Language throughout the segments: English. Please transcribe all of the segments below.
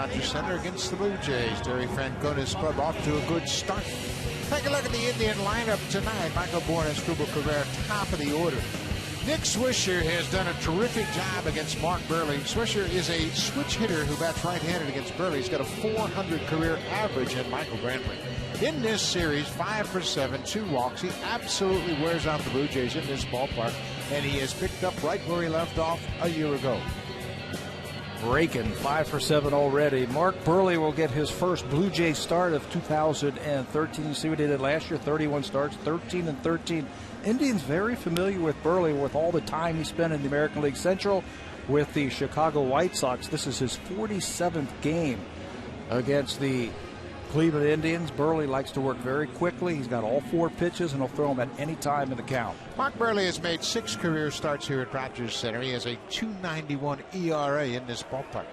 Rogers Center against the Blue Jays. Terry Francona's club off to a good start. Take a look at the Indian lineup tonight. Michael Bourne and Asdrubal Cabrera, top of the order. Nick Swisher has done a terrific job against Mark Buehrle. Swisher is a switch hitter who bats right-handed against Buehrle. He's got a 400 career average at Michael Brantley. In this series, 5 for 7, 2 walks. He absolutely wears out the Blue Jays in this ballpark, and he has picked up right where he left off a year ago. Rakin, 5 for 7 already. Mark Buehrle will get his first Blue Jays start of 2013. You see what he did last year, 31 starts, 13-13. Indians very familiar with Buehrle with all the time he spent in the American League Central with the Chicago White Sox. This is his 47th game against the Cleveland Indians. Buehrle likes to work very quickly. He's got all 4 pitches, and he'll throw them at any time in the count. Mark Buehrle has made 6 career starts here at Rogers Center. He has a 2.91 ERA in this ballpark.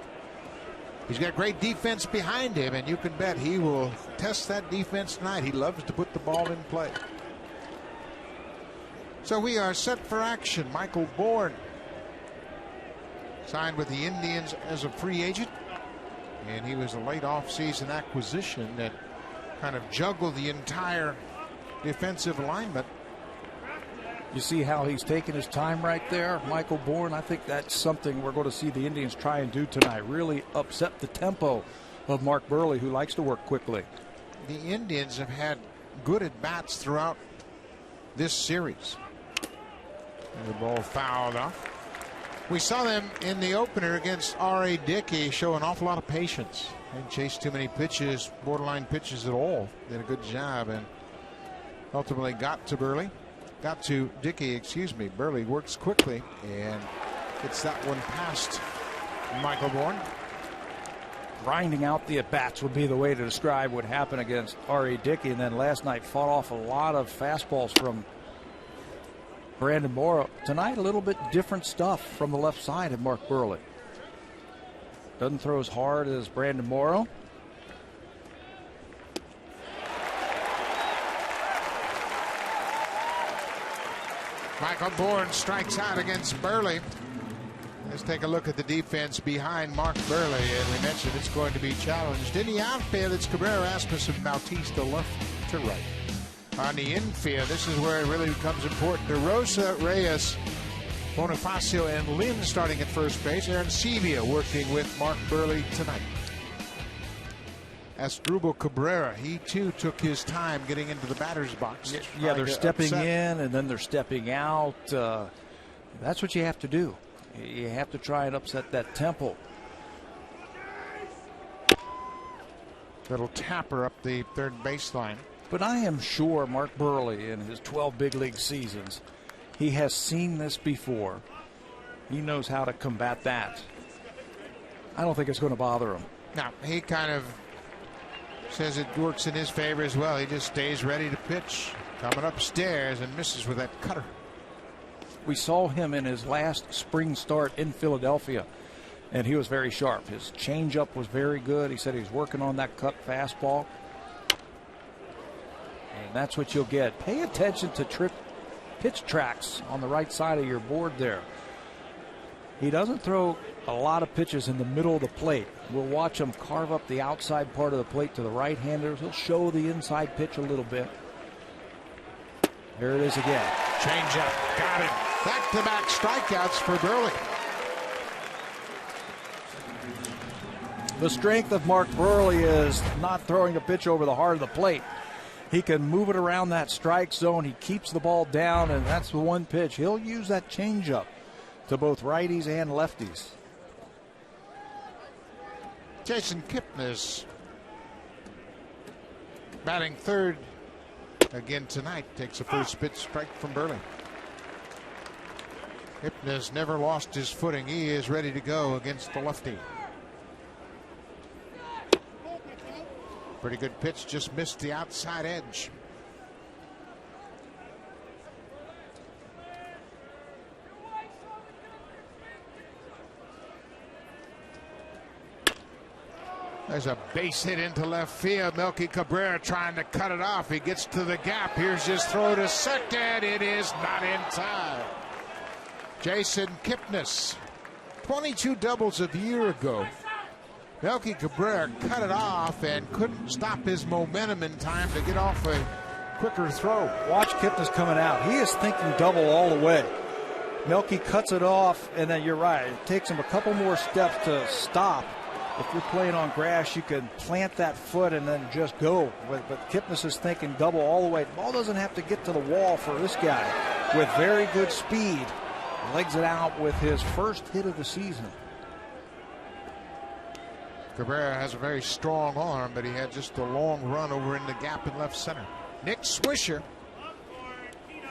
He's got great defense behind him, and you can bet he will test that defense tonight. He loves to put the ball in play. So we are set for action. Michael Bourne signed with the Indians as a free agent. And he was a late off-season acquisition that kind of juggled the entire defensive alignment. You see how he's taking his time right there, Michael Bourne. I think that's something we're going to see the Indians try and do tonight. Really upset the tempo of Mark Buehrle, who likes to work quickly. The Indians have had good at-bats throughout this series. And the ball fouled off. We saw them in the opener against R.A. Dickey show an awful lot of patience. Didn't chase too many pitches, borderline pitches at all. Did a good job and ultimately got to Dickey, excuse me. Buehrle works quickly and gets that one past Michael Bourne. Grinding out the at-bats would be the way to describe what happened against R.A. Dickey, and then last night fought off a lot of fastballs from Brandon Morrow. Tonight, a little bit different stuff from the left side of Mark Buehrle. Doesn't throw as hard as Brandon Morrow. Michael Bourne strikes out against Buehrle. Let's take a look at the defense behind Mark Buehrle. And we mentioned it's going to be challenged. In the outfield, it's Cabrera, Asmus, and Bautista left to right. On the infield, this is where it really becomes important. DeRosa, Reyes, Bonifacio, and Lynn starting at first base. Arencibia working with Mark Buehrle tonight. Asdrubal Cabrera, he too took his time getting into the batter's box. Yeah, they're stepping in and then they're stepping out. That's what you have to do. You have to try and upset that tempo. Little tapper up the third baseline. But I am sure Mark Buehrle, in his 12 big league seasons, he has seen this before. He knows how to combat that. I don't think it's going to bother him. No, he kind of says it works in his favor as well. He just stays ready to pitch. Coming upstairs and misses with that cutter. We saw him in his last spring start in Philadelphia, and he was very sharp. His changeup was very good. He said he's working on that cut fastball. And that's what you'll get. Pay attention to pitch tracks on the right side of your board there. He doesn't throw a lot of pitches in the middle of the plate. We'll watch him carve up the outside part of the plate to the right-handers. He'll show the inside pitch a little bit. There it is again. Changeup. Got him. Back-to-back strikeouts for Buehrle. The strength of Mark Buehrle is not throwing a pitch over the heart of the plate. He can move it around that strike zone. He keeps the ball down, and that's the one pitch. He'll use that changeup to both righties and lefties. Jason Kipnis batting third again tonight. Takes a first pitch strike from Buehrle. Kipnis never lost his footing. He is ready to go against the lefty. Pretty good pitch, just missed the outside edge. There's a base hit into left field. Melky Cabrera trying to cut it off. He gets to the gap. Here's his throw to second. It is not in time. Jason Kipnis, 22 doubles a year ago. Melky Cabrera cut it off and couldn't stop his momentum in time to get off a quicker throw. Watch Kipnis coming out. He is thinking double all the way. Melky cuts it off, and then you're right. It takes him a couple more steps to stop. If you're playing on grass, you can plant that foot and then just go. But Kipnis is thinking double all the way. The ball doesn't have to get to the wall for this guy. With very good speed, legs it out with his first hit of the season. Cabrera has a very strong arm, but he had just a long run over in the gap in left center. Nick Swisher.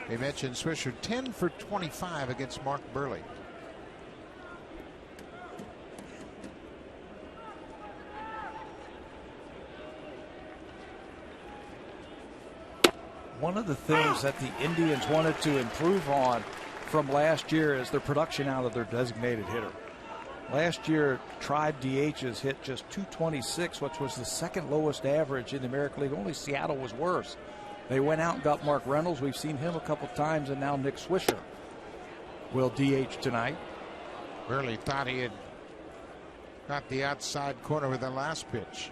They mentioned Swisher 10 for 25 against Mark Burley. One of the things that the Indians wanted to improve on from last year is their production out of their designated hitter. Last year, tried DHs hit just 226, which was the second lowest average in the American League. Only Seattle was worse. They went out and got Mark Reynolds. We've seen him a couple times, and now Nick Swisher will DH tonight. Burley thought he had got the outside corner with the last pitch.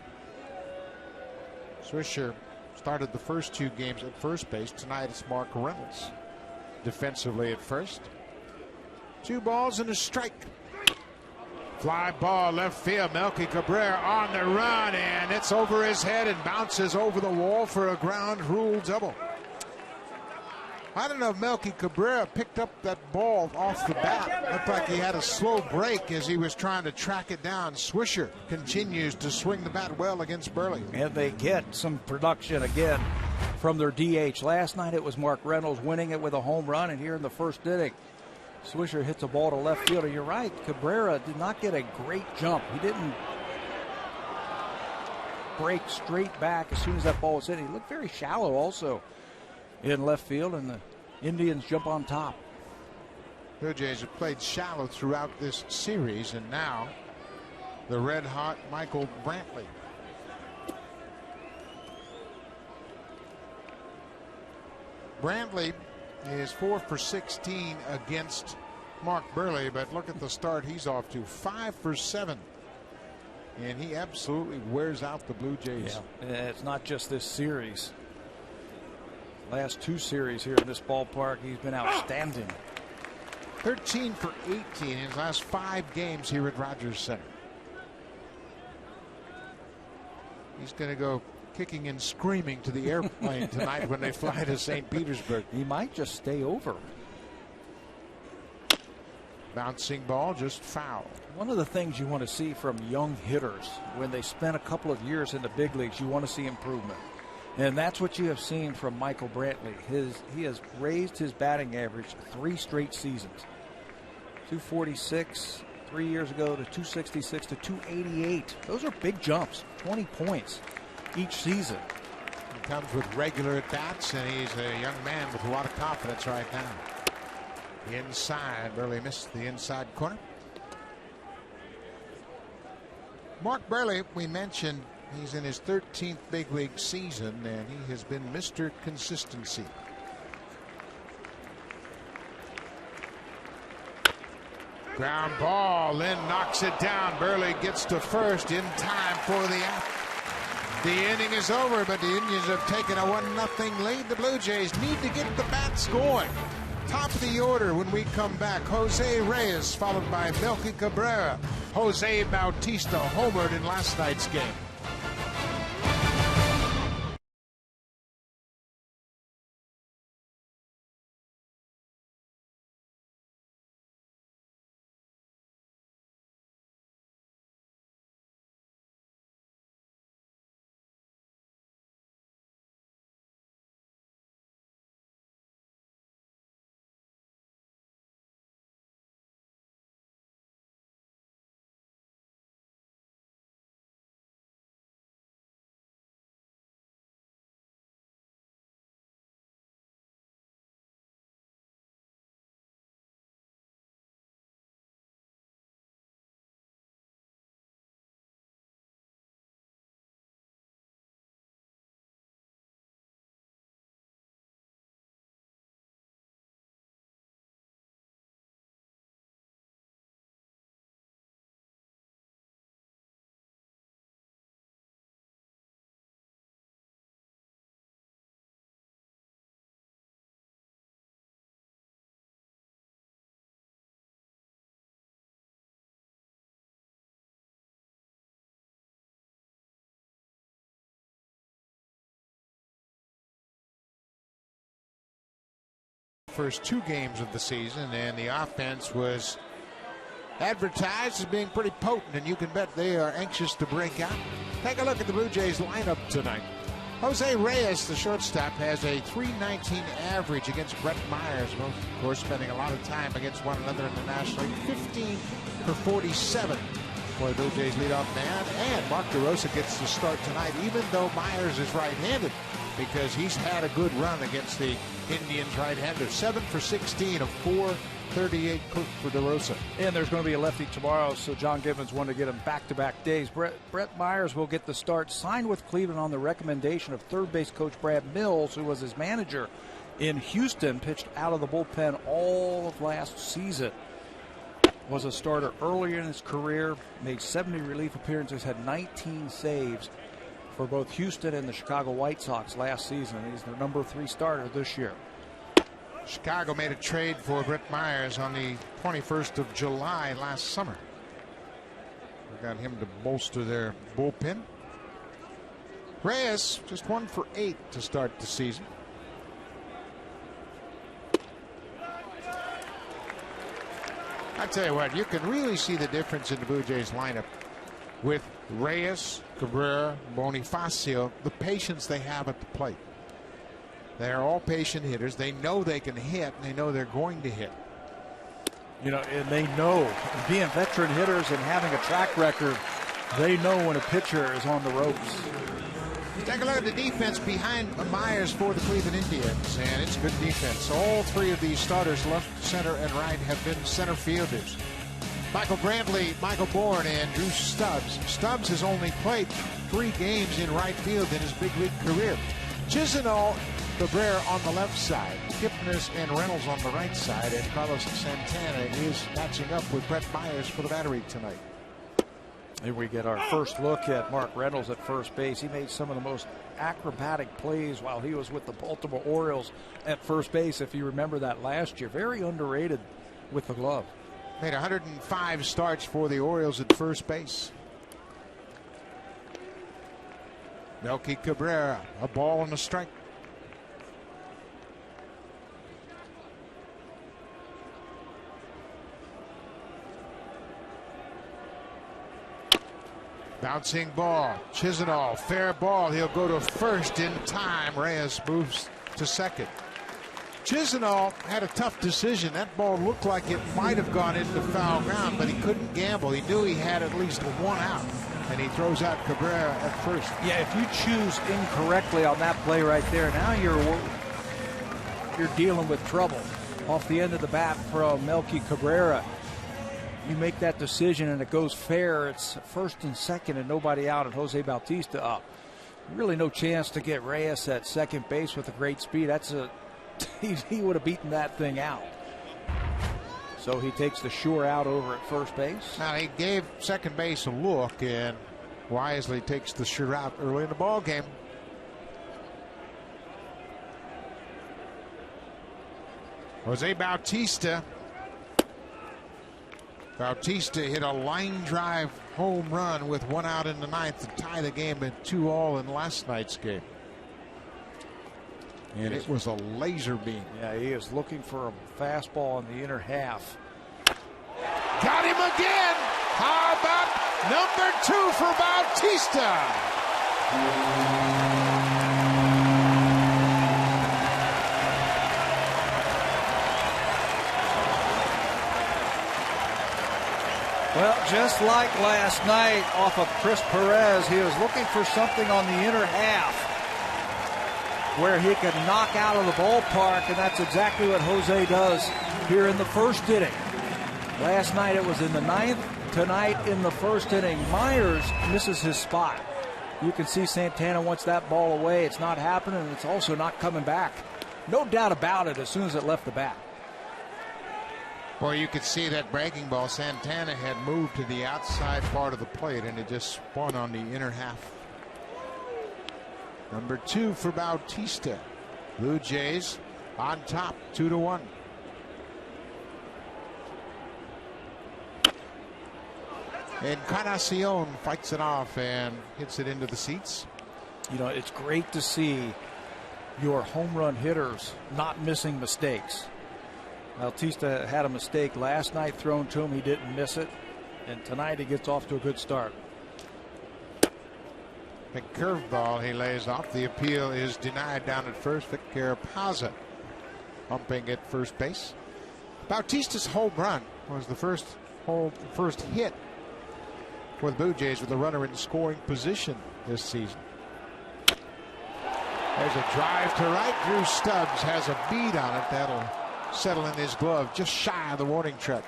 Swisher started the first two games at first base. Tonight it's Mark Reynolds defensively at first. 2 balls and a strike. Fly ball left field. Melky Cabrera on the run, and it's over his head and bounces over the wall for a ground rule double. I don't know if Melky Cabrera picked up that ball off the bat. Looked like he had a slow break as he was trying to track it down. Swisher continues to swing the bat well against Burley. And they get some production again from their DH. Last night it was Mark Reynolds winning it with a home run, and here in the first inning, Swisher hits a ball to left field. And you're right, Cabrera did not get a great jump. He didn't break straight back as soon as that ball was hit. He looked very shallow also in left field, and the Indians jump on top. Blue Jays have played shallow throughout this series, and now the red-hot Michael Brantley. Brantley is 4 for 16 against Mark Burley, but look at the start he's off to. 5 for 7. And he absolutely wears out the Blue Jays. Yeah, it's not just this series. Last 2 series here in this ballpark, he's been outstanding. 13 for 18 in his last 5 games here at Rogers Center. He's going to go kicking and screaming to the airplane tonight when they fly to St. Petersburg. He might just stay over. Bouncing ball, just foul. One of the things you want to see from young hitters when they spend a couple of years in the big leagues, you want to see improvement. And that's what you have seen from Michael Brantley. He has raised his batting average 3 straight seasons. 246 3 years ago to 266 to 288. Those are big jumps, 20 points each season. He comes with regular at-bats, and he's a young man with a lot of confidence right now. Inside, Burley missed the inside corner. Mark Burley, we mentioned, he's in his 13th big league season, and he has been Mr. Consistency. Ground ball, Lynn knocks it down. Burley gets to first in time for the out. The inning is over, but the Indians have taken a 1-0 lead. The Blue Jays need to get the bats going. Top of the order when we come back. Jose Reyes, followed by Melky Cabrera. Jose Bautista homered in last night's game. first 2 games of the season, and the offense was advertised as being pretty potent, and you can bet they are anxious to break out. Take a look at the Blue Jays lineup tonight. Jose Reyes, the shortstop, has a .319 average against Brett Myers, both, of course, spending a lot of time against one another in the National League. 15 for 47 for the Blue Jays leadoff man, and Mark DeRosa gets the start tonight, even though Myers is right-handed, because he's had a good run against the Indians right-hander. 7 for 16 of 438 for DeRosa. And there's going to be a lefty tomorrow, so John Gibbons wanted to get him back-to-back days. Brett Myers will get the start, signed with Cleveland on the recommendation of third base coach Brad Mills, who was his manager in Houston, pitched out of the bullpen all of last season. Was a starter earlier in his career, made 70 relief appearances, had 19 saves for both Houston and the Chicago White Sox last season. He's their number 3 starter this year. Chicago made a trade for Brett Myers on the 21st of July last summer. We got him to bolster their bullpen. Reyes just 1 for 8 to start the season. I tell you what, you can really see the difference in the Blue Jays lineup with Reyes, Cabrera, Bonifacio, the patience they have at the plate. They're all patient hitters. They know they can hit, and they know they're going to hit. You know, and they know, being veteran hitters and having a track record, they know when a pitcher is on the ropes. Take a look at the defense behind Myers for the Cleveland Indians, and it's good defense. All 3 of these starters, left, center, and right, have been center fielders. Michael Brantley, Michael Bourne, and Drew Stubbs. Stubbs has only played 3 games in right field in his big league career. Chisenhall, Cabrera on the left side, Kipnis and Reynolds on the right side, and Carlos Santana is matching up with Brett Myers for the battery tonight. Here we get our first look at Mark Reynolds at first base. He made some of the most acrobatic plays while he was with the Baltimore Orioles at first base, if you remember that last year. Very underrated with the glove. Made 105 starts for the Orioles at first base. Melky Cabrera, a ball and a strike. Bouncing ball, Chisenhall, fair ball. He'll go to first in time. Reyes moves to second. Chisenhall had a tough decision. That ball looked like it might have gone into foul ground, but he couldn't gamble. He knew he had at least 1 out, and he throws out Cabrera at first. Yeah, if you choose incorrectly on that play right there, now you're dealing with trouble. Off the end of the bat from Melky Cabrera. You make that decision and it goes fair. It's first and second and nobody out, and Jose Bautista up. Really no chance to get Reyes at second base with a great speed. He would have beaten that thing out. So he takes the sure out over at first base. Now he gave second base a look and wisely takes the sure out early in the ball game. Jose Bautista. Bautista hit a line drive home run with 1 out in the 9th to tie the game at 2-2 in last night's game. And it was a laser beam. Yeah, he is looking for a fastball in the inner half. Got him again. How about number 2 for Bautista? Well, just like last night off of Chris Perez, he was looking for something on the inner half where he could knock out of the ballpark, and that's exactly what Jose does here in the first inning. Last night it was in the 9th, tonight in the first inning. Myers misses his spot. You can see Santana wants that ball away. It's not happening, and it's also not coming back. No doubt about it as soon as it left the bat. Boy, you could see that breaking ball. Santana had moved to the outside part of the plate, and it just spun on the inner half. Number 2 for Bautista. Blue Jays on top, 2-1. Encarnacion fights it off and hits it into the seats. You know, it's great to see your home run hitters not missing mistakes. Bautista had a mistake last night thrown to him. He didn't miss it. And tonight he gets off to a good start. The curveball he lays off. The appeal is denied down at first. Vic Carapaza humping at first base. Bautista's home run was the first hit for the Blue Jays with a runner in scoring position this season. There's a drive to right. Drew Stubbs has a bead on it. That'll settle in his glove just shy of the warning track.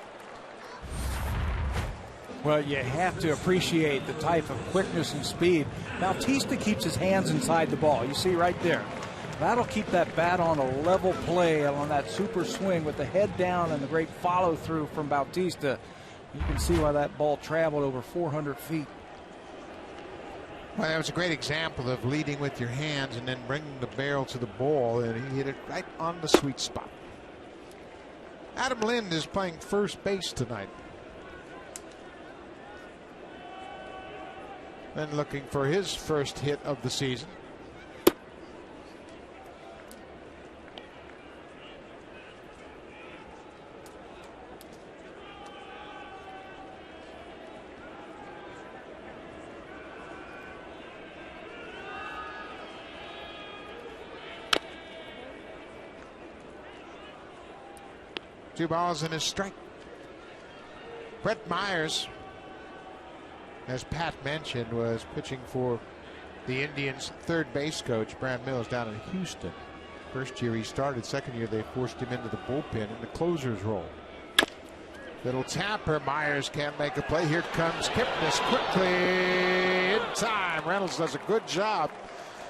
Well, you have to appreciate the type of quickness and speed. Bautista keeps his hands inside the ball. You see right there. That'll keep that bat on a level play on that super swing with the head down and the great follow through from Bautista. You can see why that ball traveled over 400 feet. Well, that was a great example of leading with your hands and then bringing the barrel to the ball, and he hit it right on the sweet spot. Adam Lind is playing first base tonight. And looking for his first hit of the season. Two balls and a strike. Brett Myers, as Pat mentioned, was pitching for the Indians' third base coach, Brad Mills, down in Houston. First year he started. Second year they forced him into the bullpen in the closer's role. Little tapper. Myers can't make a play. Here comes Kipnis quickly in time. Reynolds does a good job.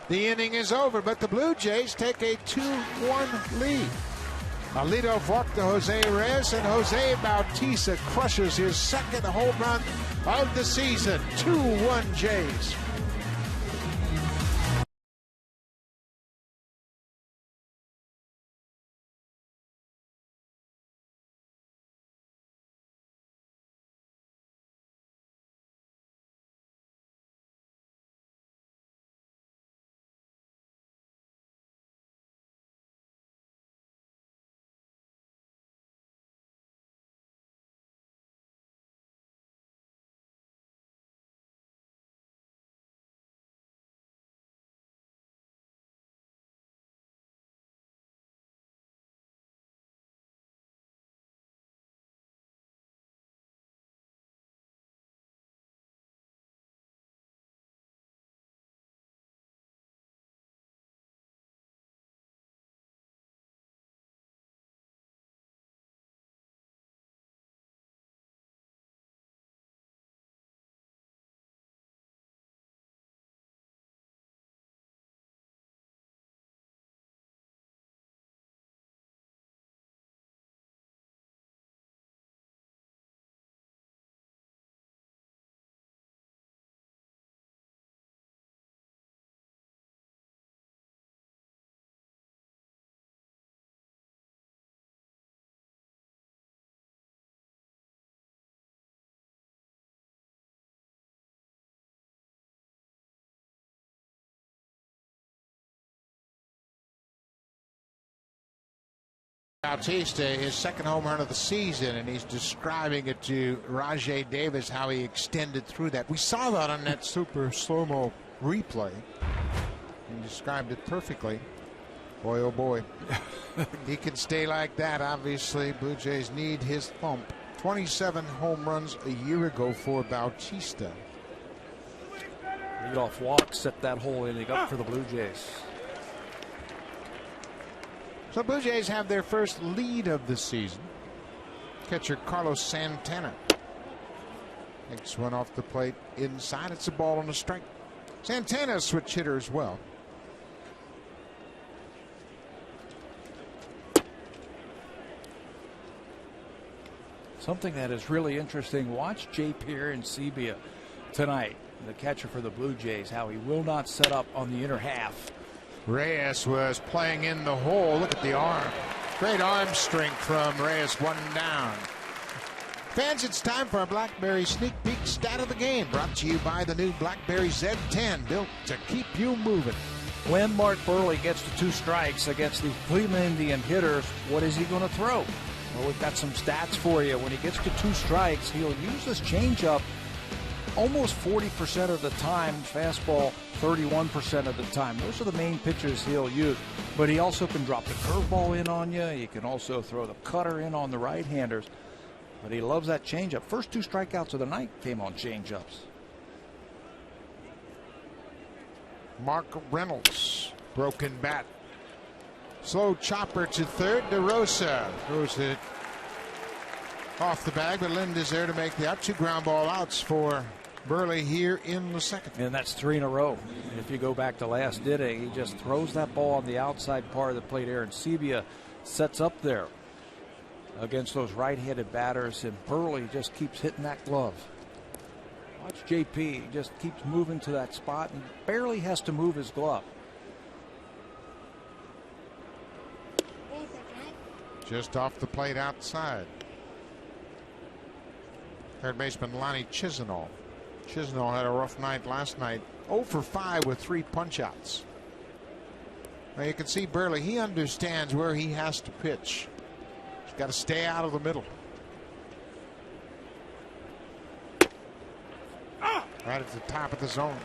The inning is over, but the Blue Jays take a 2-1 lead. A leadoff walk to Jose Reyes, and Jose Bautista crushes his second home run of the season. 2-1 Jays. Bautista, his second home run of the season, and he's describing it to Rajay Davis how he extended through that. We saw that on that super slow-mo replay. He described it perfectly. Boy, oh boy. He can stay like that, obviously. Blue Jays need his thump. 27 home runs a year ago for Bautista. Leadoff walk set that whole inning up for the Blue Jays. So Blue Jays have their first lead of the season. Catcher Carlos Santana takes one off the plate inside. It's a ball and a strike. Santana, a switch hitter as well. Something that is really interesting. Watch Arencibia tonight, the catcher for the Blue Jays, how he will not set up on the inner half. Reyes was playing in the hole. Look at the arm. Great arm strength from Reyes, one down. Fans, it's time for a BlackBerry Sneak Peek Stat of the Game, brought to you by the new BlackBerry Z10, built to keep you moving. When Mark Burley gets to 2 strikes against the Cleveland Indian hitters, what is he going to throw? Well, we've got some stats for you. When he gets to 2 strikes, he'll use his changeup almost 40% of the time, fastball 31% of the time. Those are the main pitches he'll use. But he also can drop the curveball in on you. He can also throw the cutter in on the right-handers. But he loves that changeup. First 2 strikeouts of the night came on changeups. Mark Reynolds, broken bat. Slow chopper to third. DeRosa throws it off the bag, but Lind is there to make the out. 2 ground ball outs for Burley here in the second. And that's 3 in a row. If you go back to last inning, he just throws that ball on the outside part of the plate. Arencibia sets up there against those right-handed batters, and Burley just keeps hitting that glove. Watch JP, he just keeps moving to that spot and barely has to move his glove. Just off the plate outside. Third baseman Lonnie Chisenhall. Chisenhall had a rough night last night. 0 for 5 with 3 punch-outs. Now you can see Burley, he understands where he has to pitch. He's got to stay out of the middle. Right at the top of the zone.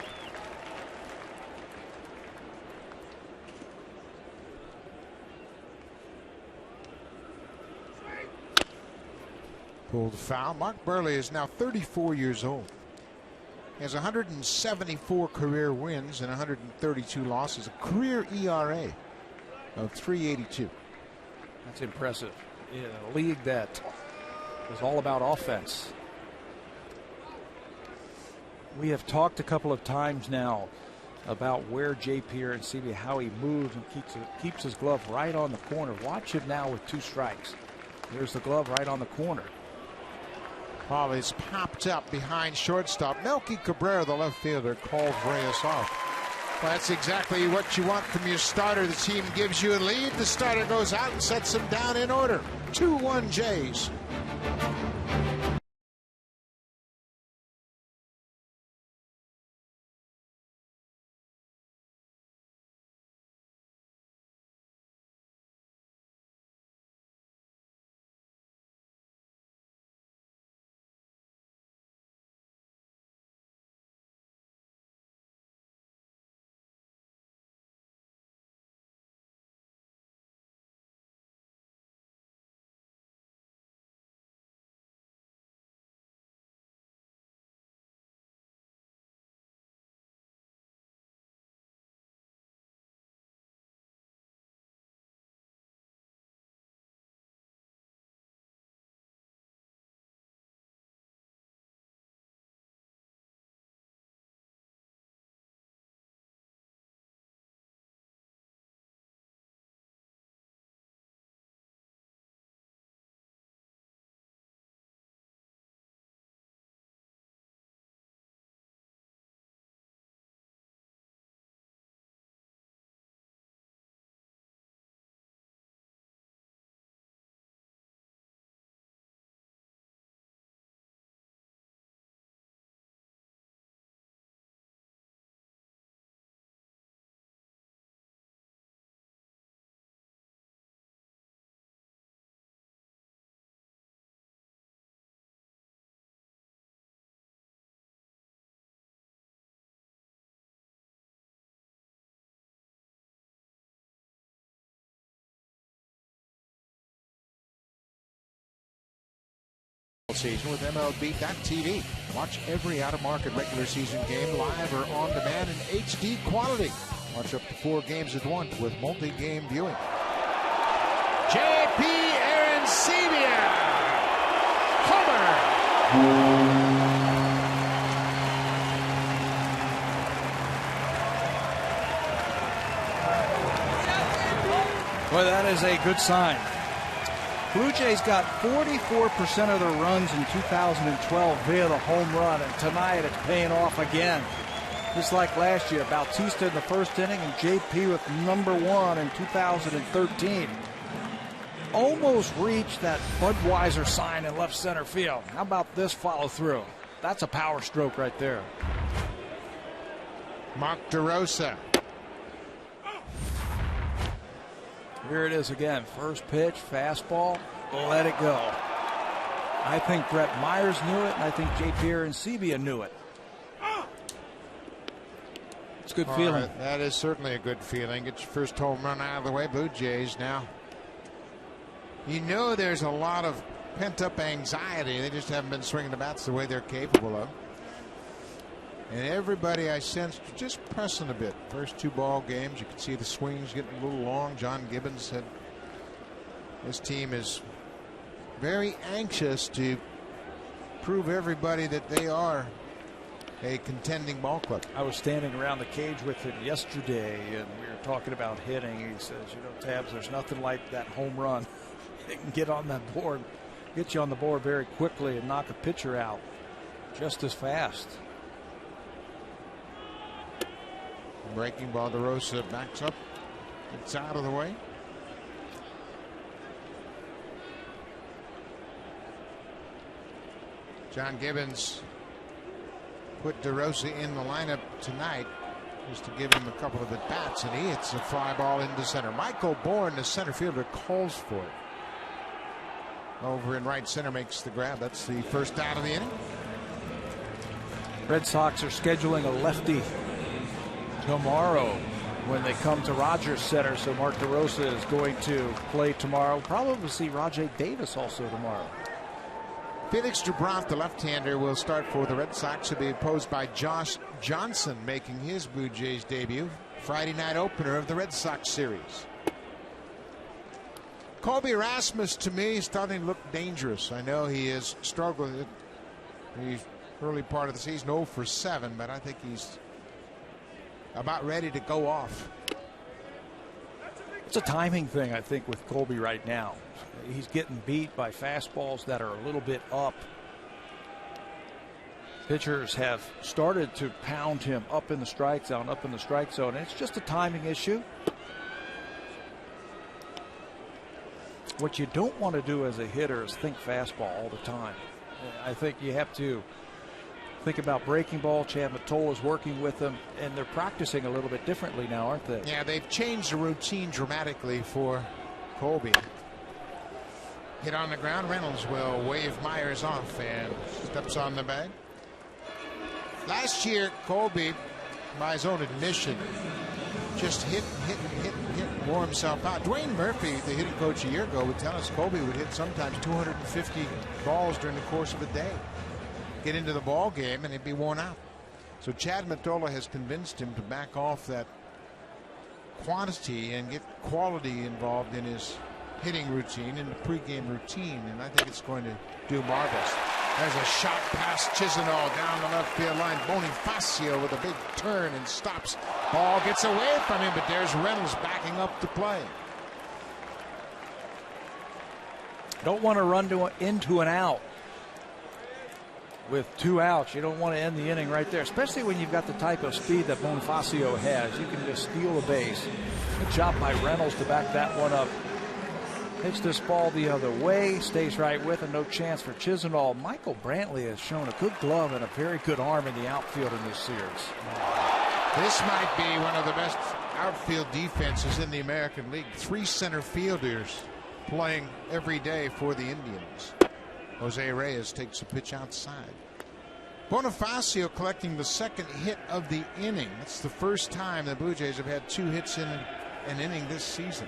Pulled foul. Mark Burley is now 34 years old. He has 174 career wins and 132 losses. A career ERA of 3.82. That's impressive. In a league that is all about offense. We have talked a couple of times now about where JP Arencibia, how he moves and keeps his glove right on the corner. Watch him now with 2 strikes. There's the glove right on the corner. Ball is popped up behind shortstop. Melky Cabrera, the left fielder, calls Reyes off. Well, that's exactly what you want from your starter. The team gives you a lead. The starter goes out and sets him down in order. 2-1 Jays. Season with MLB.TV. Watch every out-of-market regular season game live or on demand in HD quality. Watch up to 4 games at once with multi-game viewing. JP Arencibia, homer. Boy, that is a good sign. Blue Jays got 44% of their runs in 2012 via the home run, and tonight it's paying off again. Just like last year, Bautista in the first inning and JP with #1 in 2013. Almost reached that Budweiser sign in left center field. How about this follow through? That's a power stroke right there. Mark DeRosa. Here it is again. First pitch, fastball. let it go. I think Brett Myers knew it, and I think JP Arencibia knew it. It's a good feeling. Right, that is certainly a good feeling. Get your first home run out of the way, Blue Jays. Now, you know there's a lot of pent-up anxiety. They just haven't been swinging the bats the way they're capable of. And everybody, I sensed, just pressing a bit. First 2 ball games, you could see the swings getting a little long. John Gibbons said this team is very anxious to prove everybody that they are a contending ball club. I was standing around the cage with him yesterday, and we were talking about hitting. He says, you know, Tabs, there's nothing like that home run. It can get on that board, get you on the board very quickly and knock a pitcher out just as fast. Breaking ball, DeRosa backs up. It's out of the way. John Gibbons put DeRosa in the lineup tonight just to give him a couple of at-bats, and he hits a fly ball into center. Michael Bourne, the center fielder, calls for it. Over in right center, makes the grab. That's the first out of the inning. Red Sox are scheduling a lefty tomorrow when they come to Rogers Center, so Mark DeRosa is going to play tomorrow. Probably see Rajay Davis also tomorrow. Felix Dubroff, the left-hander, will start for the Red Sox. He'll be opposed by Josh Johnson, making his Blue Jays debut. Friday night opener of the Red Sox series. Colby Rasmus, to me, is starting to look dangerous. I know he has struggled in the early part of the season, 0 for 7, but I think he's about ready to go off. It's a timing thing, I think, with Colby right now. He's getting beat by fastballs that are a little bit up. Pitchers have started to pound him up in the strike zone, It's just a timing issue. What you don't want to do as a hitter is think fastball all the time. I think you have to think about breaking ball. Chad Mottola is working with them, and they're practicing a little bit differently now, aren't they? Yeah, they've changed the routine dramatically for Colby. Hit on the ground. Reynolds will wave Myers off and steps on the bag. Last year, Colby, by his own admission, just hit, wore himself out. Dwayne Murphy, the hitting coach a year ago, would tell us Colby would hit sometimes 250 balls during the course of a day. Get into the ball game and he'd be worn out. So Chad Mottola has convinced him to back off that quantity and get quality involved in his hitting routine, in the pregame routine, and I think it's going to do marvelous. There's a shot past Chisenhall down the left field line. Bonifacio with a big turn and stops. Ball gets away from him, but there's Reynolds backing up to play. Don't want to run into an out. With 2 outs, you don't want to end the inning right there, especially when you've got the type of speed that Bonifacio has. You can just steal a base. Good job by Reynolds to back that one up. Hits this ball the other way, stays right with him, no chance for Chisenhall. Michael Brantley has shown a good glove and a very good arm in the outfield in this series. This might be one of the best outfield defenses in the American League. 3 center fielders playing every day for the Indians. Jose Reyes takes a pitch outside. Bonifacio collecting the second hit of the inning. That's the first time the Blue Jays have had 2 hits in an inning this season.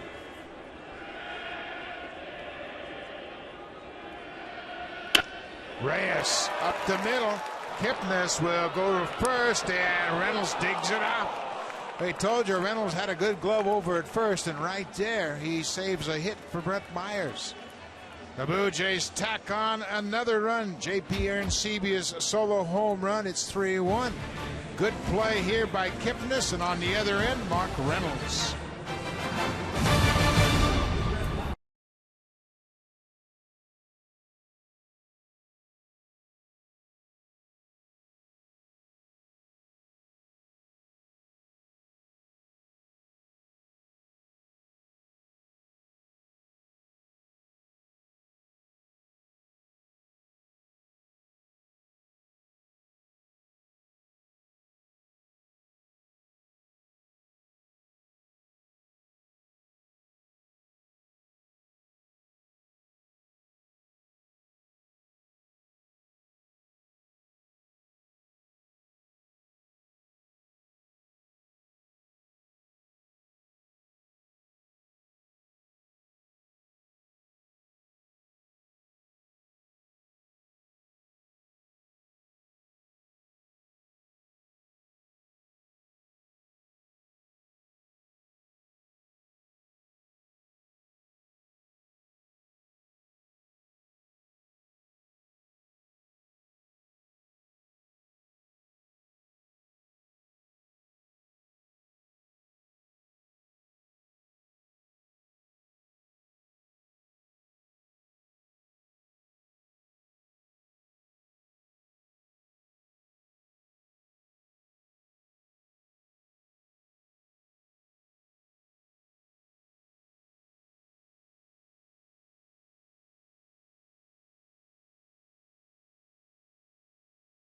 Reyes up the middle. Kipnis will go to first, and Reynolds digs it out. I told you Reynolds had a good glove over at first, and right there he saves a hit for Brett Myers. The Blue Jays tack on another run. JP Arencibia's solo home run. It's 3-1. Good play here by Kipnis, and on the other end, Mark Reynolds.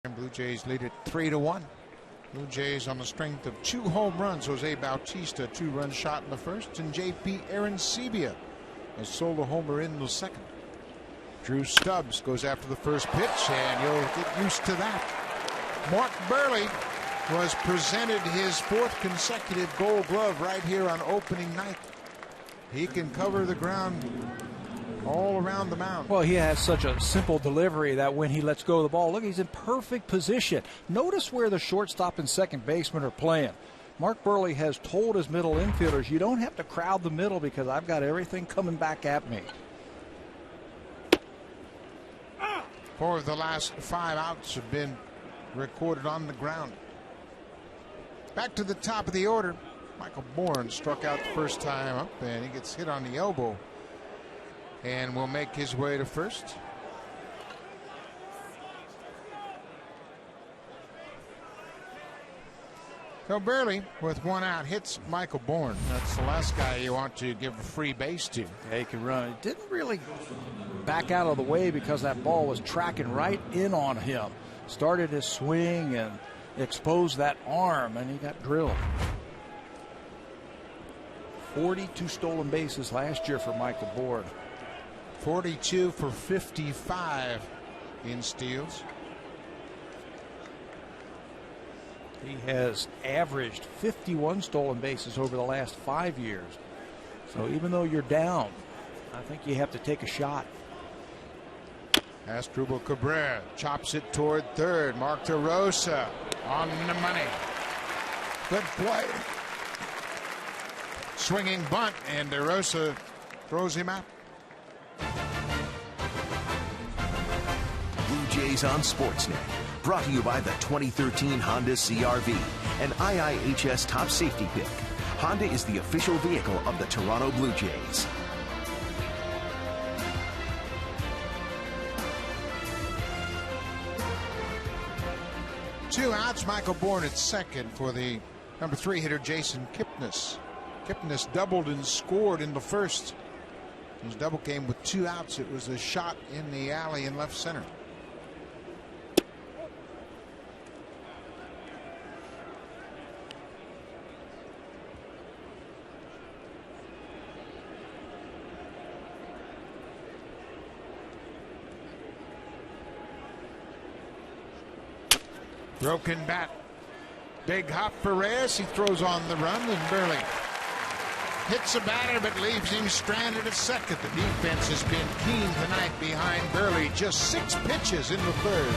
And Blue Jays lead it 3-1. Blue Jays on the strength of 2 home runs. Jose Bautista, 2-run shot in the first, and J.P. Arencibia a solo homer in the second. Drew Stubbs goes after the first pitch, and you'll get used to that. Mark Burley was presented his 4th consecutive Gold Glove right here on opening night. He can cover the ground all around the mound. Well, he has such a simple delivery that when he lets go of the ball, look, he's in perfect position. Notice where the shortstop and second baseman are playing. Mark Burley has told his middle infielders, you don't have to crowd the middle because I've got everything coming back at me. 4 of the last 5 outs have been recorded on the ground. Back to the top of the order. Michael Bourne struck out the first time up, and he gets hit on the elbow and will make his way to first. So Burley, with 1 out, hits Michael Bourne. That's the last guy you want to give a free base to. Yeah, he can run. He didn't really back out of the way because that ball was tracking right in on him. Started his swing and exposed that arm, and he got drilled. 42 stolen bases last year for Michael Bourne. 42 for 55 in steals. He has averaged 51 stolen bases over the last 5 years. So even though you're down, I think you have to take a shot. Asdrubal Cabrera chops it toward third. Mark DeRosa on the money. Good play. Swinging bunt, and DeRosa throws him out. Blue Jays on Sportsnet. Brought to you by the 2013 Honda CR-V, an IIHS top safety pick. Honda is the official vehicle of the Toronto Blue Jays. Two outs. Michael Bourne at second for the number 3 hitter Jason Kipnis. Kipnis doubled and scored in the first. His double came with 2 outs. It was a shot in the alley in left center. Broken bat. Big hop for Reyes. He throws on the run, and Burley hits a batter but leaves him stranded at second. The defense has been keen tonight behind Burley. Just 6 pitches in the third.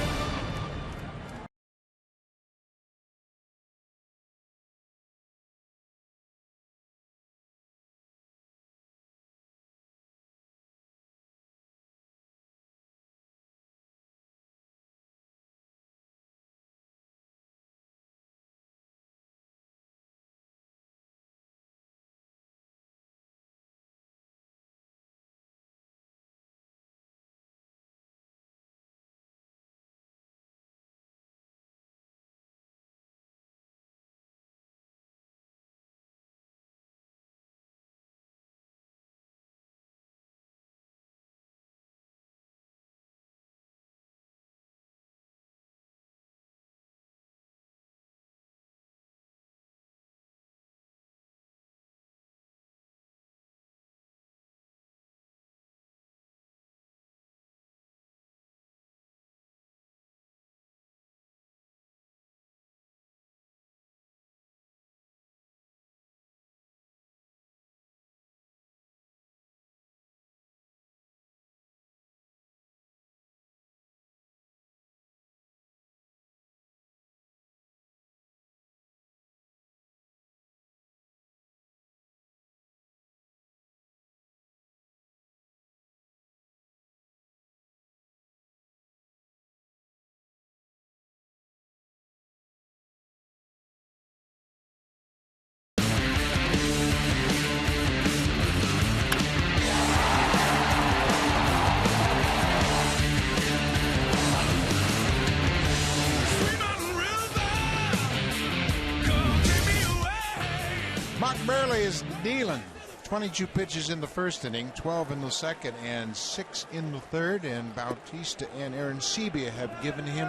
Burley is dealing. 22 pitches in the first inning, 12 in the second, and 6 in the third. And Bautista and Arencibia have given him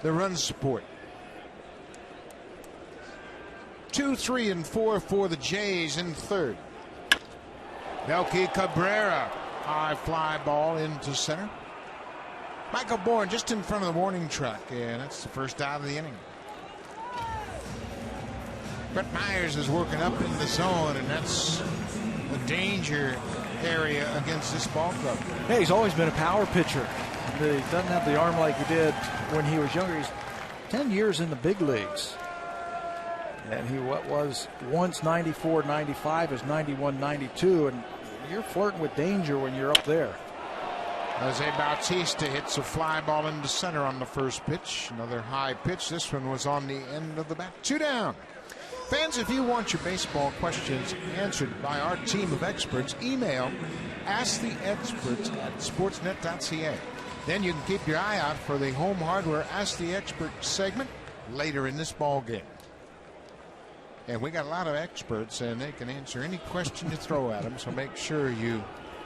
the run support. 2, 3, and 4 for the Jays in third. Melky Cabrera, high fly ball into center. Michael Bourne just in front of the warning track, and that's the first out of the inning. Brett Myers is working up in the zone, and that's a danger area against this ball club. Hey, he's always been a power pitcher. He doesn't have the arm like he did when he was younger. He's 10 years in the big leagues. And he was once 94, 95 is 91, 92, and you're flirting with danger when you're up there. Jose Bautista hits a fly ball into center on the first pitch. Another high pitch. This one was on the end of the bat. 2 down. Fans, if you want your baseball questions answered by our team of experts, email asktheexperts@sportsnet.ca. Then you can keep your eye out for the Home Hardware Ask the Expert segment later in this ball game. And we got a lot of experts, and they can answer any question you throw at them, so make sure you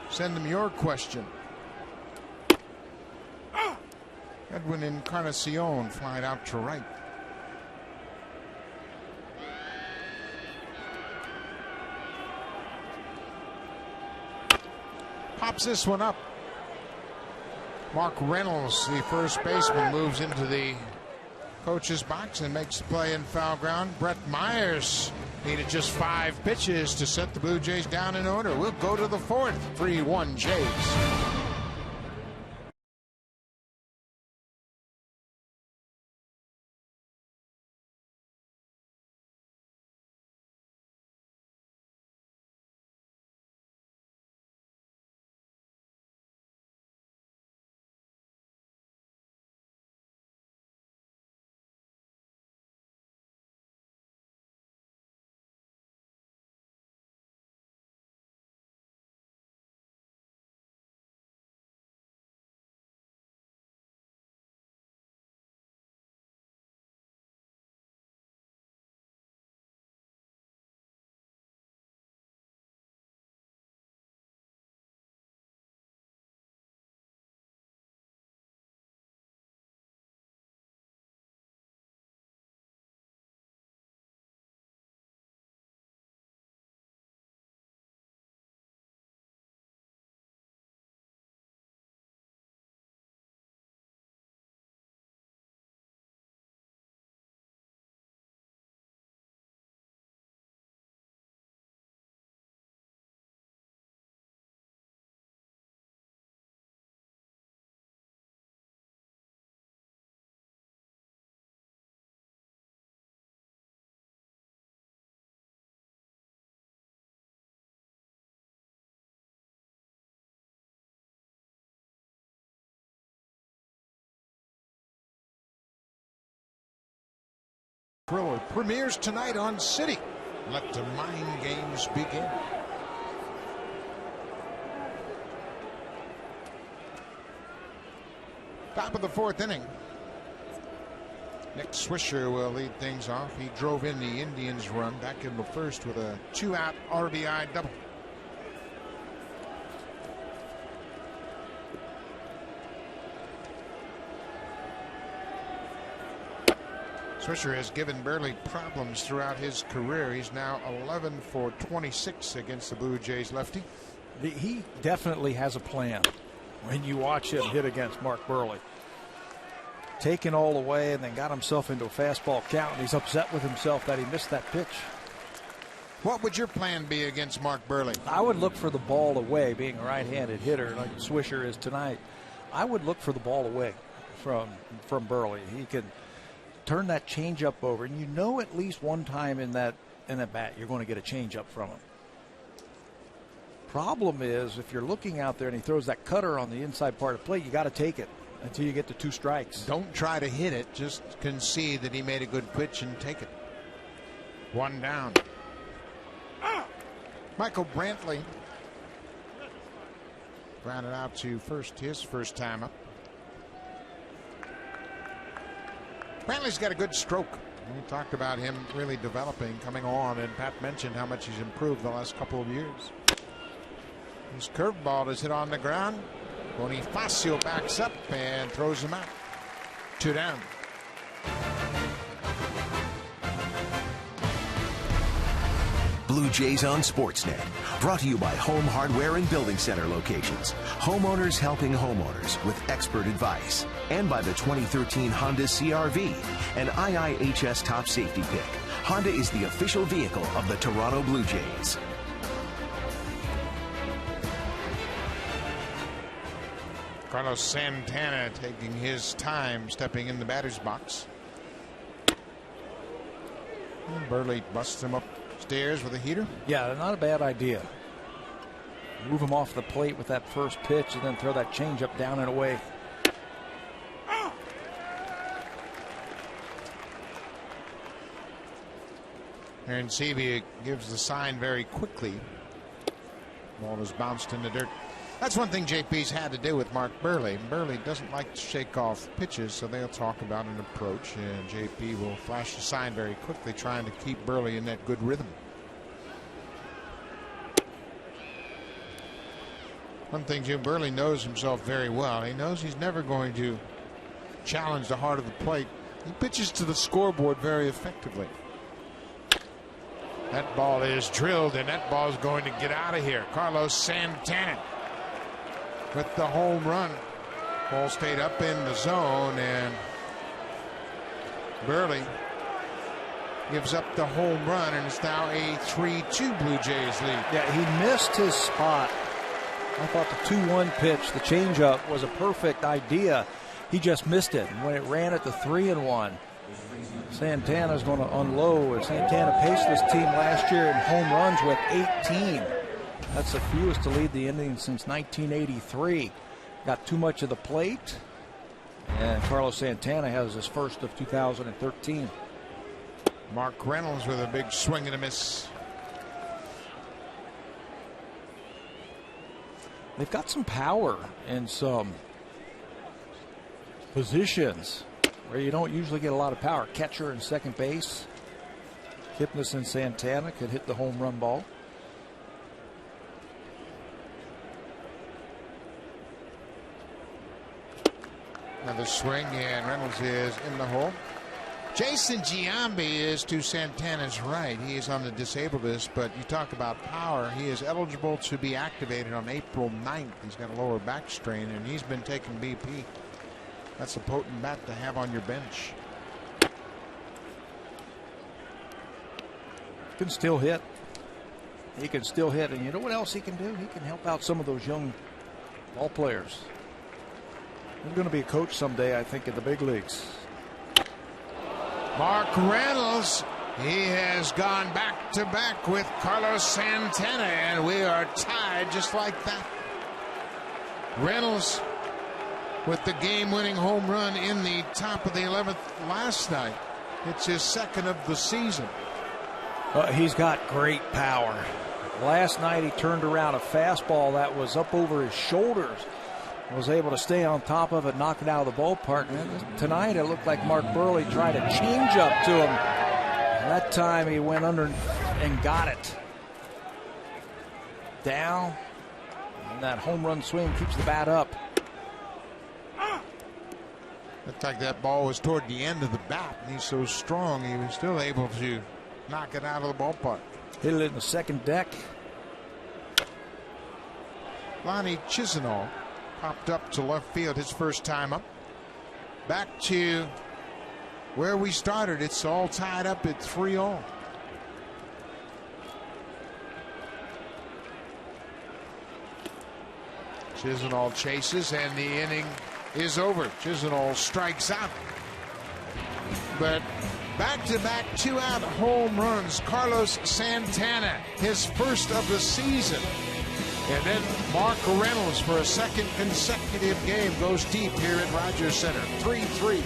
send them your question. Edwin Encarnacion flying out to right. Pops this one up. Mark Reynolds, the first baseman, moves into the coach's box and makes the play in foul ground. Brett Myers needed just 5 pitches to set the Blue Jays down in order. We'll go to the fourth. 3-1 Jays. Thriller premieres tonight on City. Let the mind games begin. Top of the fourth inning. Nick Swisher will lead things off. He drove in the Indians' run back in the first with a 2-out RBI double. Swisher has given Burley problems throughout his career. He's now 11 for 26 against the Blue Jays lefty. He definitely has a plan when you watch him hit against Mark Burley. Taken all away and then got himself into a fastball count, and he's upset with himself that he missed that pitch. What would your plan be against Mark Burley? I would look for the ball away, being a right-handed hitter like Swisher is tonight. I would look for the ball away from Burley. He can turn that changeup over, and you know at least one time in that bat you're going to get a changeup from him. Problem is, if you're looking out there and he throws that cutter on the inside part of the plate, you got to take it until you get to 2 strikes. Don't try to hit it. Just concede that he made a good pitch and take it. 1 down. Michael Brantley grounded out to first, his first time up. Brantley's got a good stroke. We talked about him really developing, coming on, and Pat mentioned how much he's improved the last couple of years. His curveball is hit on the ground. Bonifacio backs up and throws him out. 2 down. Blue Jays on Sportsnet. Brought to you by Home Hardware and Building Center locations. Homeowners helping homeowners with expert advice. And by the 2013 Honda CRV, an IIHS top safety pick. Honda is the official vehicle of the Toronto Blue Jays. Carlos Santana taking his time stepping in the batter's box. And Burley busts him upstairs with a heater. Yeah, not a bad idea. Move him off the plate with that first pitch and then throw that changeup down and away. Arencibia gives the sign very quickly. Ball is bounced in the dirt. That's one thing JP's had to do with Mark Burley. Burley doesn't like to shake off pitches, so they'll talk about an approach, and JP will flash the sign very quickly, trying to keep Burley in that good rhythm. One thing Jim Burley knows himself very well. He knows he's never going to challenge the heart of the plate. He pitches to the scoreboard very effectively. That ball is drilled, and that ball is going to get out of here. Carlos Santana with the home run. Ball stayed up in the zone, and Burley gives up the home run, and it's now a 3-2 Blue Jays lead. Yeah, he missed his spot. I thought the 2-1 pitch, the changeup, was a perfect idea. He just missed it. And when it ran at the 3-1, Santana's going to unload. And Santana paced this team last year in home runs with 18. That's the fewest to lead the Indians since 1983. Got too much of the plate. And Carlos Santana has his first of 2013. Mark Reynolds with a big swing and a miss. They've got some power in some positions where you don't usually get a lot of power. Catcher and second base. Kipnis and Santana could hit the home run ball. Another swing, and Reynolds is in the hole. Jason Giambi is to Santana's right. He is on the disabled list, but you talk about power. He is eligible to be activated on April 9th. He's got a lower back strain, and he's been taking BP. That's a potent bat to have on your bench. Can still hit. He can still hit, and you know what else he can do? He can help out some of those young ball players. He's going to be a coach someday, I think, in the big leagues. Mark Reynolds, he has gone back to back with Carlos Santana, and we are tied just like that. Reynolds with the game-winning home run in the top of the 11th last night. It's his second of the season. He's got great power. Last night he turned around a fastball that was up over his shoulders. Was able to stay on top of it, knock it out of the ballpark. And tonight it looked like Mark Burley tried a change up to him. And that time he went under and got it. Down. And that home run swing keeps the bat up. Looked like that ball was toward the end of the bat, and he's so strong he was still able to knock it out of the ballpark. Hit it in the second deck. Lonnie Chisenhall popped up to left field his first time up. Back to where we started. It's all tied up at 3-all. Chisenhall chases, and the inning is over. Chisenhall strikes out. But back-to-back 2-out home runs. Carlos Santana, his first of the season. And then Mark Reynolds for a second consecutive game goes deep here at Rogers Center. 3-3.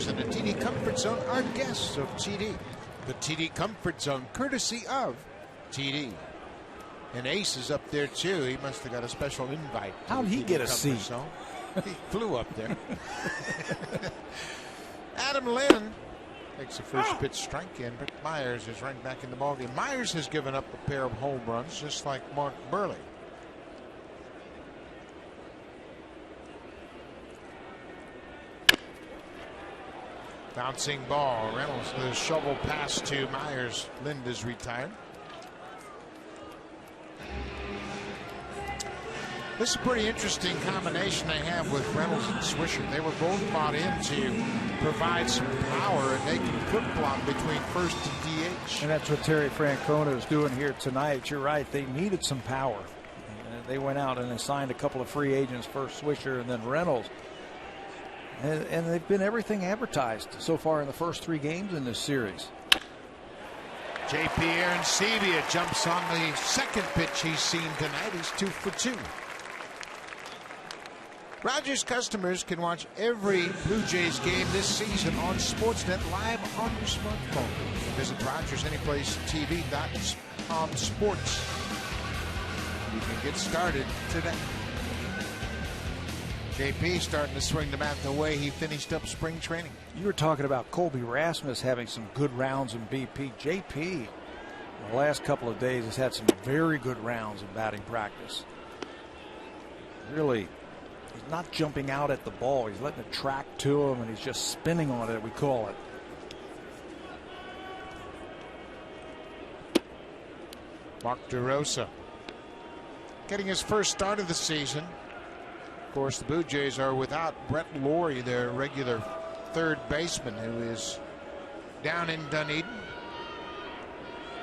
Rogers and the TD Comfort Zone are guests of TD. The TD Comfort Zone, courtesy of TD. And Ace is up there too. He must have got a special invite. How'd he get a seat? Zone. He flew up there. Adam Lynn takes the first pitch strike in, but Myers is right back in the ballgame. Myers has given up a pair of home runs, just like Mark Burley. Bouncing ball. Reynolds with a shovel pass to Myers. Lind is retired. This is a pretty interesting combination they have with Reynolds and Swisher. They were both brought in to provide some power, and they can flip-flop between first and DH. And that's what Terry Francona is doing here tonight. You're right. They needed some power. They went out and they signed a couple of free agents, first Swisher and then Reynolds. And they've been everything advertised so far in the first 3 games in this series. JP Arencibia jumps on the second pitch he's seen tonight. He's 2 for 2. Rogers customers can watch every Blue Jays game this season on Sportsnet live on your smartphone. Visit RogersAnyplaceTV.com/sports. You can get started today. JP starting to swing the bat the way he finished up spring training. You were talking about Colby Rasmus having some good rounds in BP. JP, in the last couple of days, has had some very good rounds in batting practice. Really, he's not jumping out at the ball. He's letting it track to him, and he's just spinning on it, we call it. Mark DeRosa getting his first start of the season. Of course, the Blue Jays are without Brett Laurie, their regular third baseman, who is down in Dunedin,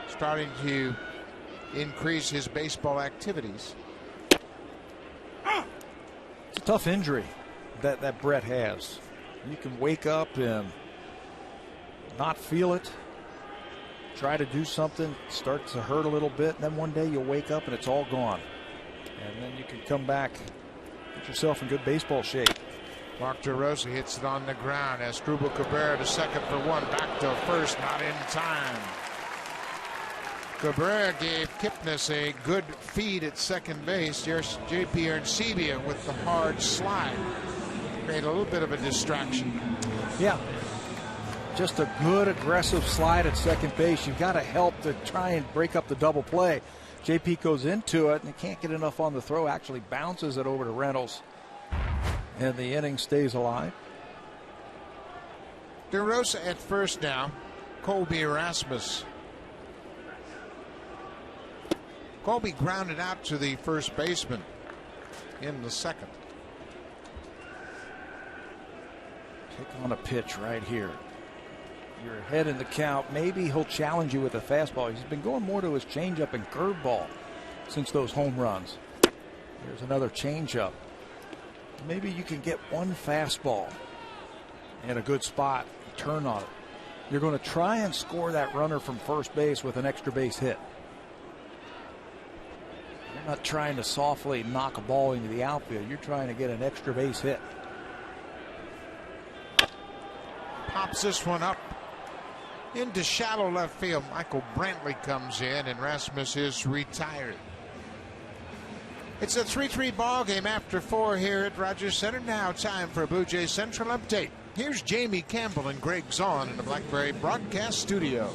starting to increase his baseball activities. It's a tough injury that Brett has. You can wake up and not feel it, try to do something, start to hurt a little bit, and then one day you'll wake up and it's all gone. And then you can come back, get yourself in good baseball shape. Mark DeRosa hits it on the ground as Asdrubal Cabrera to second for one. Back to first, not in time. Cabrera gave Kipnis a good feed at second base. Here's JP Arencibia with the hard slide. Create a little bit of a distraction. Yeah. Just a good aggressive slide at second base. You've got to help to try and break up the double play. JP goes into it and he can't get enough on the throw. Actually bounces it over to Reynolds. And the inning stays alive. DeRosa at first now. Colby Rasmus. Colby grounded out to the first baseman in the second. Pick on a pitch right here. You're ahead in the count. Maybe he'll challenge you with a fastball. He's been going more to his changeup and curveball since those home runs. Here's another changeup. Maybe you can get one fastball in a good spot, turn on it. You're going to try and score that runner from first base with an extra base hit. You're not trying to softly knock a ball into the outfield. You're trying to get an extra base hit. Pops this one up into shallow left field. Michael Brantley comes in and Rasmus is retired. It's a 3-3 ball game after 4 here at Rogers Center. Now time for a Blue Jays Central update. Here's Jamie Campbell and Greg Zahn in the Blackberry broadcast studio.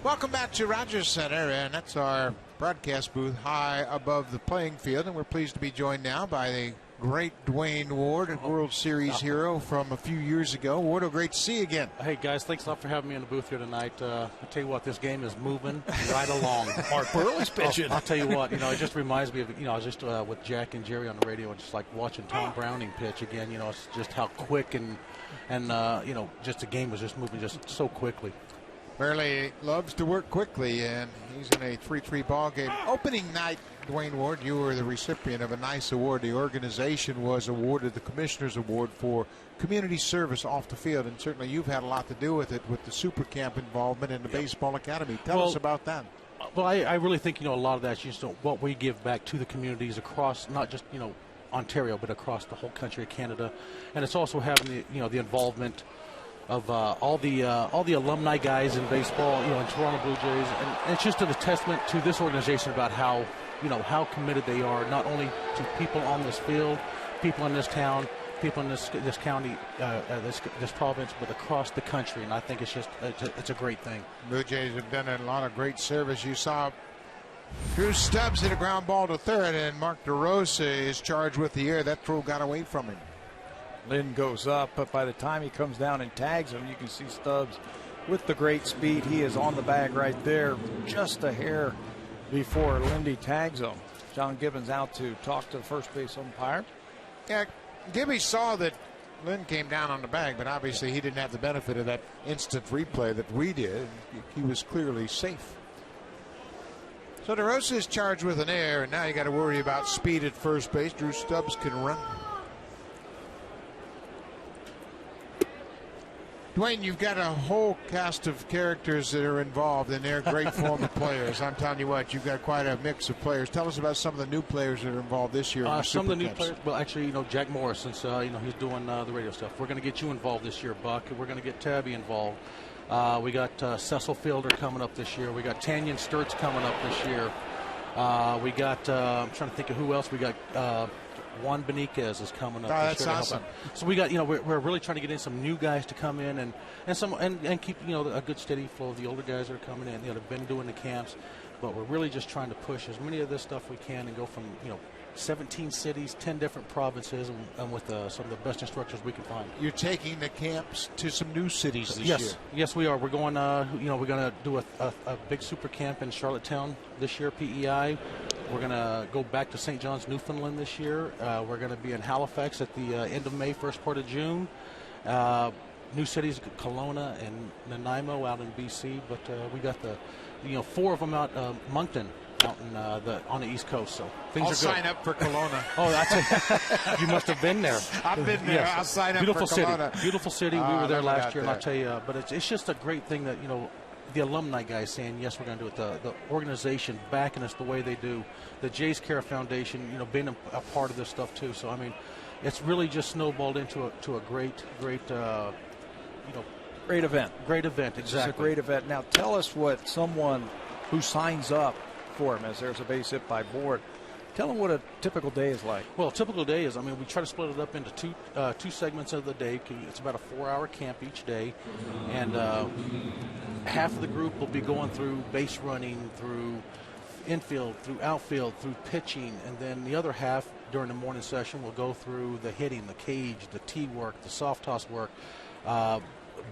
Welcome back to Rogers Center, and that's our broadcast booth high above the playing field, and we're pleased to be joined now by the great Dwayne Ward, a World Series hero from a few years ago. Ward, great to see you again. Hey, guys, thanks a lot for having me in the booth here tonight. I tell you what, this game is moving right along. Mark Burley's pitching. I'll tell you what, it just reminds me of, I was just with Jack and Jerry on the radio, and just like watching Tom Browning pitch again. It's just how quick and just the game was just moving just so quickly. Burley loves to work quickly, and he's in a 3-3 ball game. Opening night, Dwayne Ward, you were the recipient of a nice award. The organization was awarded the Commissioner's Award for community service off the field, and certainly you've had a lot to do with it with the Super Camp involvement in the Baseball Academy. Tell us about that. Well, I really think, a lot of that's just what we give back to the communities across, not just, Ontario, but across the whole country of Canada. And it's also having the involvement of all the alumni guys in baseball, in Toronto Blue Jays, and it's just a testament to this organization about how committed they are, not only to people on this field, people in this town, people in this county, this province, but across the country. And I think it's a great thing. Blue Jays have done a lot of great service. You saw Drew Stubbs hit a ground ball to third, and Mark DeRosa is charged with the air. That throw got away from him. Lynn goes up, but by the time he comes down and tags him, you can see Stubbs with the great speed. He is on the bag right there, just a hair before Lindy tags him. John Gibbons out to talk to the first base umpire. Yeah, Gibby saw that Lynn came down on the bag, but obviously he didn't have the benefit of that instant replay that we did. He was clearly safe. So DeRosa is charged with an error, and now you got to worry about speed at first base. Drew Stubbs can run. Dwayne, you've got a whole cast of characters that are involved, and they're great former players. I'm telling you what, you've got quite a mix of players. Tell us about some of the new players that are involved this year. Some of the new players, well, actually, Jack Morris, since he's doing the radio stuff. We're going to get you involved this year, Buck. We're going to get Tabby involved. We got Cecil Fielder coming up this year. We got Tanyan Sturts coming up this year. We got I'm trying to think of who else. We got Juan Beniquez is coming up. That's awesome. So we got, we're really trying to get in some new guys to come in and keep, a good steady flow of the older guys that are coming in. They've been doing the camps, but we're really just trying to push as many of this stuff we can and go from, 17 cities, 10 different provinces, and with some of the best instructors we can find. You're taking the camps to some new cities this year. Yes, we are. We're going. We're going to do a big super camp in Charlottetown this year, PEI. We're going to go back to St. John's, Newfoundland this year. We're going to be in Halifax at the end of May, first part of June. New cities, Kelowna and Nanaimo out in BC, but we got the, 4 of them out Moncton. Out in, on the East Coast, so things are good. I'll sign up for Kelowna. Oh, that's you must have been there. I've been there. Yes. I'll sign up Beautiful for city. Kelowna. Beautiful city. We were there last year, and I'll tell you. But it's just a great thing that the alumni guys saying yes, we're going to do it. The organization backing us the way they do. The Jays Care Foundation, being a part of this stuff too. So I mean, it's really just snowballed into a great. Great event. Great event. Exactly. It's a great event. Now tell us what someone who signs up for him, as there's a base hit by Board. Tell them what a typical day is like. Well, a typical day is, we try to split it up into two segments of the day. It's about a 4-hour camp each day, and half of the group will be going through base running, through infield, through outfield, through pitching, and then the other half during the morning session will go through the hitting, the cage, the tee work, the soft toss work,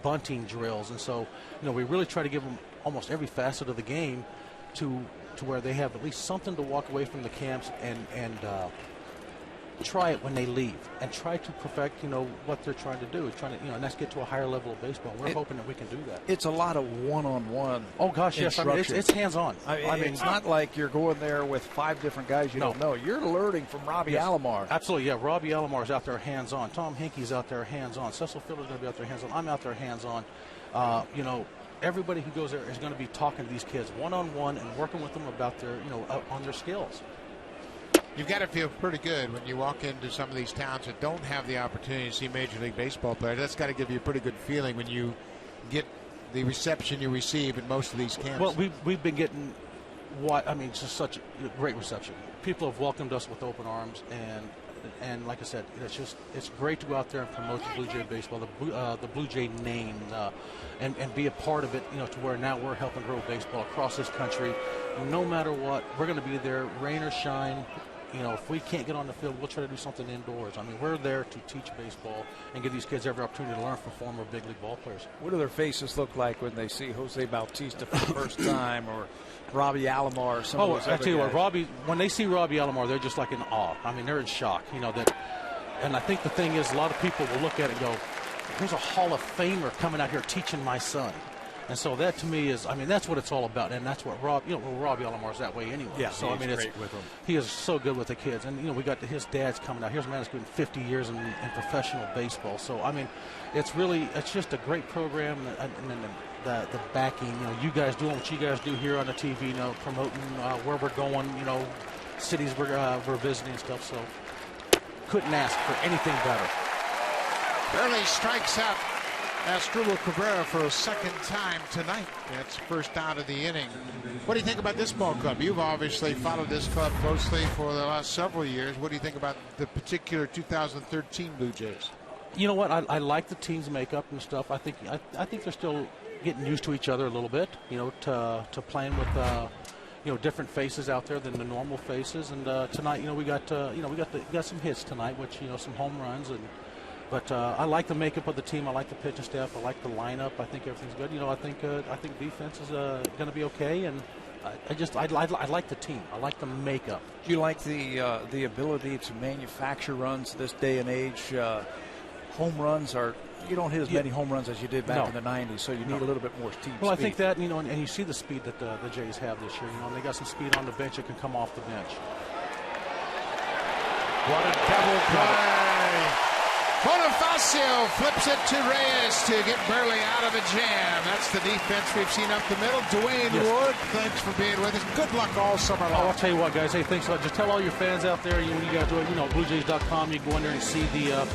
bunting drills, and so we really try to give them almost every facet of the game to where they have at least something to walk away from the camps and try it when they leave and try to perfect what they're trying to do, and let's get to a higher level of baseball. We're hoping that we can do that. It's a lot of one-on-one. Oh gosh, yes. It's hands-on. It's not like you're going there with 5 different guys you don't know. You're learning from Robbie Alomar. Absolutely, yeah. Robbie Alomar is out there hands-on. Tom Hinkey's out there hands-on. Cecil Fielder's going to be out there hands-on. I'm out there hands-on. Everybody who goes there is going to be talking to these kids one-on-one and working with them about their, on their skills. You've got to feel pretty good when you walk into some of these towns that don't have the opportunity to see Major League Baseball players. That's got to give you a pretty good feeling when you get the reception you receive in most of these camps. Well, we've been getting just such a great reception. People have welcomed us with open arms, And like I said, it's great to go out there and promote the Blue Jay baseball, the Blue Jay name, and be a part of it. To where now we're helping grow baseball across this country. No matter what, we're going to be there, rain or shine. If we can't get on the field, we'll try to do something indoors. I mean, we're there to teach baseball and give these kids every opportunity to learn from former big league ball players. What do their faces look like when they see Jose Bautista for the first time, or Robbie Alomar, or some of those I other tell you guys? what, when they see Robbie Alomar, they're just like in awe. I mean, they're in shock. That, and I think the thing is, a lot of people will look at it and go, "Here's a Hall of Famer coming out here teaching my son." And so that to me is, that's what it's all about, and that's what Robbie Alomar's that way anyway. Yeah, so he's great with them. He is so good with the kids, and we got his dad's coming out. Here's a man that's been 50 years in professional baseball. So it's just a great program, and the backing. You guys doing what you guys do here on the TV, promoting where we're going, cities we're visiting and stuff. So couldn't ask for anything better. Burley strikes out Asdrubal Cabrera for a second time tonight. That's first out of the inning. What do you think about this ball club? You've obviously followed this club closely for the last several years. What do you think about the particular 2013 Blue Jays? You know what? I like the team's makeup and stuff. I think they're still getting used to each other a little bit. To playing with different faces out there than the normal faces. And tonight, we got some hits tonight, which some home runs and. But I like the makeup of the team. I like the pitching staff. I like the lineup. I think everything's good. I think defense is going to be okay. And I like the team. I like the makeup. Do you like the ability to manufacture runs this day and age? Home runs you don't hit as many home runs as you did back in the 90s, so you need a little bit more team speed. Well, I think that, and you see the speed that the Jays have this year. And they got some speed on the bench that can come off the bench. What a double play. Bonifacio flips it to Reyes to get Burley out of a jam. That's the defense we've seen up the middle. Dwayne Ward, thanks for being with us. Good luck all summer long. I'll tell you what, guys. Hey, thanks a lot. Just tell all your fans out there, when you guys do it, BlueJays.com, you go in there and see the,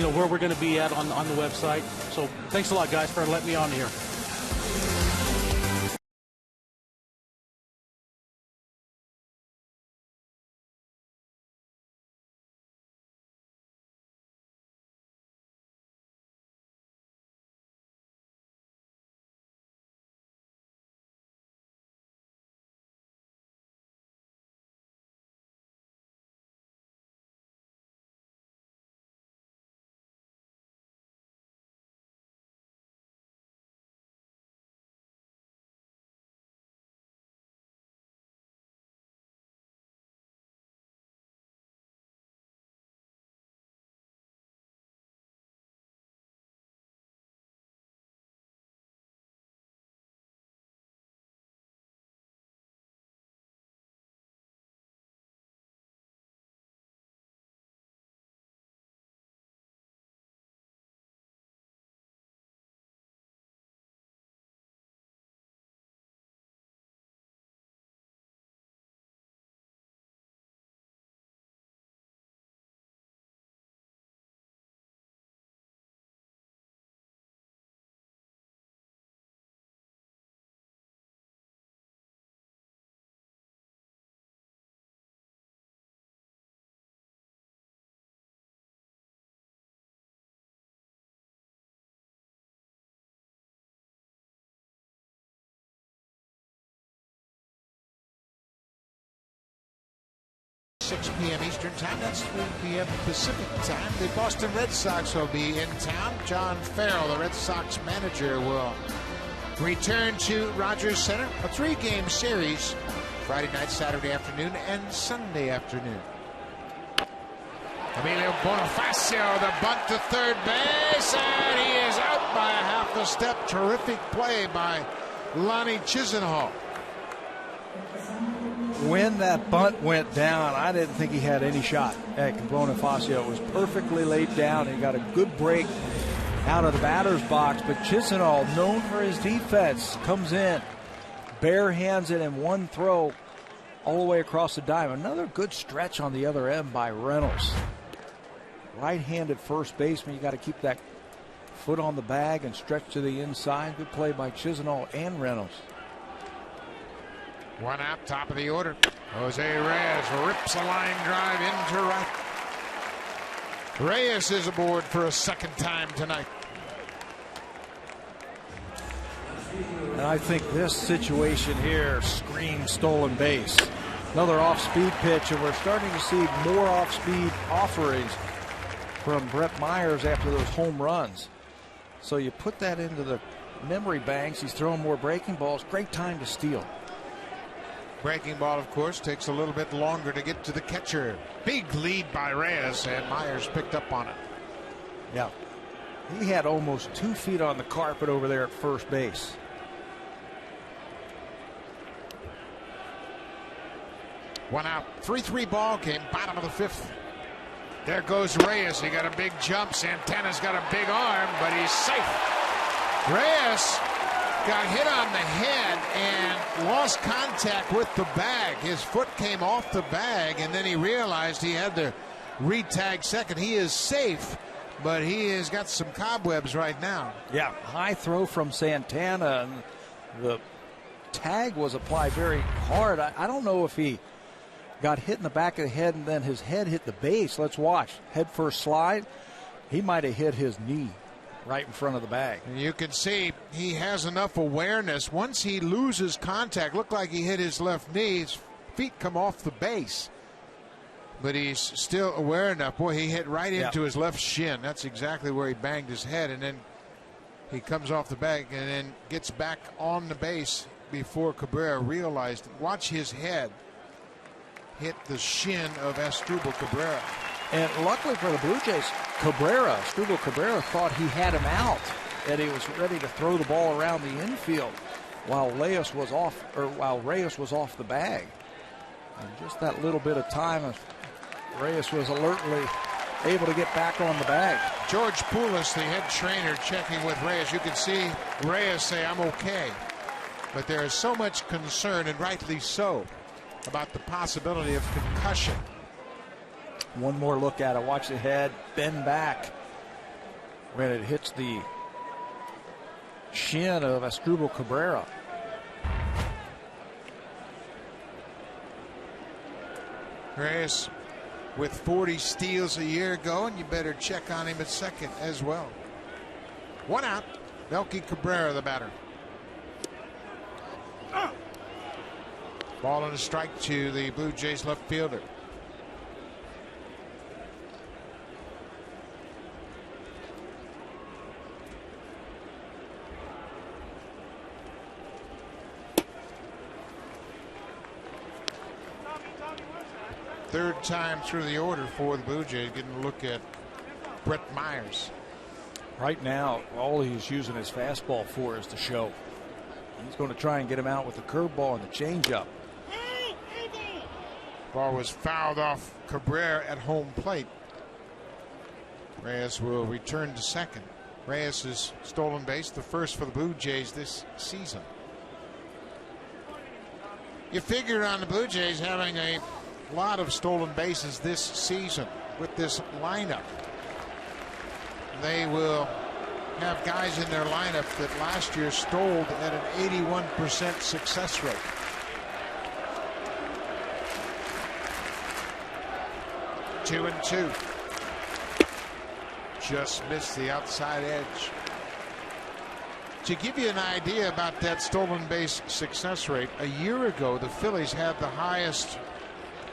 where we're going to be at on the website. So thanks a lot, guys, for letting me on here. Six p.m. Eastern Time. That's 3 p.m. Pacific Time. The Boston Red Sox will be in town. John Farrell, the Red Sox manager, will return to Rogers Center. A 3-game series, Friday night, Saturday afternoon, and Sunday afternoon. Emilio Bonifacio, the bunt to third base, and he is out by a half a step. Terrific play by Lonnie Chisenhall. When that bunt went down, I didn't think he had any shot at Bonifacio. It was perfectly laid down. He got a good break out of the batter's box, but Chisenhall, known for his defense, comes in, bare hands it in one throw all the way across the dime. Another good stretch on the other end by Reynolds. Right-handed first baseman, you got to keep that foot on the bag and stretch to the inside. Good play by Chisenhall and Reynolds. One out, top of the order. Jose Reyes rips a line drive into right. Reyes is aboard for a second time tonight. And I think this situation here screams stolen base. Another off-speed pitch, and we're starting to see more off-speed offerings from Brett Myers after those home runs. So you put that into the memory banks. He's throwing more breaking balls. Great time to steal. Breaking ball, of course, takes a little bit longer to get to the catcher. Big lead by Reyes, and Myers picked up on it. Yeah. He had almost 2 feet on the carpet over there at first base. One out, 3-3 ball game, bottom of the 5th. There goes Reyes. He got a big jump. Santana's got a big arm, but he's safe. Reyes got hit on the head and lost contact with the bag. His foot came off the bag, and then he realized he had to re-tag second. He is safe, but he has got some cobwebs right now. Yeah, high throw from Santana, and the tag was applied very hard. I don't know if he got hit in the back of the head and then his head hit the base. Let's watch. Head first slide. He might have hit his knee right in front of the bag. And you can see he has enough awareness. Once he loses contact, looked like he hit his left knee. His feet come off the base, but he's still aware enough. Boy, he hit right into his left shin. That's exactly where he banged his head, and then he comes off the bag and then gets back on the base before Cabrera realized it. Watch his head hit the shin of Asdrubal Cabrera. And luckily for the Blue Jays, Asdrubal Cabrera thought he had him out, and he was ready to throw the ball around the infield while Reyes was off the bag. And just that little bit of time, Reyes was alertly able to get back on the bag. George Poulos, the head trainer, checking with Reyes. You can see Reyes say, "I'm okay." But there is so much concern, and rightly so, about the possibility of concussion. One more look at it. Watch the head bend back when it hits the shin of Asdrubal Cabrera. Reyes with 40 steals a year ago, and you better check on him at second as well. One out. Melky Cabrera, the batter. Ball and a strike to the Blue Jays left fielder. Third time through the order for the Blue Jays, getting a look at Brett Myers. Right now, all he's using his fastball for is the show. He's going to try and get him out with the curveball and the changeup. Ball was fouled off Cabrera at home plate. Reyes will return to second. Reyes is stolen base, the first for the Blue Jays this season. You figure on the Blue Jays having a lot of stolen bases this season with this lineup. They will have guys in their lineup that last year stole at an 81% success rate. Two and two. Just missed the outside edge. To give you an idea about that stolen base success rate, a year ago the Phillies had the highest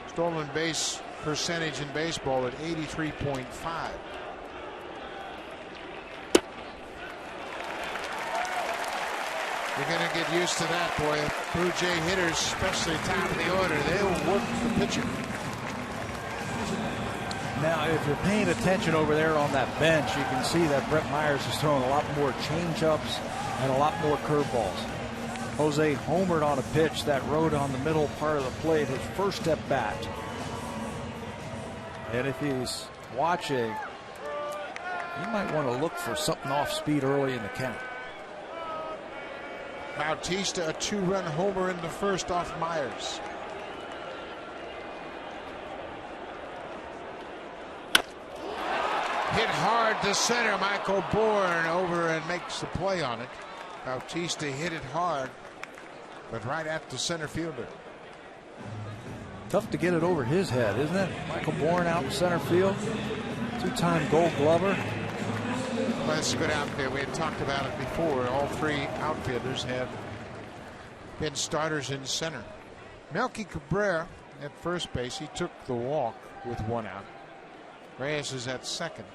stolen base percentage in baseball at 83.5. You're going to get used to that, boy. Blue Jay hitters, especially top of the order, they will work the pitcher. Now, if you're paying attention over there on that bench, you can see that Brett Myers is throwing a lot more changeups and a lot more curveballs. Jose homered on a pitch that rode on the middle part of the plate, his first step bat. And if he's watching, you might want to look for something off speed early in the count. Bautista, a two-run homer in the first off Myers. Hit hard to center. Michael Bourne over and makes the play on it. Bautista hit it hard, but right at the center fielder. Tough to get it over his head, isn't it? Michael Bourne out in center field. It's two-time Gold Glover. Well, that's a good outfit. We had talked about it before. All three outfielders have been starters in center. Melky Cabrera at first base. He took the walk with one out. Reyes is at second.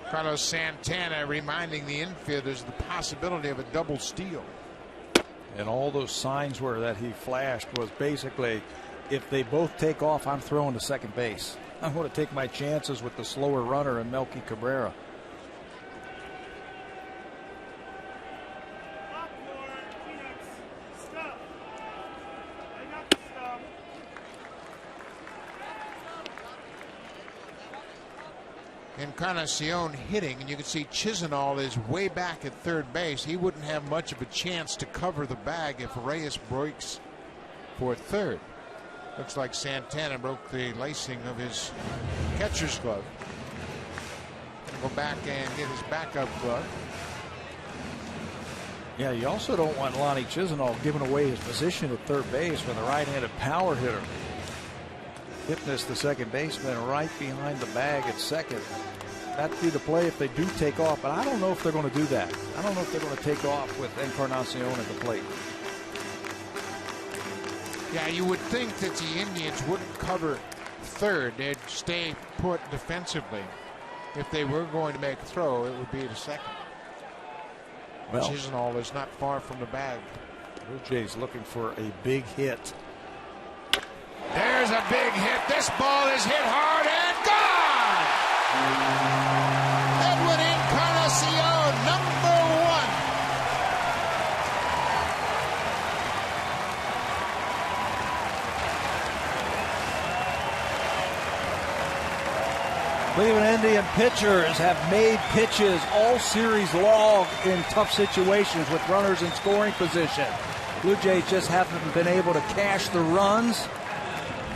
Carlos Santana reminding the infielders of the possibility of a double steal. And all those signs were that he flashed was basically, if they both take off, I'm throwing to second base. I want to take my chances with the slower runner and Melky Cabrera. Encarnacion hitting, and you can see Chisenhall is way back at third base. He wouldn't have much of a chance to cover the bag if Reyes breaks for third. Looks like Santana broke the lacing of his catcher's glove. Gonna go back and get his backup glove. Yeah, you also don't want Lonnie Chisenhall giving away his position at third base with a right-handed power hitter. Fitness, the second baseman, right behind the bag at second. That'd be the play if they do take off, but I don't know if they're going to do that. I don't know if they're going to take off with Encarnacion at the plate. Yeah, you would think that the Indians wouldn't cover third. They'd stay put defensively. If they were going to make a throw, it would be to second. Well, Chisenhall is not far from the bag. Blue Jays looking for a big hit. There's a big hit. This ball is hit hard and gone. Edwin Encarnacion, number one. Cleveland Indian pitchers have made pitches all series long in tough situations with runners in scoring position. Blue Jays just haven't been able to cash the runs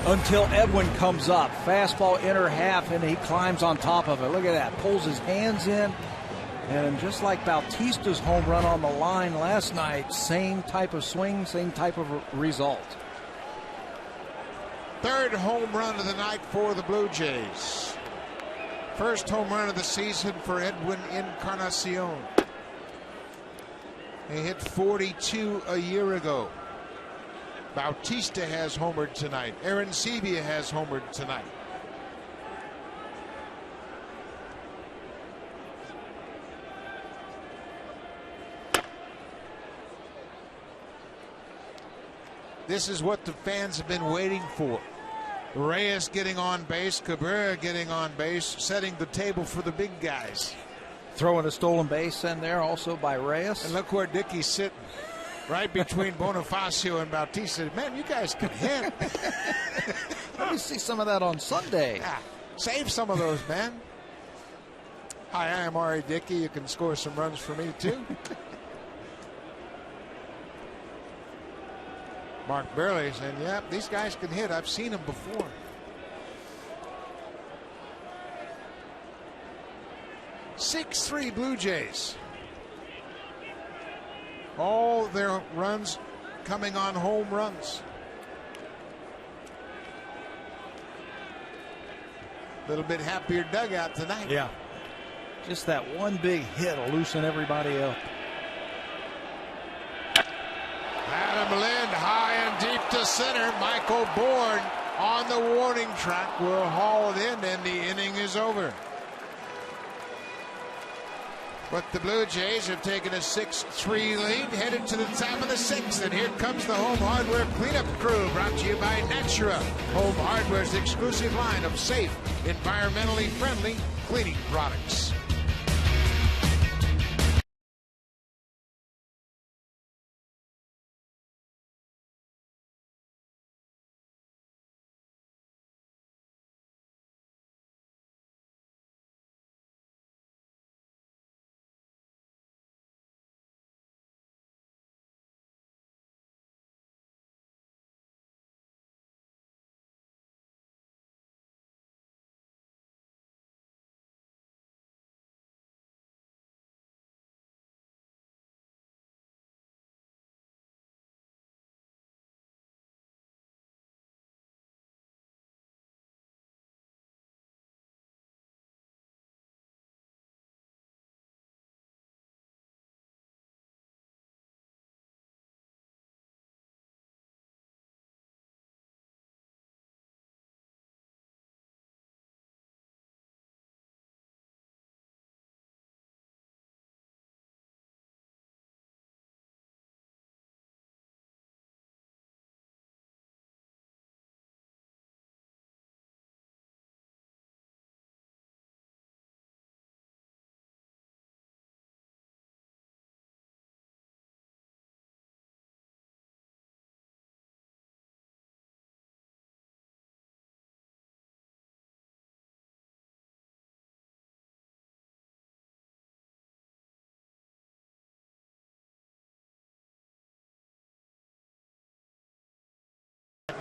until Edwin comes up. Fastball inner half, and he climbs on top of it. Look at that. Pulls his hands in. And just like Bautista's home run on the line last night, same type of swing, same type of result. Third home run of the night for the Blue Jays. First home run of the season for Edwin Encarnacion. He hit 42 a year ago. Bautista has homered tonight. Arencibia has homered tonight. This is what the fans have been waiting for. Reyes getting on base, Cabrera getting on base, setting the table for the big guys. Throwing a stolen base in there also by Reyes. And look where Dickey's sitting. Right between Bonifacio and Bautista. Man, you guys can hit. Let me see some of that on Sunday. Yeah, save some of those, man. Hi, I am Ari Dickey. You can score some runs for me, too. Mark Burley saying, yeah, these guys can hit. I've seen them before. (6-3) Blue Jays. All their runs coming on home runs. A little bit happier dugout tonight. Yeah. Just that one big hit will loosen everybody up. Adam Lind high and deep to center. Michael Bourne on the warning track will haul it in, and the inning is over. But the Blue Jays have taken a 6-3 lead, headed to the top of the sixth. And here comes the Home Hardware Cleanup Crew, brought to you by Natura. Home Hardware's exclusive line of safe, environmentally friendly cleaning products.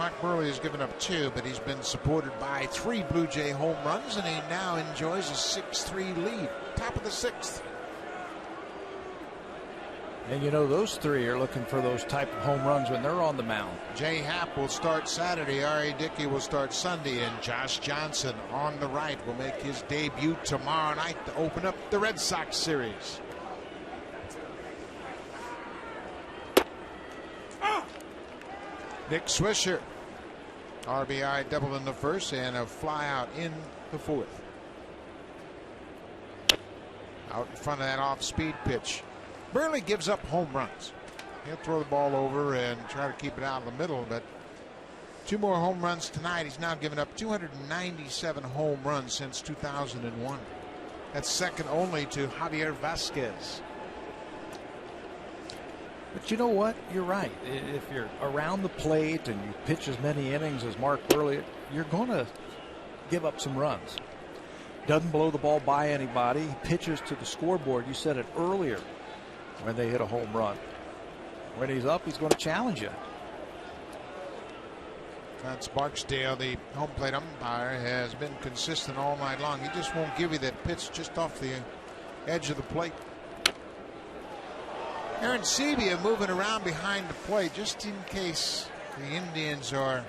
Mark Burley has given up 2, but he's been supported by 3 Blue Jay home runs, and he now enjoys a 6-3 lead. Top of the 6th. And you know, those 3 are looking for those type of home runs when they're on the mound. Jay Happ will start Saturday. R.A. Dickey will start Sunday. And Josh Johnson on the right will make his debut tomorrow night to open up the Red Sox series. Nick Swisher. RBI double in the first and a fly out in the 4th. Out in front of that off-speed pitch. Burley gives up home runs. He'll throw the ball over and try to keep it out in the middle, but 2 more home runs tonight. He's now given up 297 home runs since 2001. That's second only to Javier Vasquez. But you know what? You're right. If you're around the plate and you pitch as many innings as Mark Burley, you're going to give up some runs. Doesn't blow the ball by anybody. He pitches to the scoreboard. You said it earlier when they hit a home run. When he's up, he's going to challenge you. That's Barksdale, the home plate umpire, has been consistent all night long. He just won't give you that pitch just off the edge of the plate. Arencibia moving around behind the plate just in case the Indians are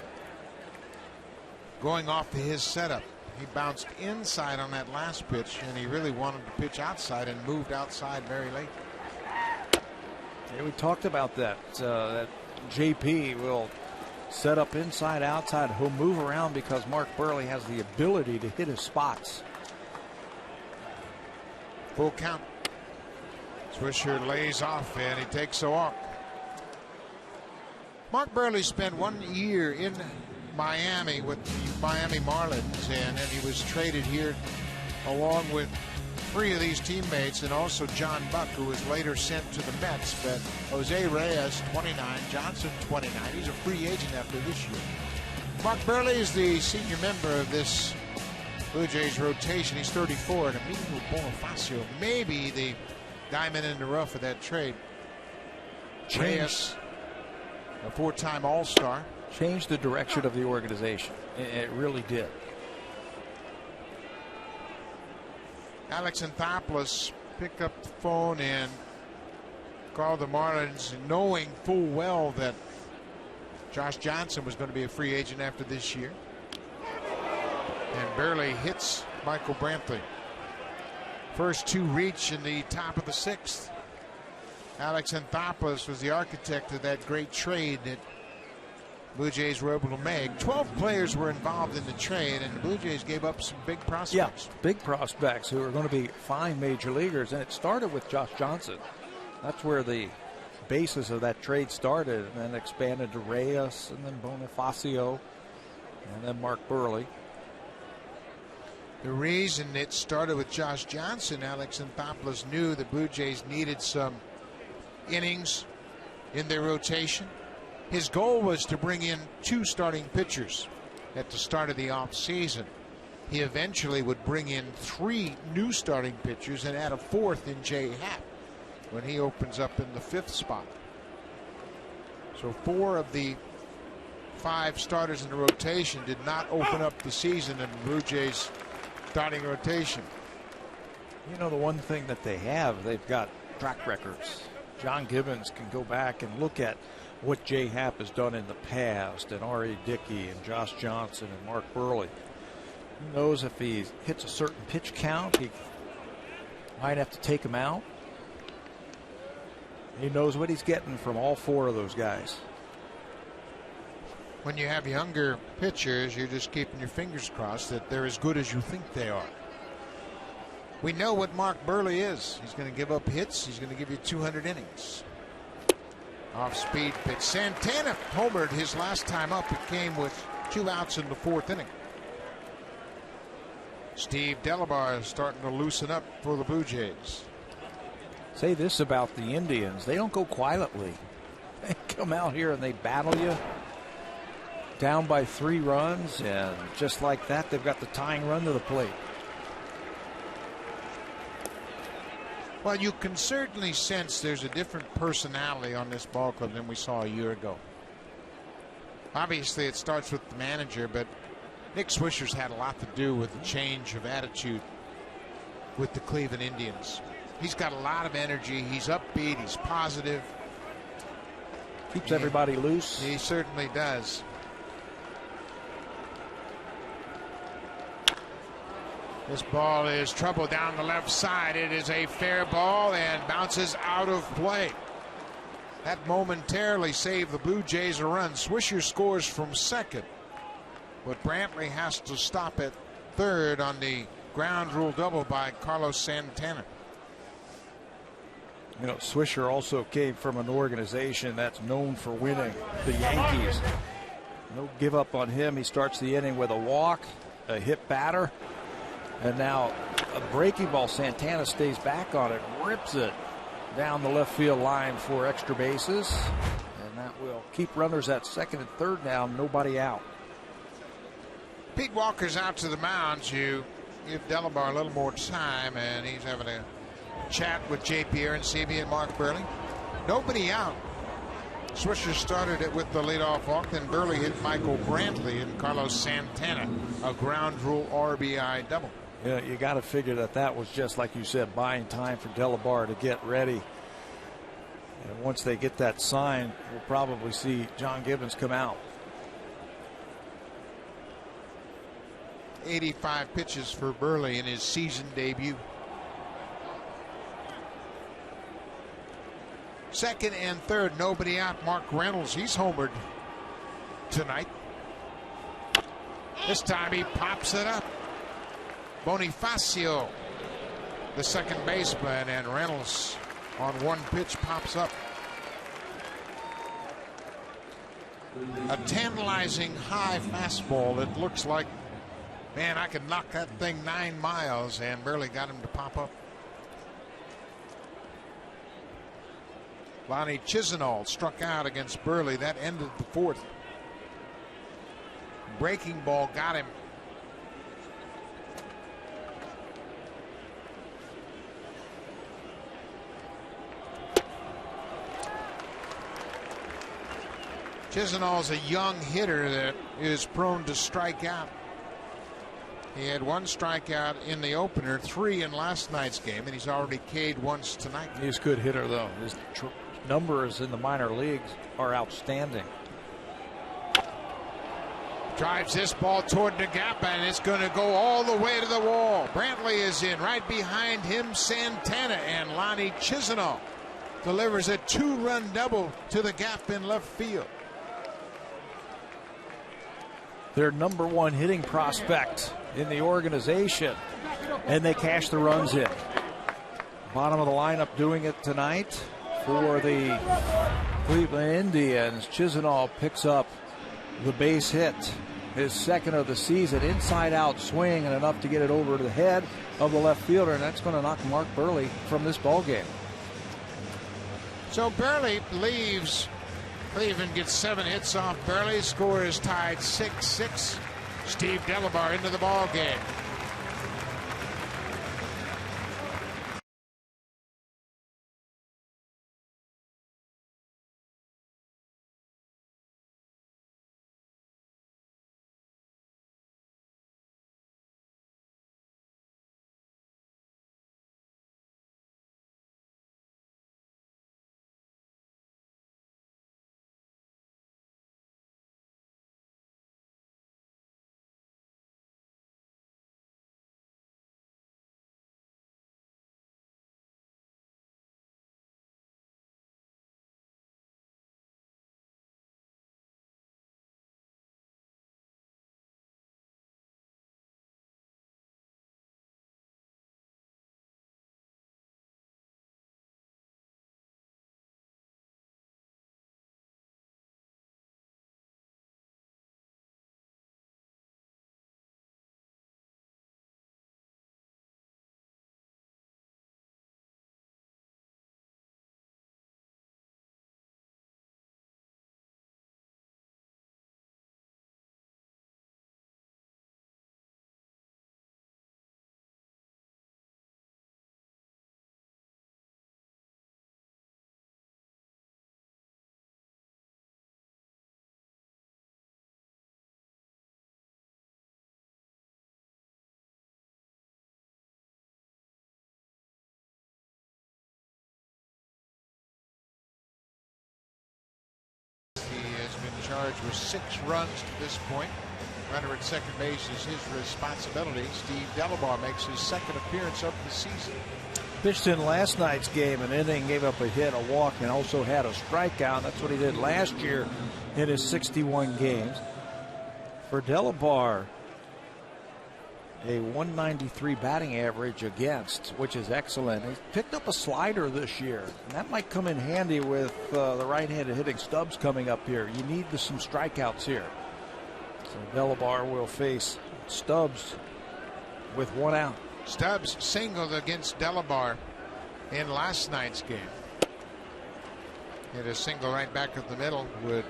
going off to his setup. He bounced inside on that last pitch, and he really wanted to pitch outside and moved outside very late. Yeah, we talked about that. That JP will set up inside, outside. He'll move around because Mark Burley has the ability to hit his spots. Full count. Swisher lays off and he takes a walk. Mark Burley spent 1 year in Miami with the Miami Marlins, and then he was traded here along with 3 of these teammates and also John Buck, who was later sent to the Mets. But Jose Reyes, 29, Johnson, 29. He's a free agent after this year. Mark Burley is the senior member of this Blue Jays rotation. He's 34, and Emilio Bonifacio may be the diamond in the rough of that trade. Reyes, a 4-time All-Star. Changed the direction of the organization. It really did. Alex Anthopoulos picked up the phone and called the Marlins, knowing full well that Josh Johnson was going to be a free agent after this year. And Burley hits Michael Brantley. First 2 reach in the top of the 6th. Alex Anthopoulos was the architect of that great trade that Blue Jays were able to make. 12 players were involved in the trade, and the Blue Jays gave up some big prospects. Yeah, big prospects who are going to be fine major leaguers. And it started with Josh Johnson. That's where the basis of that trade started, and then expanded to Reyes, and then Bonifacio, and then Mark Burley. The reason it started with Josh Johnson, Alex Anthopoulos knew the Blue Jays needed some innings in their rotation. His goal was to bring in 2 starting pitchers at the start of the offseason. He eventually would bring in 3 new starting pitchers and add a 4th in Jay Happ when he opens up in the 5th spot. So 4 of the 5 starters in the rotation did not open up the season in the Blue Jays starting rotation. You know, the one thing that they have, they've got track records. John Gibbons can go back and look at what Jay Happ has done in the past, and R.A. Dickey and Josh Johnson and Mark Burley. Who knows if he hits a certain pitch count, he might have to take him out. He knows what he's getting from all 4 of those guys. When you have younger pitchers, you're just keeping your fingers crossed that they're as good as you think they are. We know what Mark Burley is. He's going to give up hits. He's going to give you 200 innings. Off-speed pitch. Santana homered his last time up. It came with 2 outs in the 4th inning. Steve Delabar is starting to loosen up for the Blue Jays. Say this about the Indians. They don't go quietly. They come out here and they battle you. Down by 3 runs, and just like that, they've got the tying run to the plate. Well, you can certainly sense there's a different personality on this ball club than we saw a year ago. Obviously, it starts with the manager, but Nick Swisher's had a lot to do with the change of attitude with the Cleveland Indians. He's got a lot of energy. He's upbeat. He's positive. Keeps everybody loose. He certainly does. This ball is trouble down the left side. It is a fair ball and bounces out of play. That momentarily saved the Blue Jays a run. Swisher scores from second, but Brantley has to stop at third on the ground rule double by Carlos Santana. You know, Swisher also came from an organization that's known for winning, the Yankees. No give up on him. He starts the inning with a walk, a hit batter, and now a breaking ball. Santana stays back on it, rips it down the left field line for extra bases, and that will keep runners at second and third now, nobody out. Pete Walker's out to the mound. You give Delabar a little more time, and he's having a chat with J.P. Arencibia and Mark Burley. Nobody out. Swisher started it with the leadoff walk, then Burley hit Michael Brantley and Carlos Santana a ground rule RBI double. Yeah, you got to figure that was just like you said, buying time for Delabar to get ready. And once they get that sign, we'll probably see John Gibbons come out. 85 pitches for Burley in his season debut. Second and third, nobody out. Mark Reynolds, he's homered tonight. This time he pops it up. Bonifacio, the second baseman, and Reynolds on one pitch pops up. A tantalizing high fastball. It looks like, man, I could knock that thing 9 miles, and Burley got him to pop up. Lonnie Chisenhall struck out against Burley. That ended the fourth. Breaking ball got him. Chisenhall's a young hitter that is prone to strike out. He had 1 strikeout in the opener, 3 in last night's game, and he's already K'd once tonight. He's a good hitter, though. His numbers in the minor leagues are outstanding. Drives this ball toward the gap, and it's going to go all the way to the wall. Brantley is in. Right behind him, Santana, and Lonnie Chisenhall delivers a 2-run double to the gap in left field. Their number 1 hitting prospect in the organization, and they cash the runs in. Bottom of the lineup doing it tonight for the Cleveland Indians. Chisenhall picks up the base hit, his second of the season, inside out swing, and enough to get it over to the head of the left fielder, and that's going to knock Mark Burley from this ball game. So Burley leaves. Cleveland gets 7 hits off Burley. Score is tied 6-6. Steve Delabar into the ball game. charged with 6 runs to this point. Runner at second base is his responsibility. Steve Delabar makes his second appearance of the season. Pitched in last night's game, an inning, gave up a hit, a walk, and also had a strikeout. That's what he did last year in his 61 games. For Delabar, a 193 batting average against, which is excellent. He picked up a slider this year, and that might come in handy with the right-handed hitting Stubbs coming up here. You need some strikeouts here. So Delabar will face Stubbs with 1 out. Stubbs singled against Delabar in last night's game. Hit a single right back up the middle, would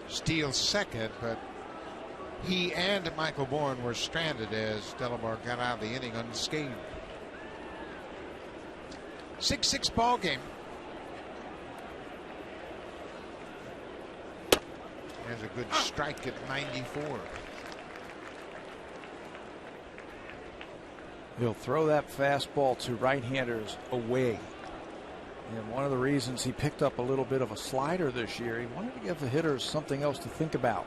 steal second, but he and Michael Bourne were stranded as Delabar got out of the inning unscathed. 6-6 ball game. There's a good strike at 94. He'll throw that fastball to right-handers away. And one of the reasons he picked up a little bit of a slider this year, he wanted to give the hitters something else to think about.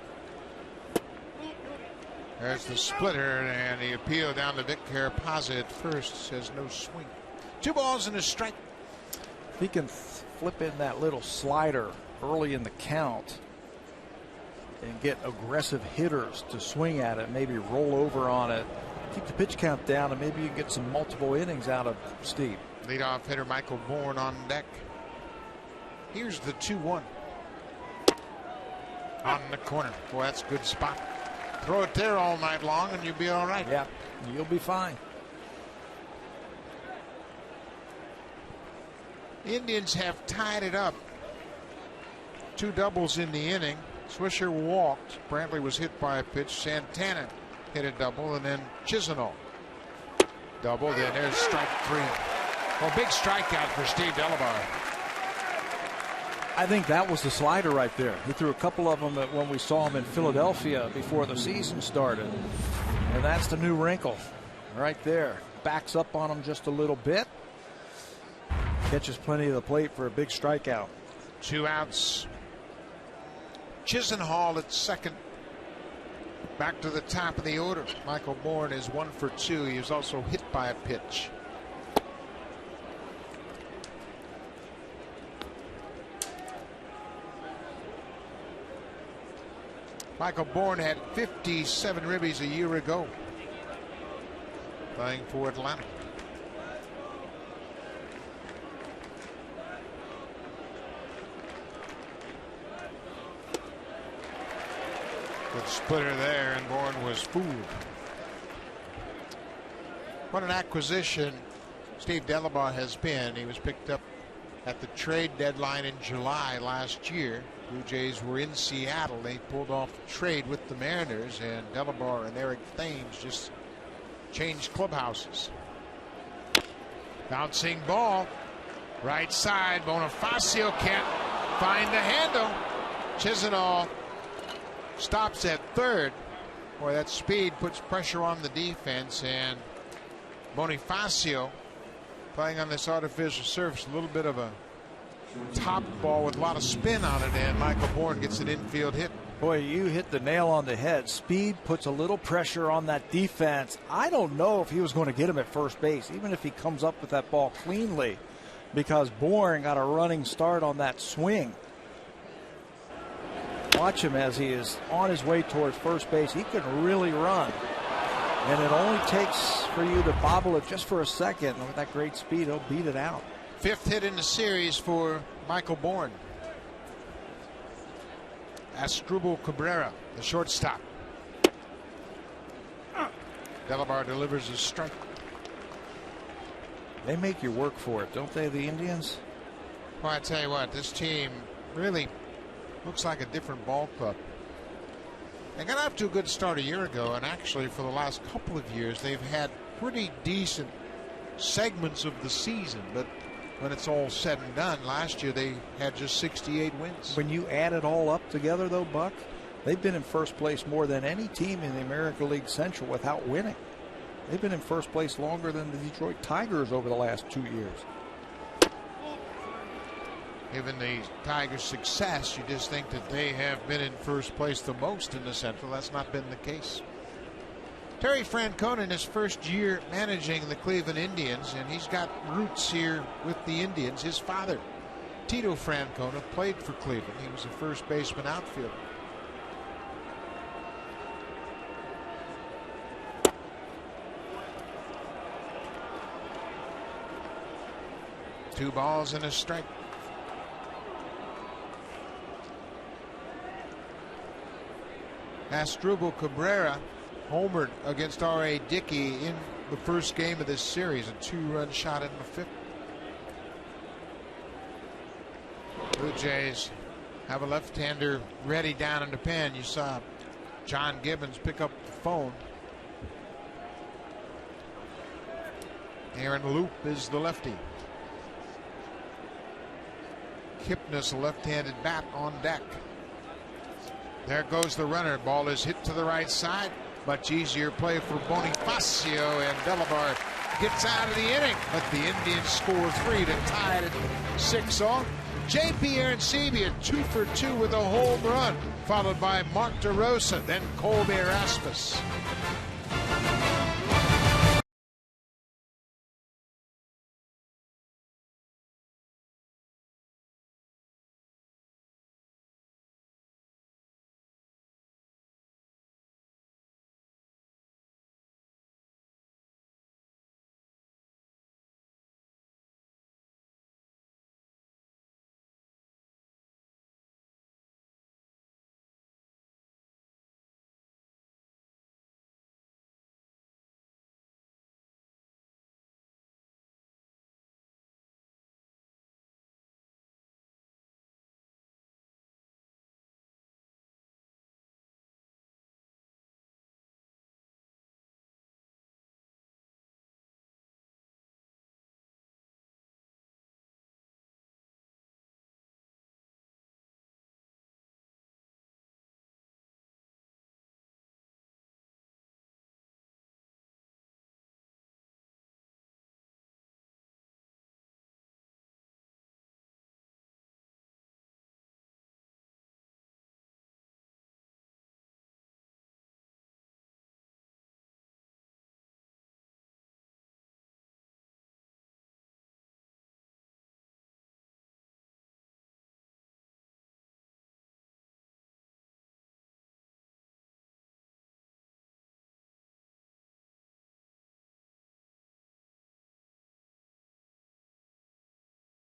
There's the splitter, and the appeal down to Vic Carapazza at first. Says no swing. 2 balls and a strike. If he can flip in that little slider early in the count and get aggressive hitters to swing at it, maybe roll over on it, keep the pitch count down, and maybe you can get some multiple innings out of Steve. Leadoff hitter Michael Bourne on deck. Here's the 2-1. On the corner. Boy, that's a good spot. Throw it there all night long and you'll be all right. Yeah, you'll be fine. Indians have tied it up. 2 doubles in the inning. Swisher walked. Brantley was hit by a pitch. Santana hit a double, and then Chisenhall doubled. And there's strike 3. Well, big strikeout for Steve Delabar. I think that was the slider right there. He threw a couple of them when we saw him in Philadelphia before the season started. And that's the new wrinkle right there. Backs up on him just a little bit. Catches plenty of the plate for a big strikeout. 2 outs. Chisenhall at second. Back to the top of the order. Michael Bourne is 1 for 2. He was also hit by a pitch. Michael Bourne had 57 ribbies a year ago, playing for Atlanta. Good splitter there, and Bourne was fooled. What an acquisition Steve Delabar has been. He was picked up at the trade deadline in July last year. Blue Jays were in Seattle. They pulled off the trade with the Mariners, and Delabar and Eric Thames just changed clubhouses. Bouncing ball. Right side. Bonifacio can't find the handle. Chisenhall stops at third. Boy, that speed puts pressure on the defense, and Bonifacio playing on this artificial surface, a little bit of a top ball with a lot of spin on it, and Michael Bourne gets an infield hit. Boy, you hit the nail on the head. Speed puts a little pressure on that defense. I don't know if he was going to get him at first base, even if he comes up with that ball cleanly, because Bourne got a running start on that swing. Watch him as he is on his way towards first base. He can really run. And it only takes for you to bobble it just for a second. With that great speed, he'll beat it out. 5th hit in the series for Michael Bourne. Asdrubal Cabrera, the shortstop. Delabar delivers a strike. They make you work for it, don't they, the Indians? Well, I tell you what, this team really looks like a different ball club. They got off to a good start a year ago, and actually for the last couple of years they've had pretty decent segments of the season, but when it's all said and done, last year they had just 68 wins. When you add it all up together, though, Buck, they've been in first place more than any team in the American League Central without winning. They've been in first place longer than the Detroit Tigers over the last 2 years. Given the Tigers' success, you just think that they have been in first place the most in the Central. That's not been the case. Terry Francona in his first year managing the Cleveland Indians, and he's got roots here with the Indians. His father, Tito Francona, played for Cleveland. He was a first baseman outfielder. Two balls and a strike. Asdrubal Cabrera homered against R.A. Dickey in the first game of this series, a 2-run shot in the fifth. Blue Jays have a left-hander ready down in the pen. You saw John Gibbons pick up the phone. Aaron Loop is the lefty. Kipnis, a left-handed bat, on deck. There goes the runner. Ball is hit to the right side. Much easier play for Bonifacio, and Delabar gets out of the inning. But the Indians score 3 to tie it at 6-all. J.P. Arencibia 2 for 2 with a home run, followed by Mark DeRosa, then Colby Erasmus.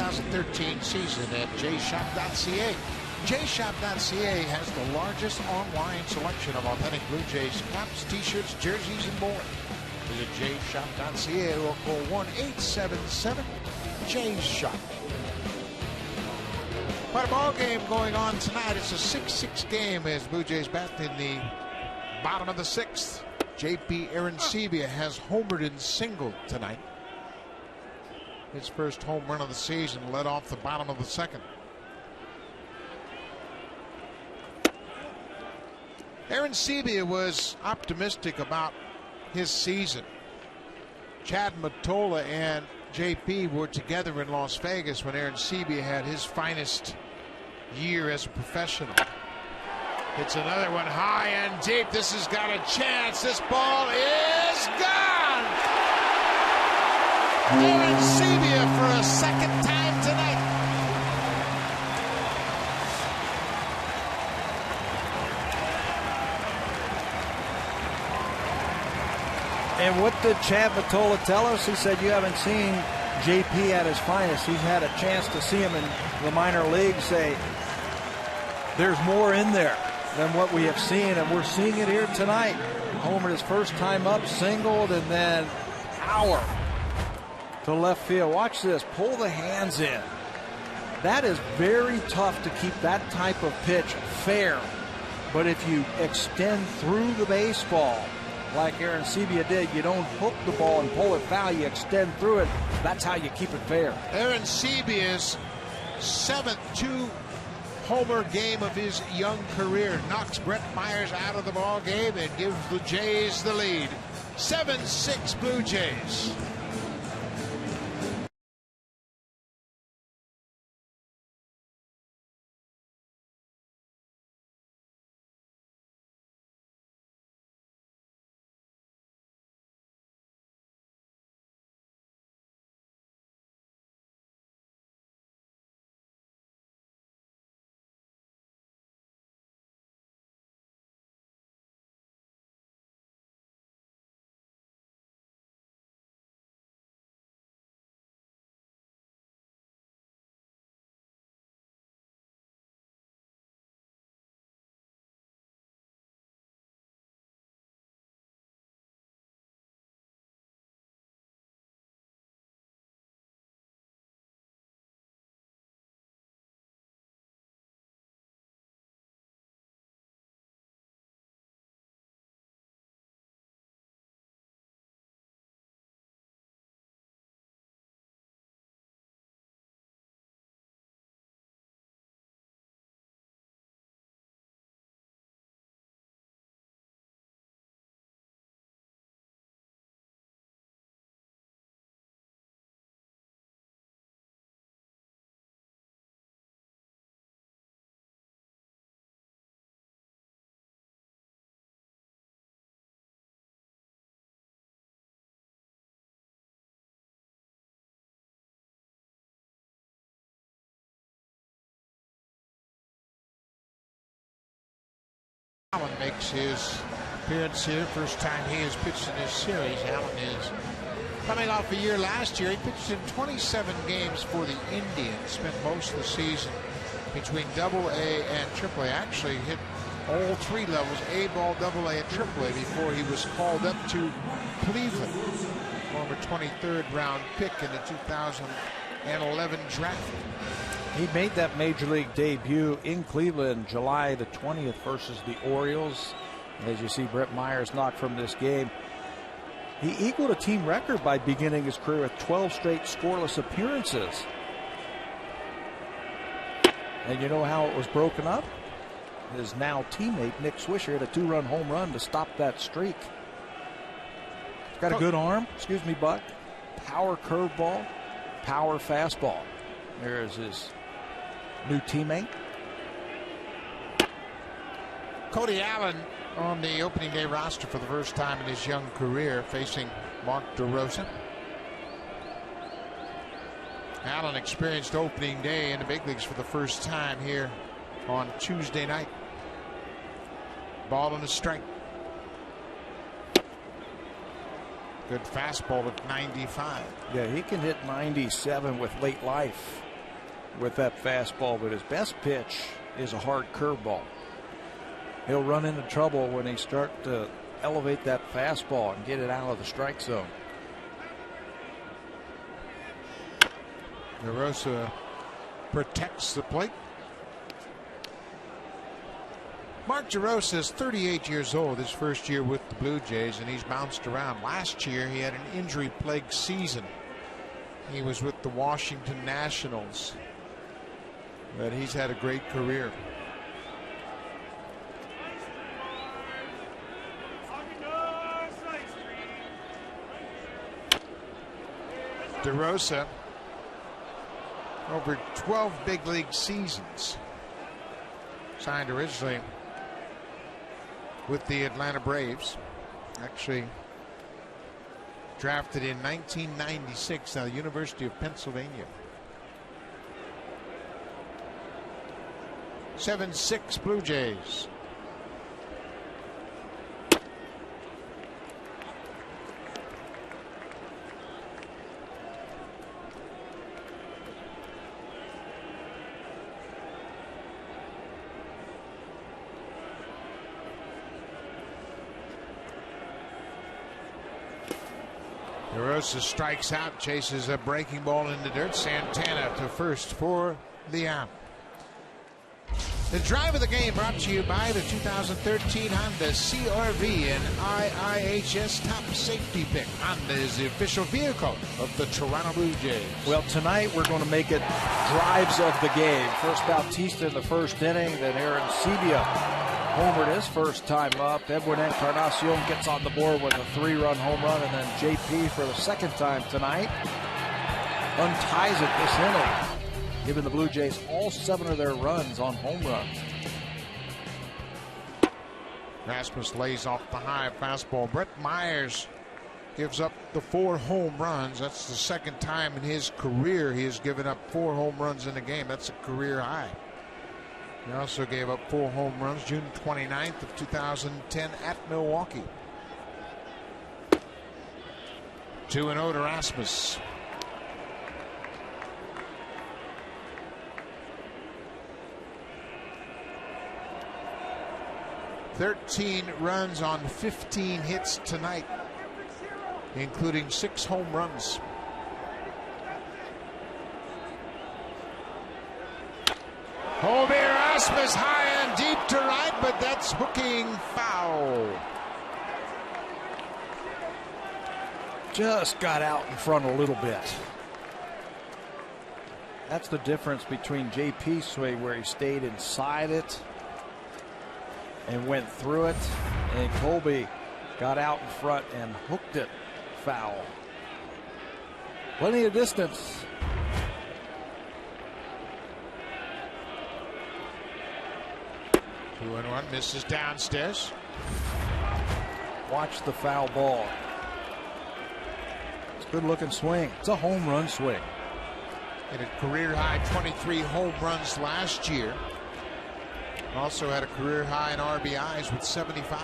The 2013 season at jshop.ca. jshop.ca has the largest online selection of authentic Blue Jays caps, t-shirts, jerseys, and more. Visit jshop.ca or call 1-877-JAYS-SHOP. Quite a ball game going on tonight. It's a 6-6 game as Blue Jays bat in the bottom of the sixth. J.P. Arencibia has homered and singled tonight. His first home run of the season, led off the bottom of the second. Arencibia was optimistic about his season. Chad Mottola and JP were together in Las Vegas when Arencibia had his finest year as a professional. It's another one high and deep. This has got a chance. This ball is gone. Arencibia for a second time tonight. And what did Chad Mottola tell us? He said, you haven't seen JP at his finest. He's had a chance to see him in the minor leagues. Say, there's more in there than what we have seen, and we're seeing it here tonight. Homer his first time up, singled, and then power to left field. Watch this, pull the hands in. That is very tough to keep that type of pitch fair. But if you extend through the baseball, like Arencibia did, you don't hook the ball and pull it foul, you extend through it. That's how you keep it fair. Arencibia's 7th two-homer game of his young career knocks Brett Myers out of the ball game and gives the Jays the lead. 7-6 Blue Jays. Allen makes his appearance here. First time he has pitched in this series. Allen is coming off a year last year. He pitched in 27 games for the Indians. Spent most of the season between AA and AAA. Actually hit all three levels, A ball, AA, and AAA, before he was called up to Cleveland. Former 23rd round pick in the 2011 draft. He made that major league debut in Cleveland July the 20th versus the Orioles. As you see, Brett Myers knocked from this game. He equaled a team record by beginning his career with 12 straight scoreless appearances. And you know how it was broken up? His now teammate Nick Swisher hit a 2-run home run to stop that streak. He's got a good arm. Excuse me, Buck. Power curveball, power fastball. There's his new teammate. Cody Allen on the opening day roster for the first time in his young career, facing Mark DeRosa. Allen experienced opening day in the big leagues for the first time here on Tuesday night. Ball and a strike. Good fastball at 95. Yeah, he can hit 97 with late life with that fastball, but his best pitch is a hard curveball. He'll run into trouble when he starts to elevate that fastball and get it out of the strike zone. DeRosa protects the plate. Mark DeRosa is 38 years old, his first year with the Blue Jays, and he's bounced around. Last year he had an injury-plagued season. He was with the Washington Nationals, but he's had a great career. DeRosa, over 12 big league seasons, signed originally with the Atlanta Braves, actually drafted in 1996 at the University of Pennsylvania. 7-6 Blue Jays. DeRosa strikes out, chases a breaking ball in the dirt. Santana to first for the out. The drive of the game brought to you by the 2013 Honda CR-V and IIHS Top Safety Pick. Honda is the official vehicle of the Toronto Blue Jays. Well, tonight we're going to make it drives of the game. First Bautista in the first inning, then Arencibia homered his first time up. Edwin Encarnacion gets on the board with a 3-run home run, and then JP for the second time tonight unties it this inning, giving the Blue Jays all 7 of their runs on home runs. Rasmus lays off the high fastball. Brett Myers gives up the 4 home runs. That's the second time in his career he has given up 4 home runs in a game. That's a career high. He also gave up 4 home runs June 29th of 2010 at Milwaukee. 2-0 to Rasmus. $13 runs on 15 hits tonight, including 6 home runs. Home Erasmus high and deep to right, but that's hooking foul. Just got out in front a little bit. That's the difference between JP's swing, where he stayed inside it and went through it, and Colby got out in front and hooked it foul. Plenty of distance. Two and one, misses downstairs. Watch the foul ball. It's a good looking swing. It's a home run swing. Hit a career high 23 home runs last year. Also had a career high in RBIs with 75.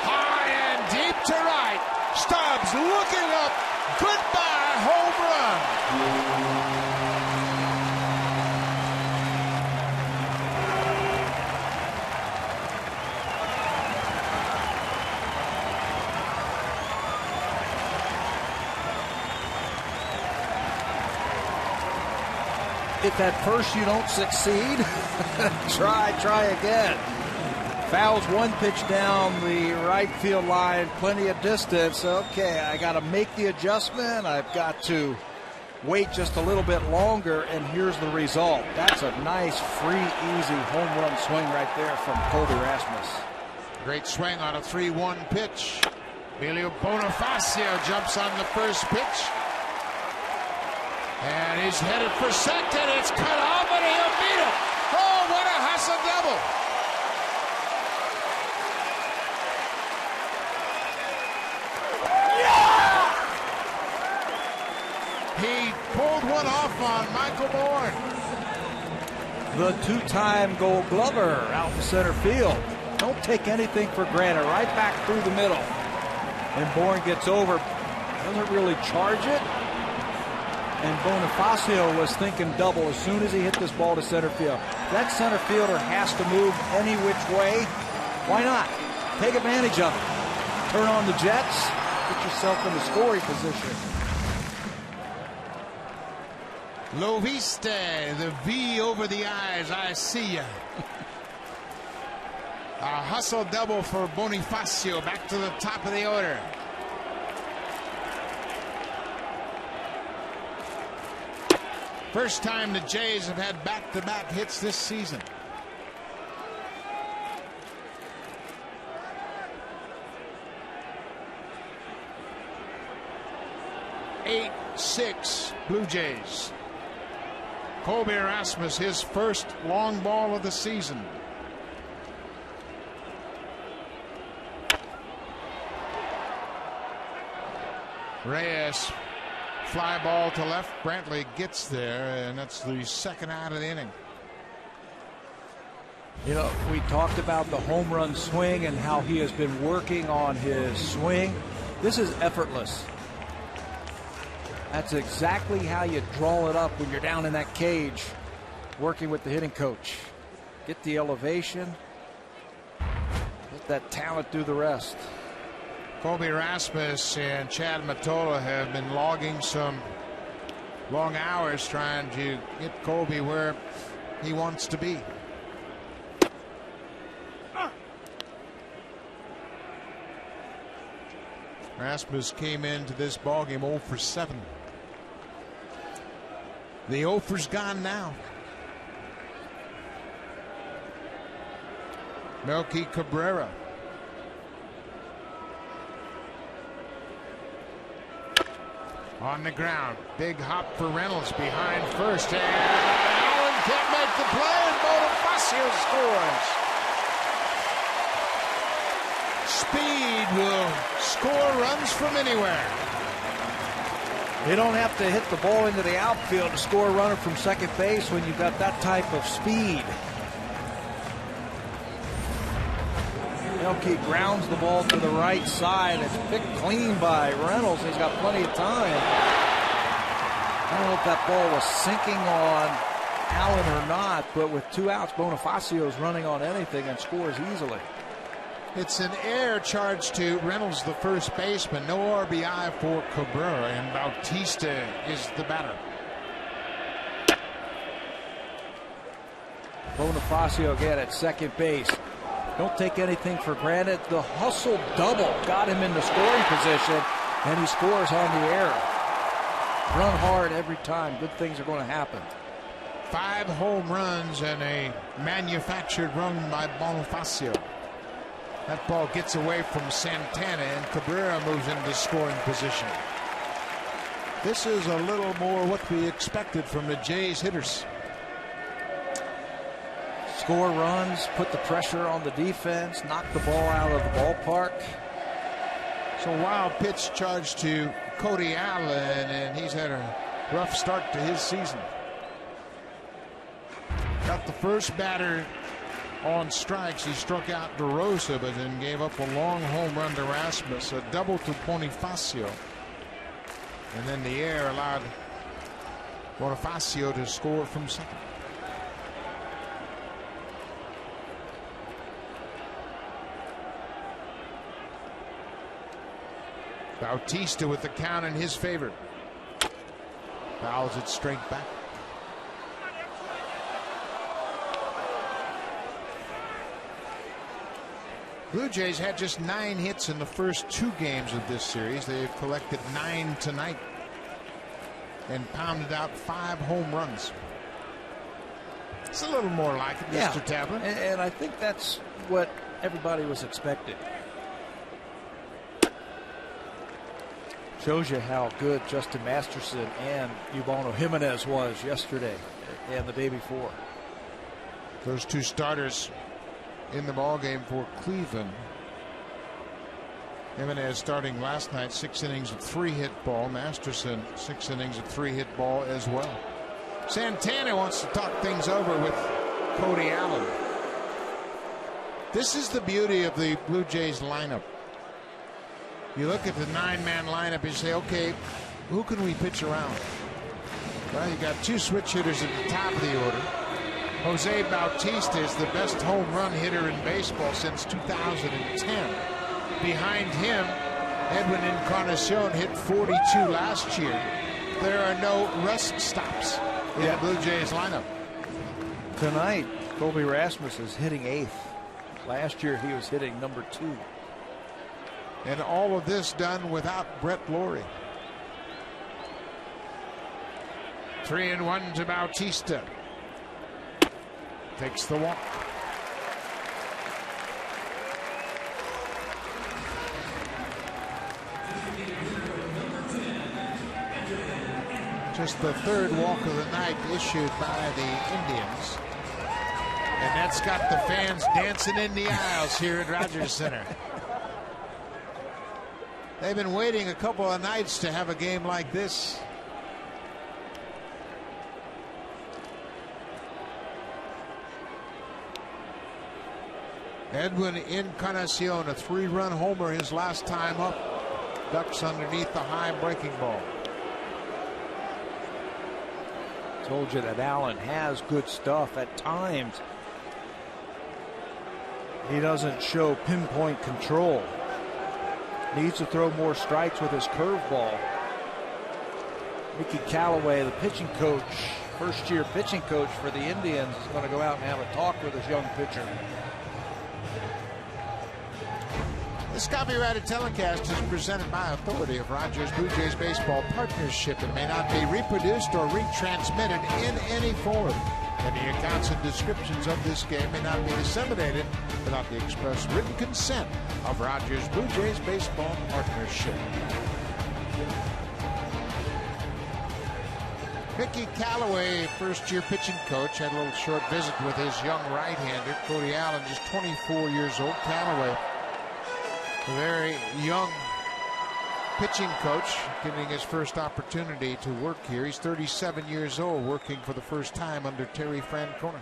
High and deep to right. Stubbs looking up. Goodbye, home run. If at first you don't succeed, try again. Fouls one pitch down the right field line, plenty of distance. Okay, I got to make the adjustment. I've got to wait just a little bit longer, and here's the result. That's a nice, free, easy home run swing right there from Colby Rasmus. Great swing on a 3-1 pitch. Emilio Bonifacio jumps on the first pitch. And he's headed for second. It's cut off, and he'll beat it. Oh, what a hustle double. Yeah! He pulled one off on Michael Bourne. The two-time Gold Glover out in center field. Don't take anything for granted. Right back through the middle. And Bourne gets over. Doesn't really charge it. And Bonifacio was thinking double as soon as he hit this ball to center field. That center fielder has to move any which way. Why not? Take advantage of it. Turn on the jets. Put yourself in the scoring position. Lo viste, the V over the eyes. I see ya. A hustle double for Bonifacio. Back to the top of the order. First time the Jays have had back-to-back hits this season. Eight, 6 Blue Jays. Colby Rasmus, his first long ball of the season. Reyes. Fly ball to left. Brantley gets there, and that's the second out of the inning. You know, we talked about the home run swing and how he has been working on his swing. This is effortless. That's exactly how you draw it up when you're down in that cage working with the hitting coach. Get the elevation. Let that talent do the rest. Colby Rasmus and Chad Mottola have been logging some long hours trying to get Colby where he wants to be. Rasmus came into this ballgame 0 for 7. The 0 for's gone now. Melky Cabrera. On the ground. Big hop for Reynolds behind first. And Allen can't make the play, and Bonifacio scores. Speed will score runs from anywhere. You don't have to hit the ball into the outfield to score a runner from second base when you've got that type of speed. Melky grounds the ball to the right side. It's picked clean by Reynolds. He's got plenty of time. I don't know if that ball was sinking on Allen or not, but with 2 outs, Bonifacio's running on anything and scores easily. It's an error charge to Reynolds, the first baseman. No RBI for Cabrera, and Bautista is the batter. Bonifacio again at second base. Don't take anything for granted. The hustle double got him in the scoring position, and he scores on the error. Run hard every time. Good things are going to happen. 5 home runs and a manufactured run by Bonifacio. That ball gets away from Santana, and Cabrera moves into scoring position. This is a little more what we expected from the Jays hitters. Score runs, put the pressure on the defense, knock the ball out of the ballpark. So wild pitch charge to Cody Allen, and he's had a rough start to his season. Got the first batter on strikes. He struck out DeRosa, but then gave up a long home run to Rasmus, a double to Bonifacio. And then the air allowed Bonifacio to score from second. Bautista with the count in his favor. Fouls it straight back. Blue Jays had just 9 hits in the first 2 games of this series. They've collected 9 tonight and pounded out 5 home runs. It's a little more like it, Mr. Tablin. And I think that's what everybody was expecting. Shows you how good Justin Masterson and Urbano Jimenez was yesterday and the day before. Those 2 starters in the ball game for Cleveland. Jimenez starting last night, 6 innings of 3-hit ball. Masterson 6 innings of 3-hit ball as well. Santana wants to talk things over with Cody Allen. This is the beauty of the Blue Jays lineup. You look at the 9-man lineup, you say, okay, who can we pitch around? Well, you got 2 switch hitters at the top of the order. Jose Bautista is the best home run hitter in baseball since 2010. Behind him, Edwin Encarnacion hit 42 last year. There are no rest stops in the Blue Jays lineup. Tonight, Colby Rasmus is hitting 8th. Last year, he was hitting number 2. And all of this done without Brett Lawrie. 3-1 to Bautista. Takes the walk. Just the 3rd walk of the night issued by the Indians. And that's got the fans dancing in the aisles here at Rogers Center. They've been waiting a couple of nights to have a game like this. Edwin Encarnacion, a 3-run homer his last time up. Ducks underneath the high breaking ball. Told you that Allen has good stuff at times. He doesn't show pinpoint control. Needs to throw more strikes with his curveball. Mickey Callaway, the pitching coach, first-year pitching coach for the Indians, is going to go out and have a talk with his young pitcher. This copyrighted telecast is presented by authority of Rogers Blue Jays Baseball Partnership and may not be reproduced or retransmitted in any form. Any accounts and descriptions of this game may not be disseminated without the express written consent of Rogers Blue Jays Baseball Partnership. Mickey Callaway, first-year pitching coach, had a little short visit with his young right-hander, Cody Allen, just 24 years old. Callaway, a very young pitching coach, getting his first opportunity to work here. He's 37 years old, working for the first time under Terry Francona.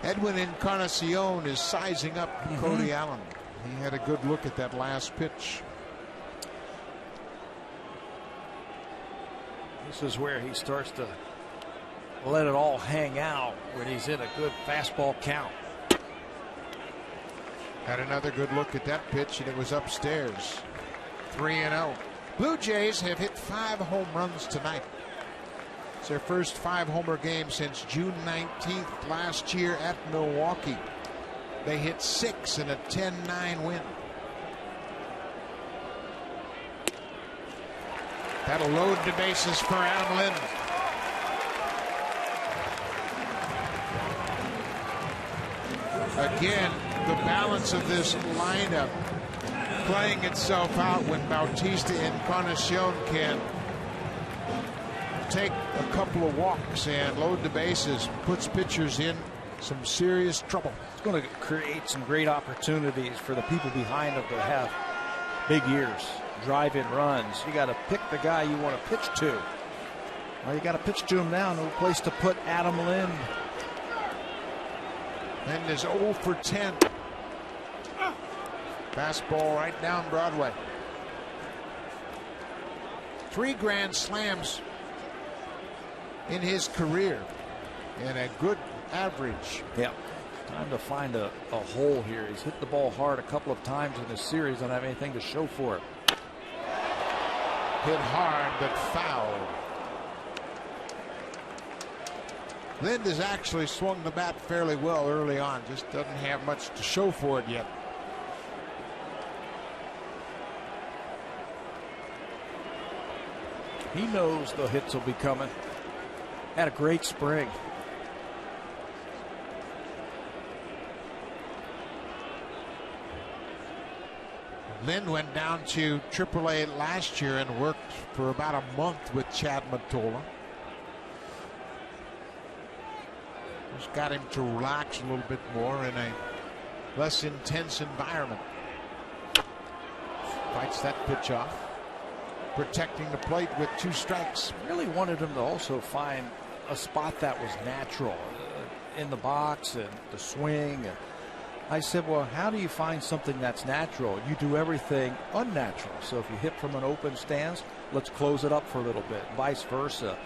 Edwin Encarnacion is sizing up Cody Allen. He had a good look at that last pitch. This is where he starts to let it all hang out when he's in a good fastball count. Had another good look at that pitch, and it was upstairs. 3-0. Blue Jays have hit 5 home runs tonight. It's their first 5-homer game since June 19th last year at Milwaukee. They hit 6 in a 10-9 win. That'll load the bases for Adam Lind. Again, the balance of this lineup playing itself out when Bautista Encarnacion can take a couple of walks and load the bases, puts pitchers in some serious trouble. It's going to create some great opportunities for the people behind him to have big years, drive-in runs. You got to pick the guy you want to pitch to. Well, you got to pitch to him now. No place to put Adam Lind. Lind is 0 for 10. Fastball right down Broadway. 3 grand slams in his career and a good average. Yeah. Time to find a hole here. He's hit the ball hard a couple of times in this series. Don't have anything to show for it. Hit hard but foul. Lind has actually swung the bat fairly well early on. Just doesn't have much to show for it yet. He knows the hits will be coming. Had a great spring. Lind went down to AAA last year and worked for about a month with Chad Mottola. Just got him to relax a little bit more in a less intense environment. Fights that pitch off. Protecting the plate with 2 strikes. Really wanted him to also find a spot that was natural in the box and the swing. I said, well, how do you find something that's natural? You do everything unnatural. So if you hit from an open stance, let's close it up for a little bit. Vice versa.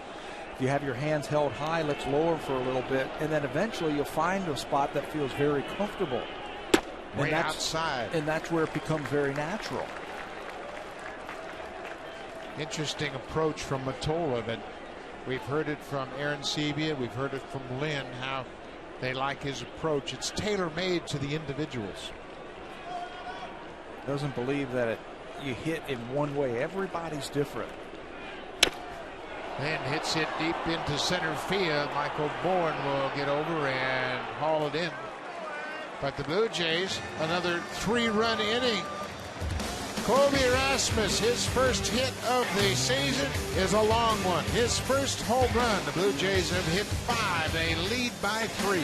If you have your hands held high, let's lower them for a little bit. And then eventually you'll find a spot that feels very comfortable. Right outside. And that's where it becomes very natural. Interesting approach from Mottola, but we've heard it from Arencibia, we've heard it from Lind, how they like his approach. It's tailor-made to the individuals. Doesn't believe that you hit in one way. Everybody's different. Then hits it deep into center field. Michael Bourne will get over and haul it in. But the Blue Jays, another 3-run inning. Colby Rasmus, his first hit of the season is a long one. His first home run. The Blue Jays have hit 5. They lead by 3.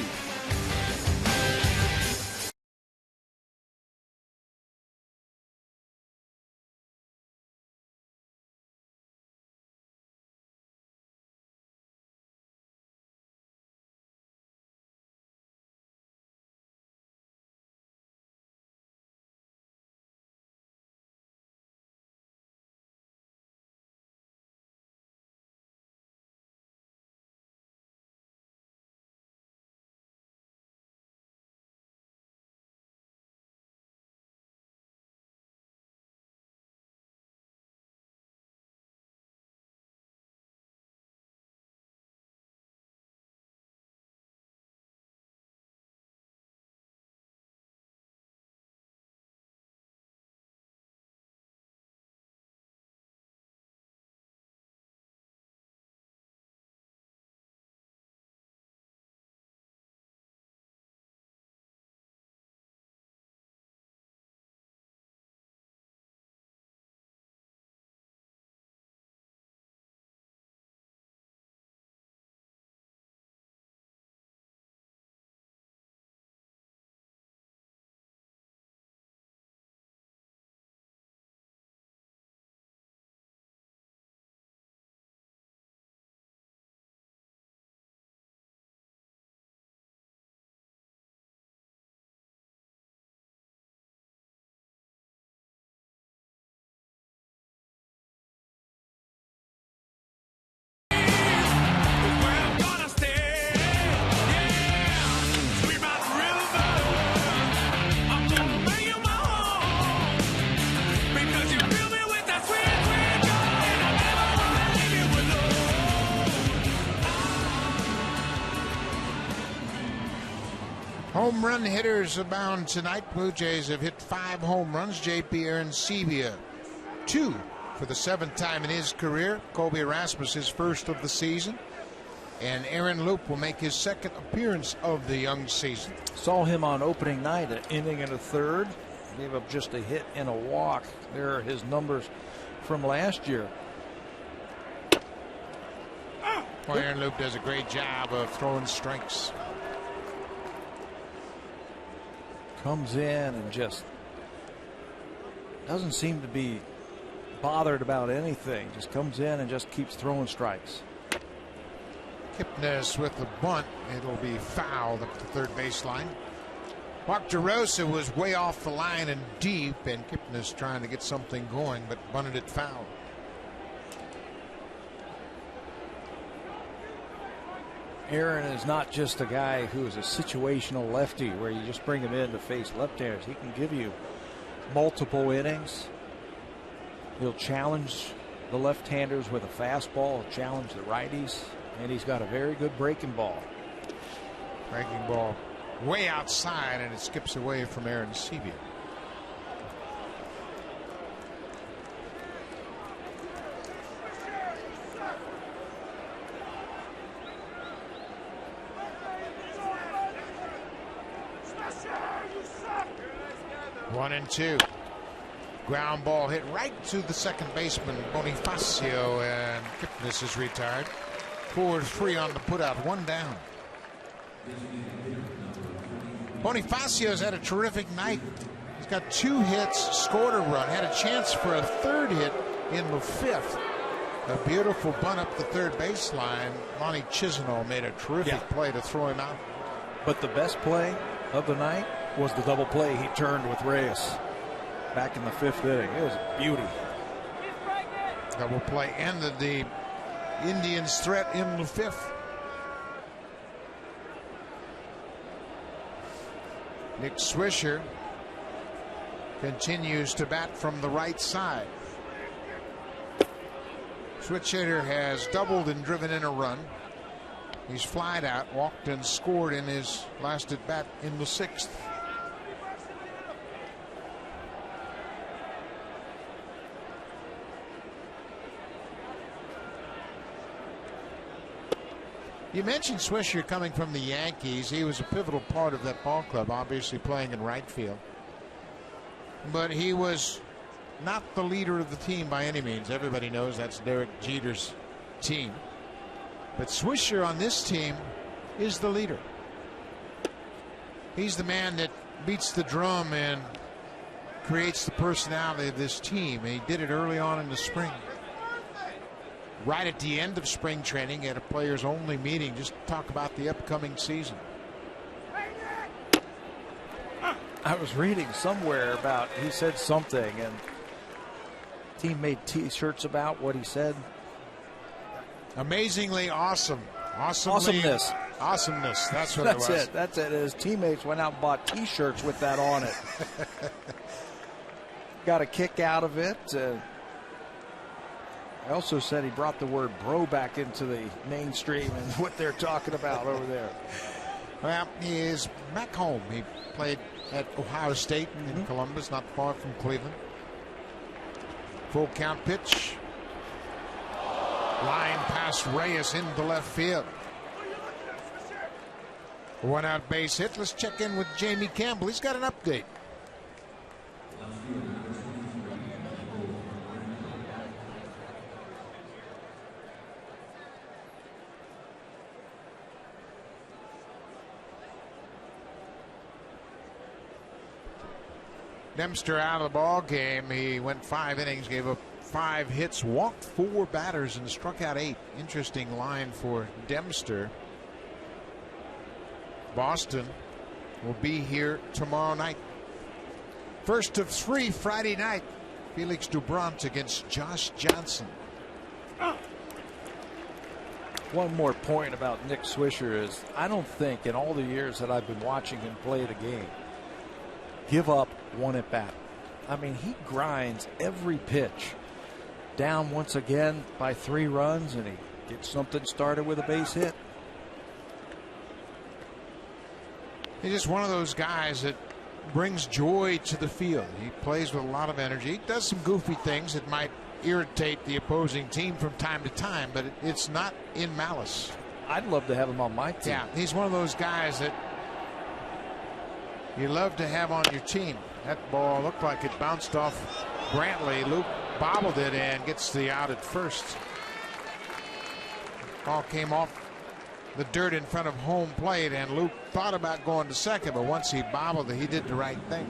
Home run hitters abound tonight. Blue Jays have hit 5 home runs. J.P. Arencibia 2 for the 7th time in his career. Colby Rasmus his first of the season. And Aaron Loup will make his 2nd appearance of the young season. Saw him on opening night, an inning and a third. Gave up just a hit and a walk. There are his numbers from last year. Well, Aaron Loup does a great job of throwing strikes. Comes in and just doesn't seem to be bothered about anything. Just comes in and just keeps throwing strikes. Kipnis with the bunt. It'll be fouled up the third baseline. Mark DeRosa was way off the line and deep, and Kipnis trying to get something going, but bunted it foul. Aaron is not just a guy who is a situational lefty where you just bring him in to face left-handers. He can give you multiple innings. He'll challenge the left-handers with a fastball, challenge the righties, and he's got a very good breaking ball. Breaking ball way outside, and it skips away from Arencibia. One and two. Ground ball hit right to the second baseman Bonifacio, and Kipnis is retired. 4-3 on the putout, one down. Bonifacio's had a terrific night. He's got 2 hits, scored a run, had a chance for a third hit in the 5th. A beautiful bunt up the third baseline. Monty Chisenhall made a terrific play to throw him out. But the best play of the night was the double play he turned with Reyes back in the 5th inning. It was a beauty. Double play ended the Indians' threat in the 5th. Nick Swisher continues to bat from the right side. Switch hitter has doubled and driven in a run. He's flied out, walked and scored in his last at bat in the 6th. You mentioned Swisher coming from the Yankees. He was a pivotal part of that ball club, obviously playing in right field. But he was not the leader of the team by any means. Everybody knows that's Derek Jeter's team. But Swisher on this team is the leader. He's the man that beats the drum and creates the personality of this team. And he did it early on in the spring. Right at the end of spring training at a players only meeting, just to talk about the upcoming season. I was reading somewhere about, he said something, and team made t-shirts about what he said. Amazingly awesome. Awesomeness. Awesomeness. That's what it was. That's it. His teammates went out and bought t-shirts with that on it. Got a kick out of it. I also said he brought the word bro back into the mainstream and what they're talking about over there. Well, he is back home. He played at Ohio State in Columbus, not far from Cleveland. Full count pitch. Line past Reyes into left field. One out base hit. Let's check in with Jamie Campbell. He's got an update. Dempster out of the ball game. He went 5 innings, gave up 5 hits, walked 4 batters, and struck out 8. Interesting line for Dempster. Boston will be here tomorrow night. First of 3 Friday night. Felix Doubront against Josh Johnson. One more point about Nick Swisher is I don't think in all the years that I've been watching him play the game, give up one at bat. I mean, he grinds every pitch. Down once again by 3 runs, and he gets something started with a base hit. He's just one of those guys that brings joy to the field. He plays with a lot of energy. He does some goofy things that might irritate the opposing team from time to time, but it's not in malice. I'd love to have him on my team. Yeah, he's one of those guys that you love to have on your team. That ball looked like it bounced off Brantley. Luke bobbled it and gets the out at first. Ball came off the dirt in front of home plate, and Luke thought about going to second, but once he bobbled it, he did the right thing.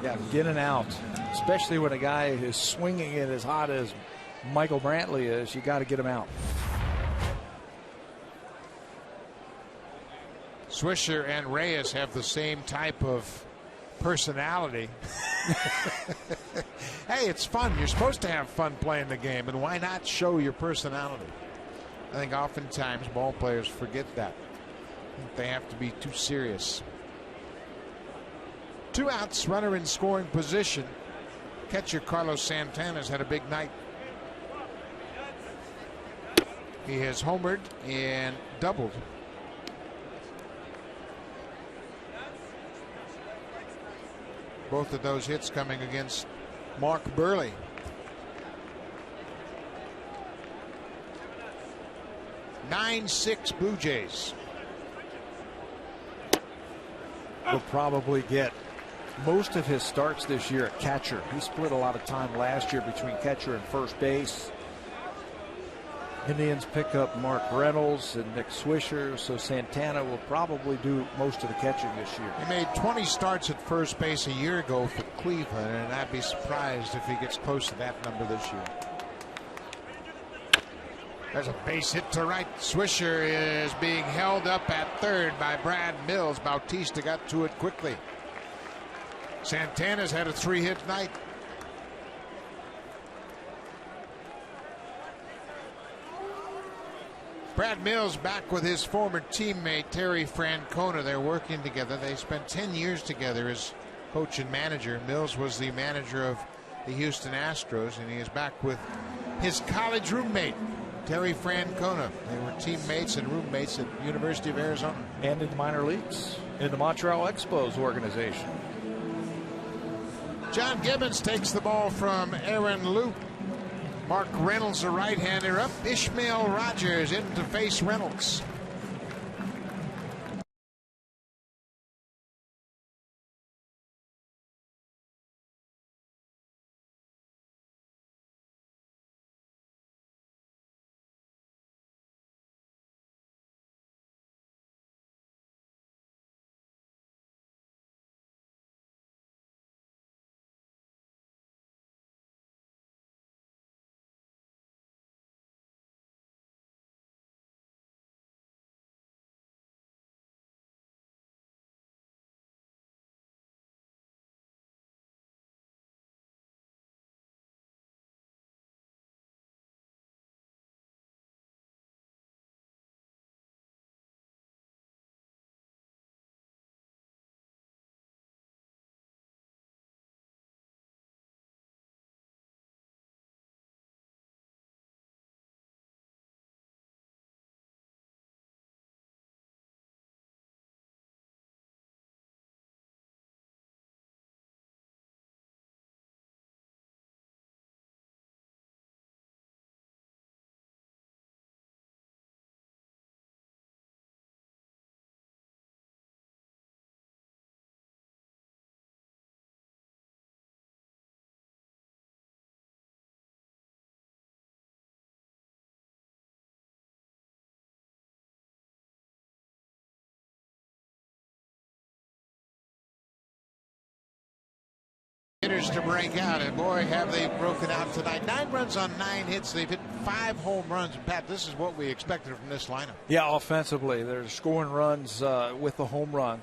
Yeah, getting out, especially when a guy is swinging it as hot as Michael Brantley is, you got to get him out. Swisher and Reyes have the same type of personality. Hey, it's fun. You're supposed to have fun playing the game, and why not show your personality? I think oftentimes ball players forget that. I think they have to be too serious. 2 outs, runner in scoring position. Catcher Carlos Santana's had a big night. He has homered and doubled. Both of those hits coming against Mark Burley. (9-6) Blue Jays. Will probably get most of his starts this year at catcher. He split a lot of time last year between catcher and first base. Indians pick up Mark Reynolds and Nick Swisher, so Santana will probably do most of the catching this year. He made 20 starts at first base a year ago for Cleveland, and I'd be surprised if he gets close to that number this year. There's a base hit to right. Swisher is being held up at third by Brad Mills. Bautista got to it quickly. Santana's had a 3-hit night. Brad Mills back with his former teammate Terry Francona. They're working together. They spent 10 years together as coach and manager. Mills was the manager of the Houston Astros, and he is back with his college roommate Terry Francona. They were teammates and roommates at University of Arizona. And in the minor leagues, in the Montreal Expos organization. John Gibbons takes the ball from Aaron Loop. Mark Reynolds, a right-hander, up. Ishmael Rogers in to face Reynolds. Hitters to break out, and boy, have they broken out tonight. 9 runs on 9 hits. They've hit 5 home runs. And Pat, this is what we expected from this lineup. Yeah, offensively, they're scoring runs with the home run.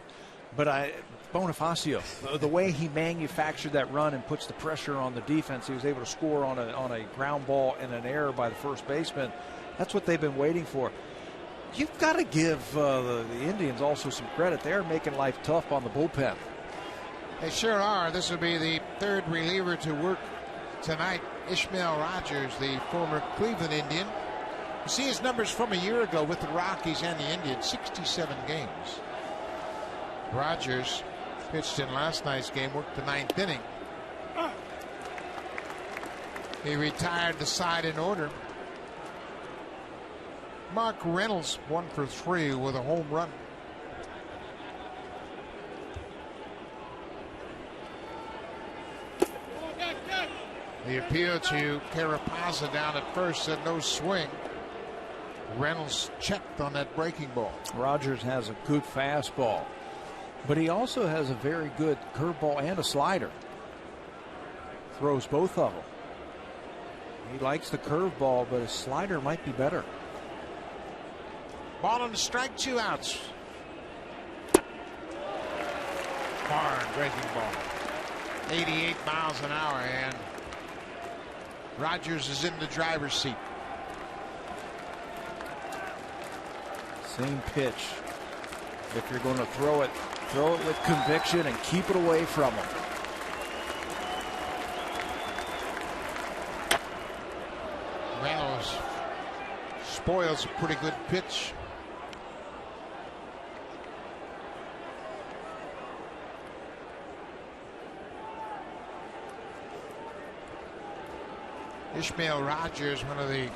But Bonifacio, the way he manufactured that run and puts the pressure on the defense, he was able to score on a ground ball and an error by the first baseman. That's what they've been waiting for. You've got to give the Indians also some credit. They're making life tough on the bullpen. They sure are. This will be the 3rd reliever to work tonight. Ishmael Rogers, the former Cleveland Indian. You see his numbers from a year ago with the Rockies and the Indians, 67 games. Rogers pitched in last night's game, worked the 9th inning. He retired the side in order. Mark Reynolds 1 for 3 with a home run. The appeal to Carapazza down at first, said no swing. Reynolds checked on that breaking ball. Rogers has a good fastball, but he also has a very good curveball and a slider. Throws both of them. He likes the curveball, but his slider might be better. Ball on the strike, 2 outs. Hard breaking ball. 88 miles an hour, and Rogers is in the driver's seat. Same pitch. If you're going to throw it with conviction and keep it away from him. Reynolds spoils a pretty good pitch. Ishmael Rogers, one of the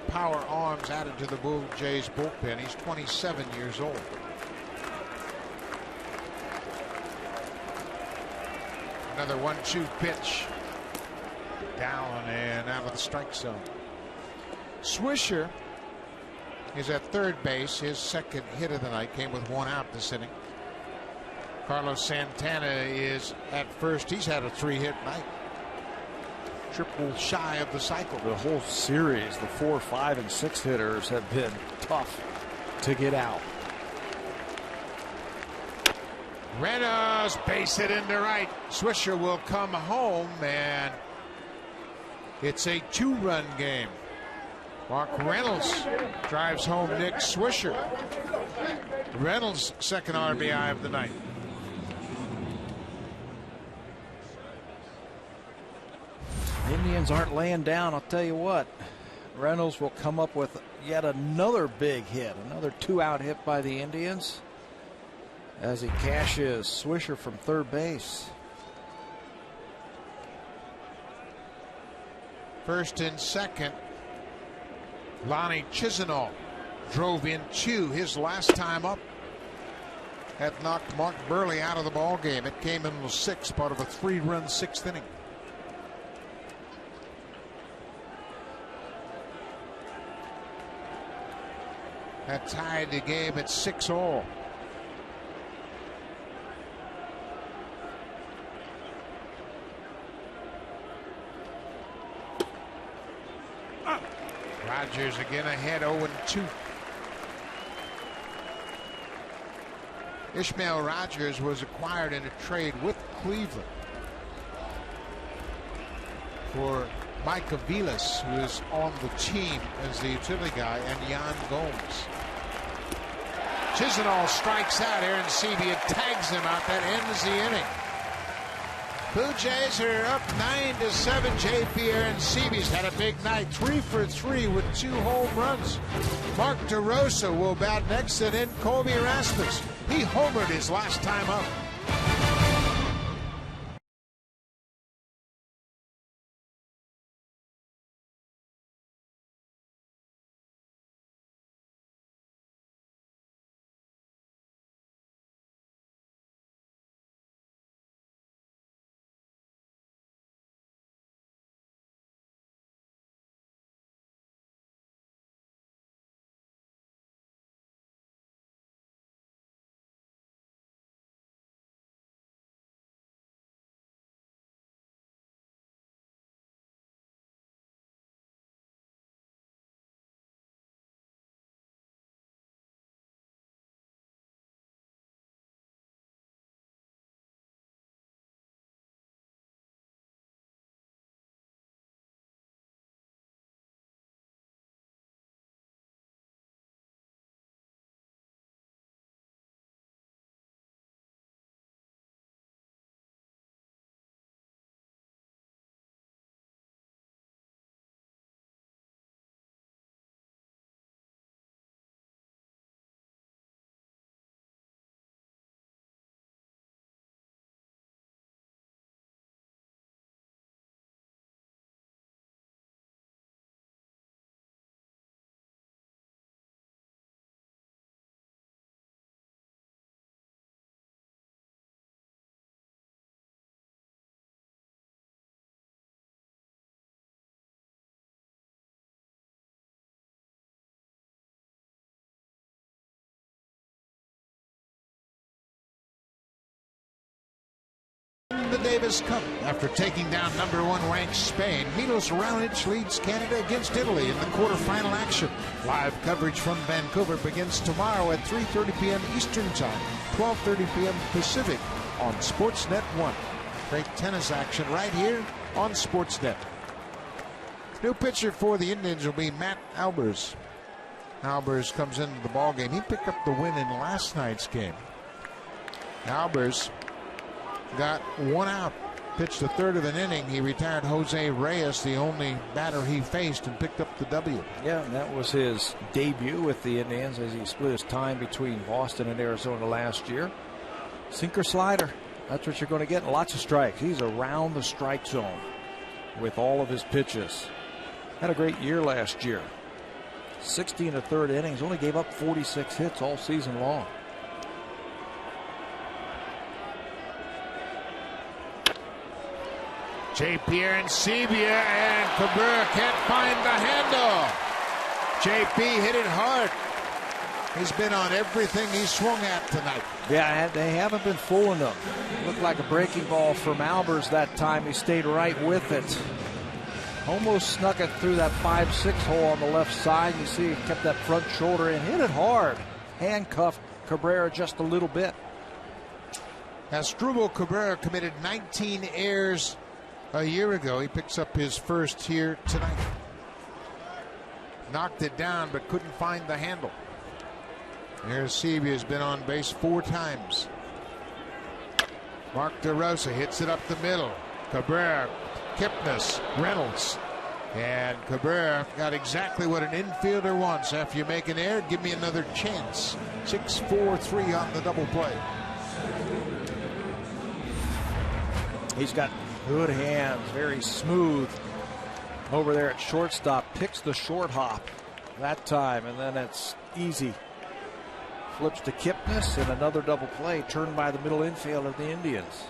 power arms added to the Blue Jays bullpen. He's 27 years old. Another 1-2 pitch. Down and out of the strike zone. Swisher is at third base. His second hit of the night came with 1 out this inning. Carlos Santana is at first. He's had a 3-hit night. Triple shy of the cycle. The whole series, the 4, 5, and 6 hitters have been tough to get out. Reynolds base hit into right. Swisher will come home, and it's a 2-run game. Mark Reynolds drives home Nick Swisher. Reynolds' second RBI of the night. Indians aren't laying down. I'll tell you what, Reynolds will come up with yet another big hit, another 2-out hit by the Indians as he cashes Swisher from third base. First and second, Lonnie Chisenhall drove in 2 his last time up. That knocked Mark Burley out of the ball game. It came in the 6th, part of a 3-run 6th inning. That tied the game at 6-all. Rogers again ahead, 0-2. Ishmael Rogers was acquired in a trade with Cleveland for Mike Aviles, who is on the team as the utility guy, and Yan Gomes. Chisenhall strikes out. Arencibia tags him out. That ends the inning. Blue Jays are up 9-7. JP Arencibia's had a big night. 3 for 3 with 2 home runs. Mark DeRosa will bat next, and then Colby Rasmus. He homered his last time up. the Davis Cup. After taking down #1 ranked Spain, Milos Raonic leads Canada against Italy in the quarterfinal action. Live coverage from Vancouver begins tomorrow at 3:30 p.m. Eastern Time, 12:30 p.m. Pacific on Sportsnet 1. Great tennis action right here on Sportsnet. New pitcher for the Indians will be Matt Albers. Albers comes into the ballgame. He picked up the win in last night's game. Albers got one out, pitched a third of an inning. He retired Jose Reyes, the only batter he faced, and picked up the W. Yeah, and that was his debut with the Indians as he split his time between Boston and Arizona last year. Sinker slider, that's what you're going to get. Lots of strikes. He's around the strike zone with all of his pitches. Had a great year last year. 60 1/3 innings, only gave up 46 hits all season long. JP Arencibia, and Cabrera can't find the handle. JP hit it hard. He's been on everything he swung at tonight. Yeah, they haven't been fooling them. Looked like a breaking ball from Albers that time. He stayed right with it. Almost snuck it through that 5-6 hole on the left side. You see he kept that front shoulder in, hit it hard. Handcuffed Cabrera just a little bit. Asdrubal Cabrera committed 19 errors a year ago. He picks up his first here tonight. Knocked it down but couldn't find the handle. Arencibia has been on base 4 times. Mark DeRosa hits it up the middle. Cabrera, Kipnis, Reynolds. And Cabrera got exactly what an infielder wants. After you make an error, give me another chance. 6-4-3 on the double play. He's got good hands, very smooth over there at shortstop. Picks the short hop that time, and then it's easy. Flips to Kipnis, and another double play turned by the middle infield of the Indians.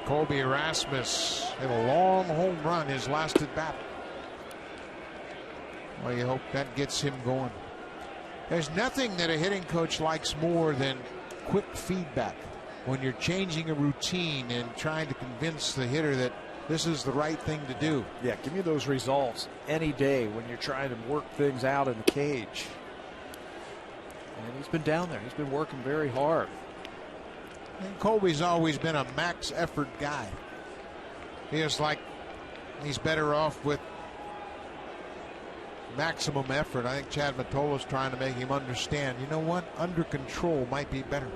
Colby Erasmus hit a long home run his last at bat. Well, you hope that gets him going. There's nothing that a hitting coach likes more than quick feedback when you're changing a routine and trying to convince the hitter that this is the right thing to do. Yeah, give me those results any day when you're trying to work things out in the cage. And he's been down there. He's been working very hard. And Colby's always been a max effort guy. Feels like he's better off with maximum effort. I think Chad Matola's trying to make him understand, you know what, under control might be better.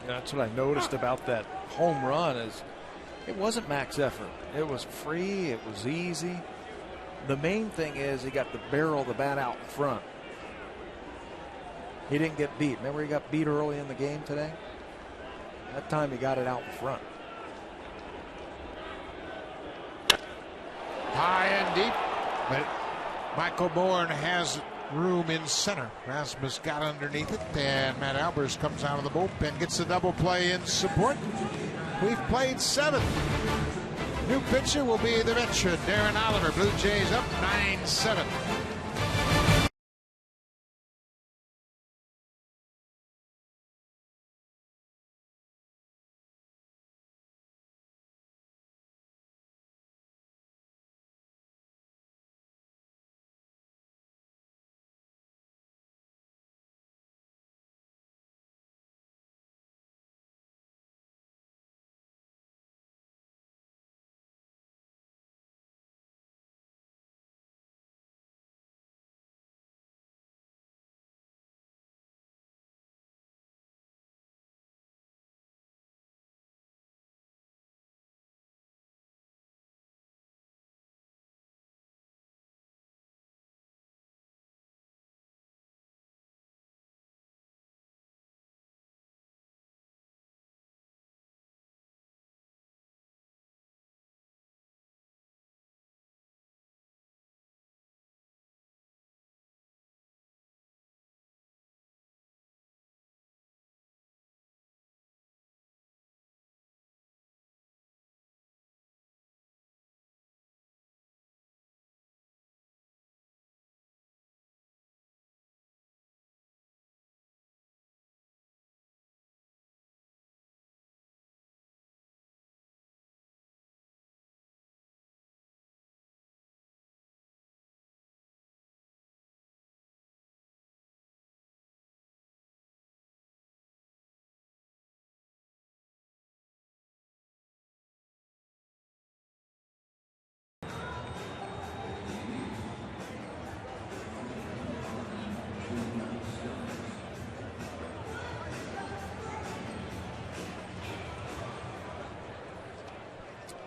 That's what I noticed about that home run is it wasn't max effort. It was free. It was easy. The main thing is he got the barrel of the bat out in front. He didn't get beat. Remember he got beat early in the game today? That time he got it out in front. High and deep, but Michael Bourne has room in center. Rasmus got underneath it, and Matt Albers comes out of the bullpen, gets a double play in support. We've played 7. New pitcher will be the veteran Darren Oliver. Blue Jays up 9-7.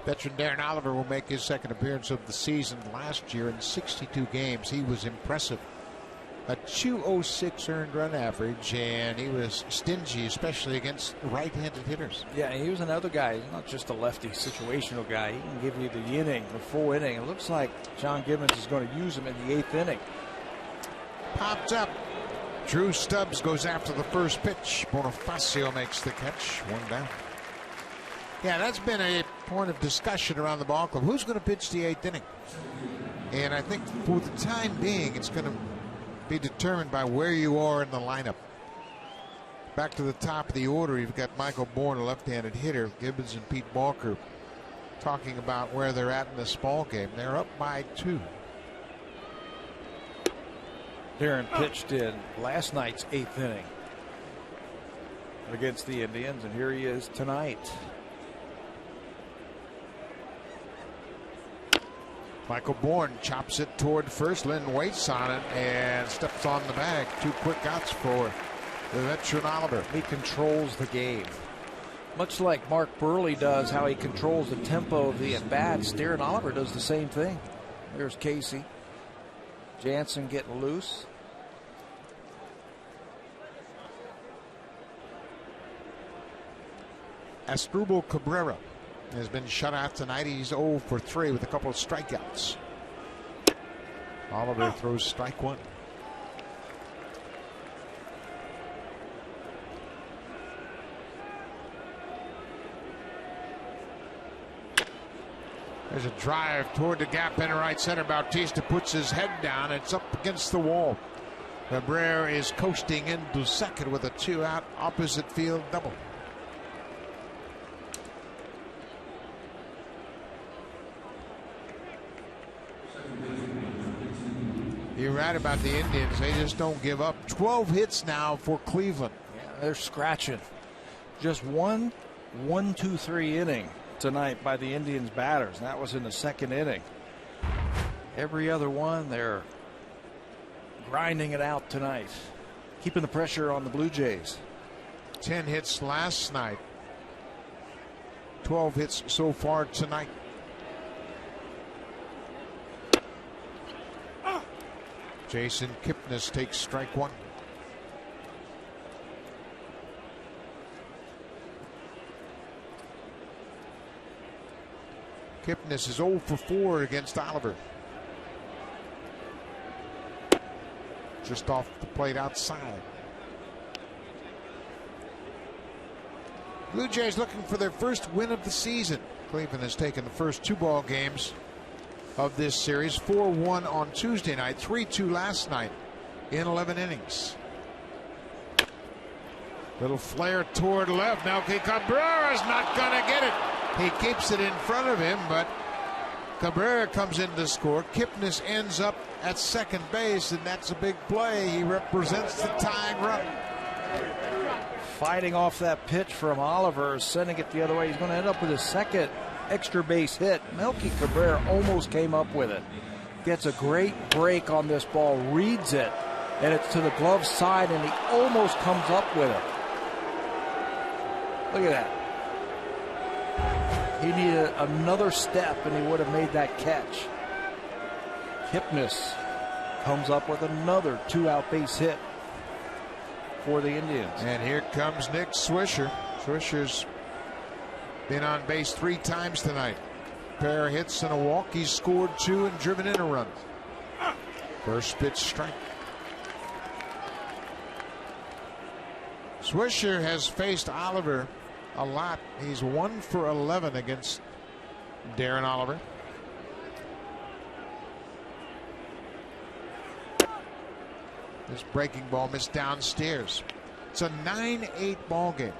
Veteran Darren Oliver will make his second appearance of the season. Last year in 62 games, he was impressive. A 206 earned run average, and he was stingy, especially against right-handed hitters. Yeah, he was another guy. He's not just a lefty situational guy. He can give you the inning, the full inning. It looks like John Gibbons is going to use him in the 8th inning. Popped up. Drew Stubbs goes after the first pitch. Bonifacio makes the catch. 1 down. Yeah, that's been a point of discussion around the ball club. Who's going to pitch the 8th inning? And I think for the time being, it's going to be determined by where you are in the lineup. Back to the top of the order, you've got Michael Bourne, a left-handed hitter. Gibbons and Pete Walker talking about where they're at in this ball game. They're up by 2. Darren pitched in last night's 8th inning against the Indians, and here he is tonight. Michael Bourne chops it toward first. Lynn waits on it and steps on the bag. 2 quick outs for the veteran Oliver. He controls the game. Much like Mark Burley does, how he controls the tempo of the at-bats, Darren Oliver does the same thing. There's Casey. Jansen getting loose. Asdrubal Cabrera has been shut out tonight. He's 0 for 3 with a couple of strikeouts. Oliver throws strike 1. There's a drive toward the gap in right center. Bautista puts his head down. It's up against the wall. Cabrera is coasting into second with a 2-out opposite field double. You're right about the Indians. They just don't give up. 12 hits now for Cleveland. Yeah, they're scratching. Just 1 1-2-3 inning tonight by the Indians batters. That was in the 2nd inning. Every other one, they're grinding it out tonight, keeping the pressure on the Blue Jays. 10 hits last night. 12 hits so far tonight. Jason Kipnis takes strike 1. Kipnis is 0 for 4 against Oliver. Just off the plate outside. Blue Jays looking for their first win of the season. Cleveland has taken the first 2 ball games of this series. 4-1 on Tuesday night, 3-2 last night in 11 innings. Little flare toward left. Now Cabrera's not going to get it. He keeps it in front of him, but Cabrera comes in to score. Kipnis ends up at second base, and that's a big play. He represents the tying run. Fighting off that pitch from Oliver, sending it the other way. He's going to end up with his 2nd extra base hit. Melky Cabrera almost came up with it. Gets a great break on this ball, reads it, and it's to the glove side, and he almost comes up with it. Look at that. He needed another step, and he would have made that catch. Kipnis comes up with another 2-out base hit for the Indians. And here comes Nick Swisher. Swisher's been on base 3 times tonight. Pair of hits and a walk. He's scored 2 and driven in a run. First pitch strike. Swisher has faced Oliver a lot. He's 1 for 11 against Darren Oliver. This breaking ball missed downstairs. It's a 9-8 ball game.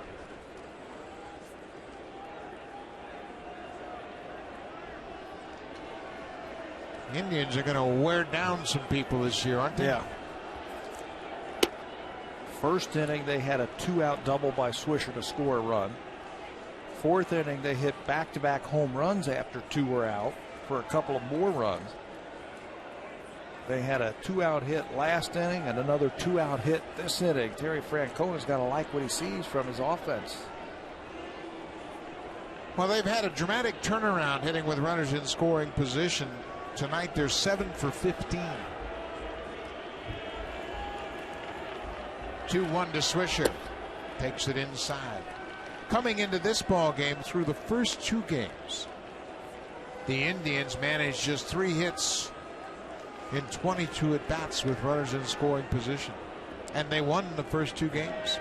Indians are going to wear down some people this year, aren't they? Yeah. First inning, they had a 2-out double by Swisher to score a run. 4th inning, they hit back-to-back home runs after 2 were out for a couple of more runs. They had a 2-out hit last inning and another 2-out hit this inning. Terry Francona's got to like what he sees from his offense. Well, they've had a dramatic turnaround hitting with runners in scoring position. Tonight they're 7 for 15. 2-1 to Swisher. Takes it inside. Coming into this ball game through the first 2 games, the Indians managed just 3 hits in 22 at bats with runners in scoring position, and they won the first 2 games.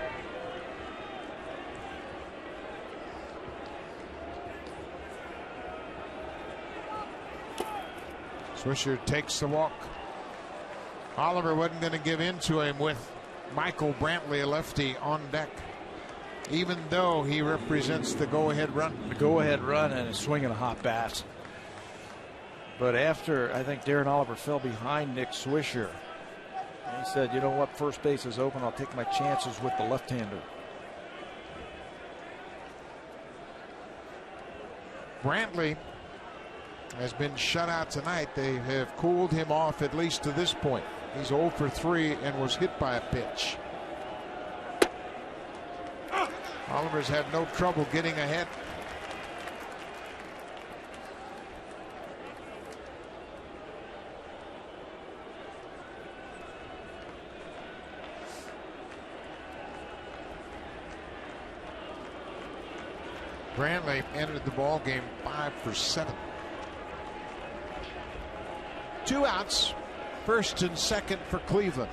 Swisher takes the walk. Oliver wasn't going to give in to him with Michael Brantley, a lefty, on deck, even though he represents the go-ahead run. The go-ahead run and is swinging a hot bat. But after, I think Darren Oliver fell behind Nick Swisher, he said, you know what, first base is open. I'll take my chances with the left-hander. Brantley has been shut out tonight. They have cooled him off at least to this point. He's 0 for 3 and was hit by a pitch. Oliver's had no trouble getting ahead. Brantley entered the ball game 5 for 7. 2 outs, first and second for Cleveland.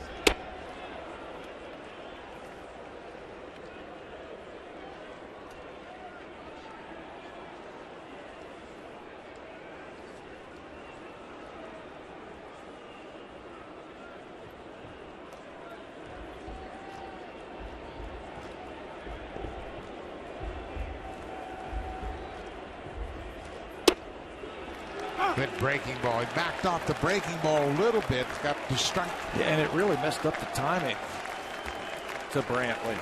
Good breaking ball. He backed off the breaking ball a little bit, got the strike. Yeah, and it really messed up the timing to Brantley.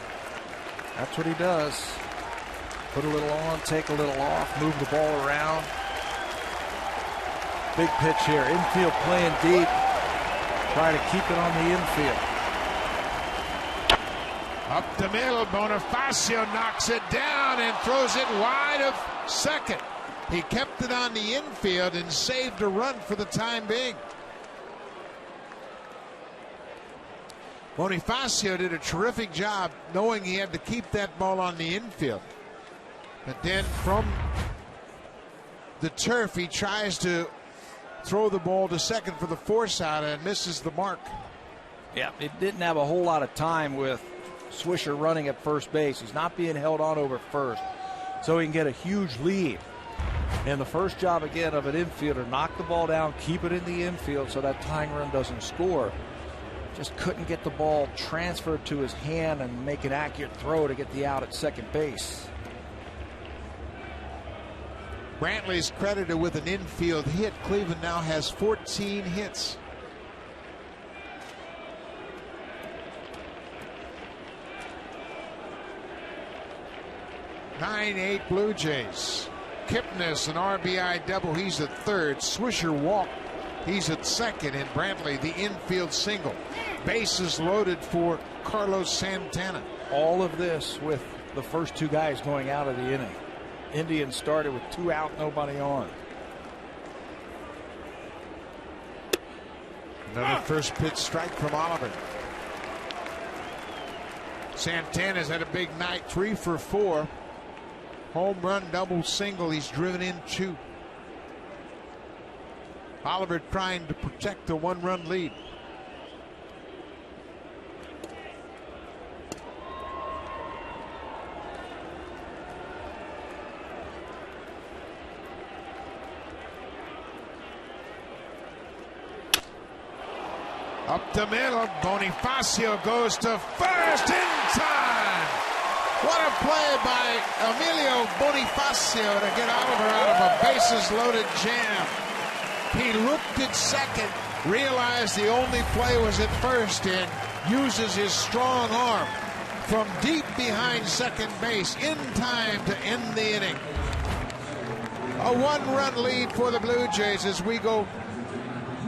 That's what he does. Put a little on, take a little off, move the ball around. Big pitch here. Infield playing deep. Try to keep it on the infield. Up the middle, Bonifacio knocks it down and throws it wide of second. He kept it on the infield and saved a run for the time being. Bonifacio did a terrific job knowing he had to keep that ball on the infield. But then from the turf, he tries to throw the ball to second for the force out and misses the mark. Yeah, it didn't have a whole lot of time with Swisher running at first base. He's not being held on over first, so he can get a huge lead. And the first job again of an infielder, knock the ball down, keep it in the infield so that tying run doesn't score. Just couldn't get the ball transferred to his hand and make an accurate throw to get the out at second base. Brantley's credited with an infield hit. Cleveland now has 14 hits. (9-8) Blue Jays. Kipnis, an RBI double. He's at third. Swisher walked. He's at second. And Brantley, the infield single. Bases loaded for Carlos Santana. All of this with the first 2 guys going out of the inning. Indians started with 2 out, nobody on. Another first pitch strike from Oliver. Santana's had a big night, 3 for 4. Home run, double, single. He's driven in 2. Oliver trying to protect the 1-run lead. Up the middle, Bonifacio goes to first in time. What a play by Emilio Bonifacio to get Oliver out of a bases-loaded jam. He looked at second, realized the only play was at first, and uses his strong arm from deep behind second base in time to end the inning. A 1-run lead for the Blue Jays as we go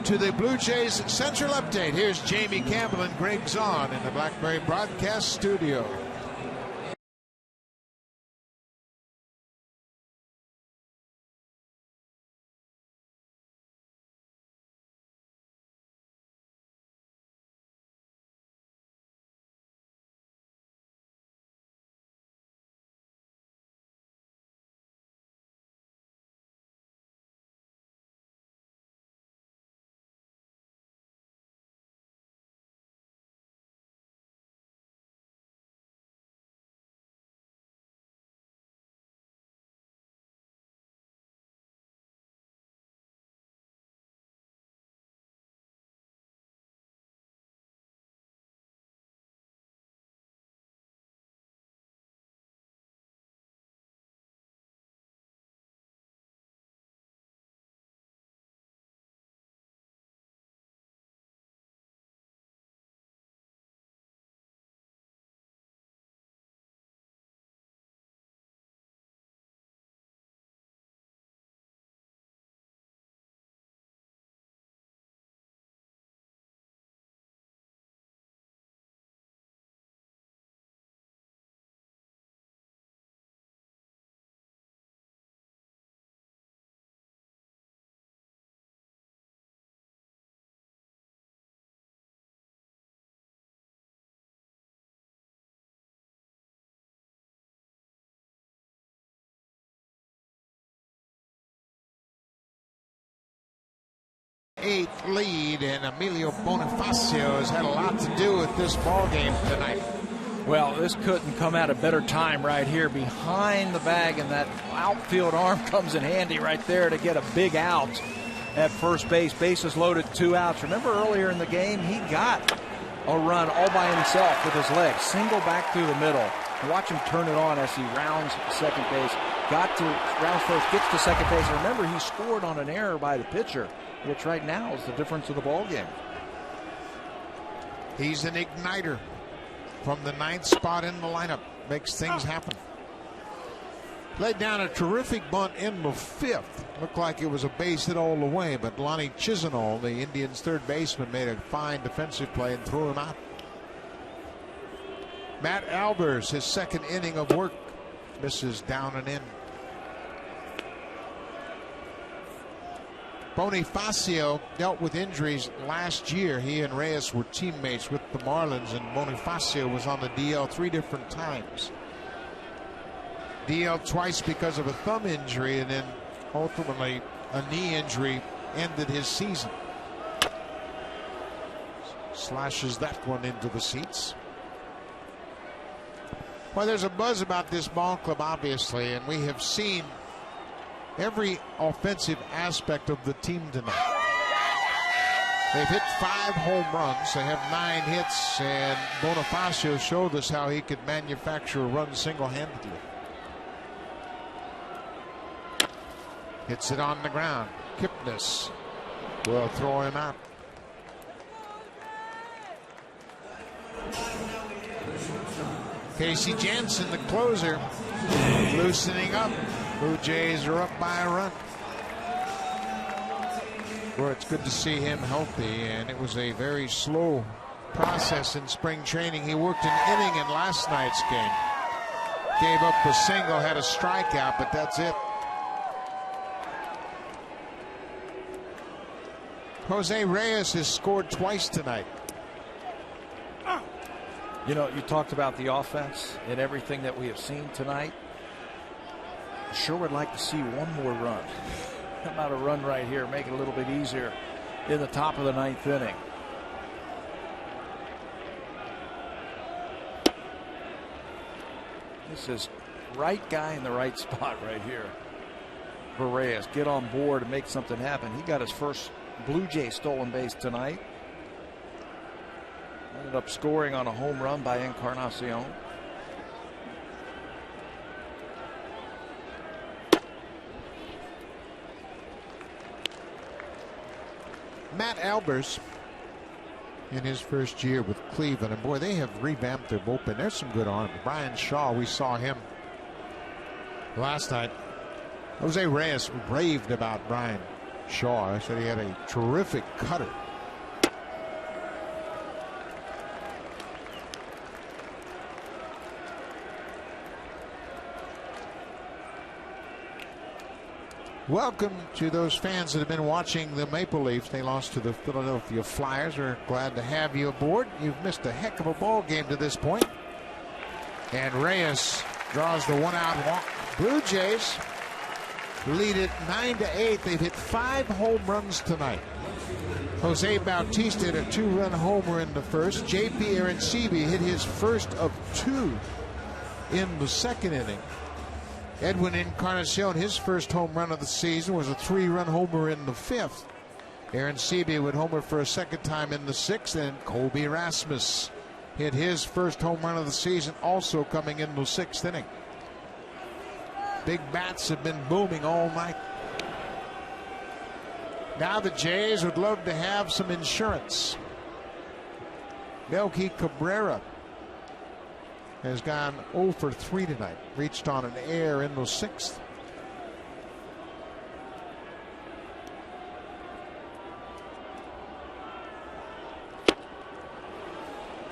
to the Blue Jays Central Update. Here's Jamie Campbell and Greg Zahn in the Blackberry Broadcast Studio. 9-8 lead, and Emilio Bonifacio has had a lot to do with this ball game tonight. Well, this couldn't come at a better time right here behind the bag, and that outfield arm comes in handy right there to get a big out at first base. Bases loaded, 2 outs. Remember earlier in the game, he got a run all by himself with his legs, single back through the middle. Watch him turn it on as he rounds second base. Rounds first, gets to second base. And remember, he scored on an error by the pitcher, which right now is the difference of the ball game. He's an igniter from the 9th spot in the lineup. Makes things happen. Laid down a terrific bunt in the 5th. Looked like it was a base hit all the way, but Lonnie Chisenhall, the Indians' third baseman, made a fine defensive play and threw him out. Matt Albers, his second inning of work, misses down and in. Bonifacio dealt with injuries last year. He and Reyes were teammates with the Marlins, and Bonifacio was on the DL 3 different times. DL twice because of a thumb injury, and then ultimately a knee injury ended his season. Slashes that one into the seats. Well, there's a buzz about this ball club, obviously, and we have seen every offensive aspect of the team tonight. They've hit 5 home runs. They have 9 hits, and Bonifacio showed us how he could manufacture a run single-handedly. Hits it on the ground. Kipnis will throw him out. Casey Jansen, the closer, loosening up. Blue Jays are up by a run. Well, it's good to see him healthy, and it was a very slow process in spring training. He worked an inning in last night's game. Gave up a single, had a strikeout, but that's it. Jose Reyes has scored twice tonight. You know, you talked about the offense and everything that we have seen tonight. Sure would like to see one more run. How about a run right here? Make it a little bit easier in the top of the 9th inning. This is right guy in the right spot right here for Reyes. Get on board and make something happen. He got his first Blue Jay stolen base tonight. Ended up scoring on a home run by Encarnacion. Matt Albers in his first year with Cleveland, and boy, they have revamped their bullpen. There's some good arms. Brian Shaw, we saw him last night. Jose Reyes raved about Brian Shaw. I said he had a terrific cutter. Welcome to those fans that have been watching the Maple Leafs. They lost to the Philadelphia Flyers. We're glad to have you aboard. You've missed a heck of a ball game to this point. And Reyes draws the 1-out walk. Blue Jays lead it 9-8. They've hit 5 home runs tonight. Jose Bautista hit a 2-run homer in the first. J.P. Arencibia hit his first of 2 in the second inning. Edwin Encarnacion, his first home run of the season, was a 3-run homer in the 5th. Arencibia would homer for a second time in the 6th, and Colby Rasmus hit his first home run of the season, also coming in the 6th inning. Big bats have been booming all night. Now the Jays would love to have some insurance. Melky Cabrera has gone 0 for 3 tonight. Reached on an error in the 6th.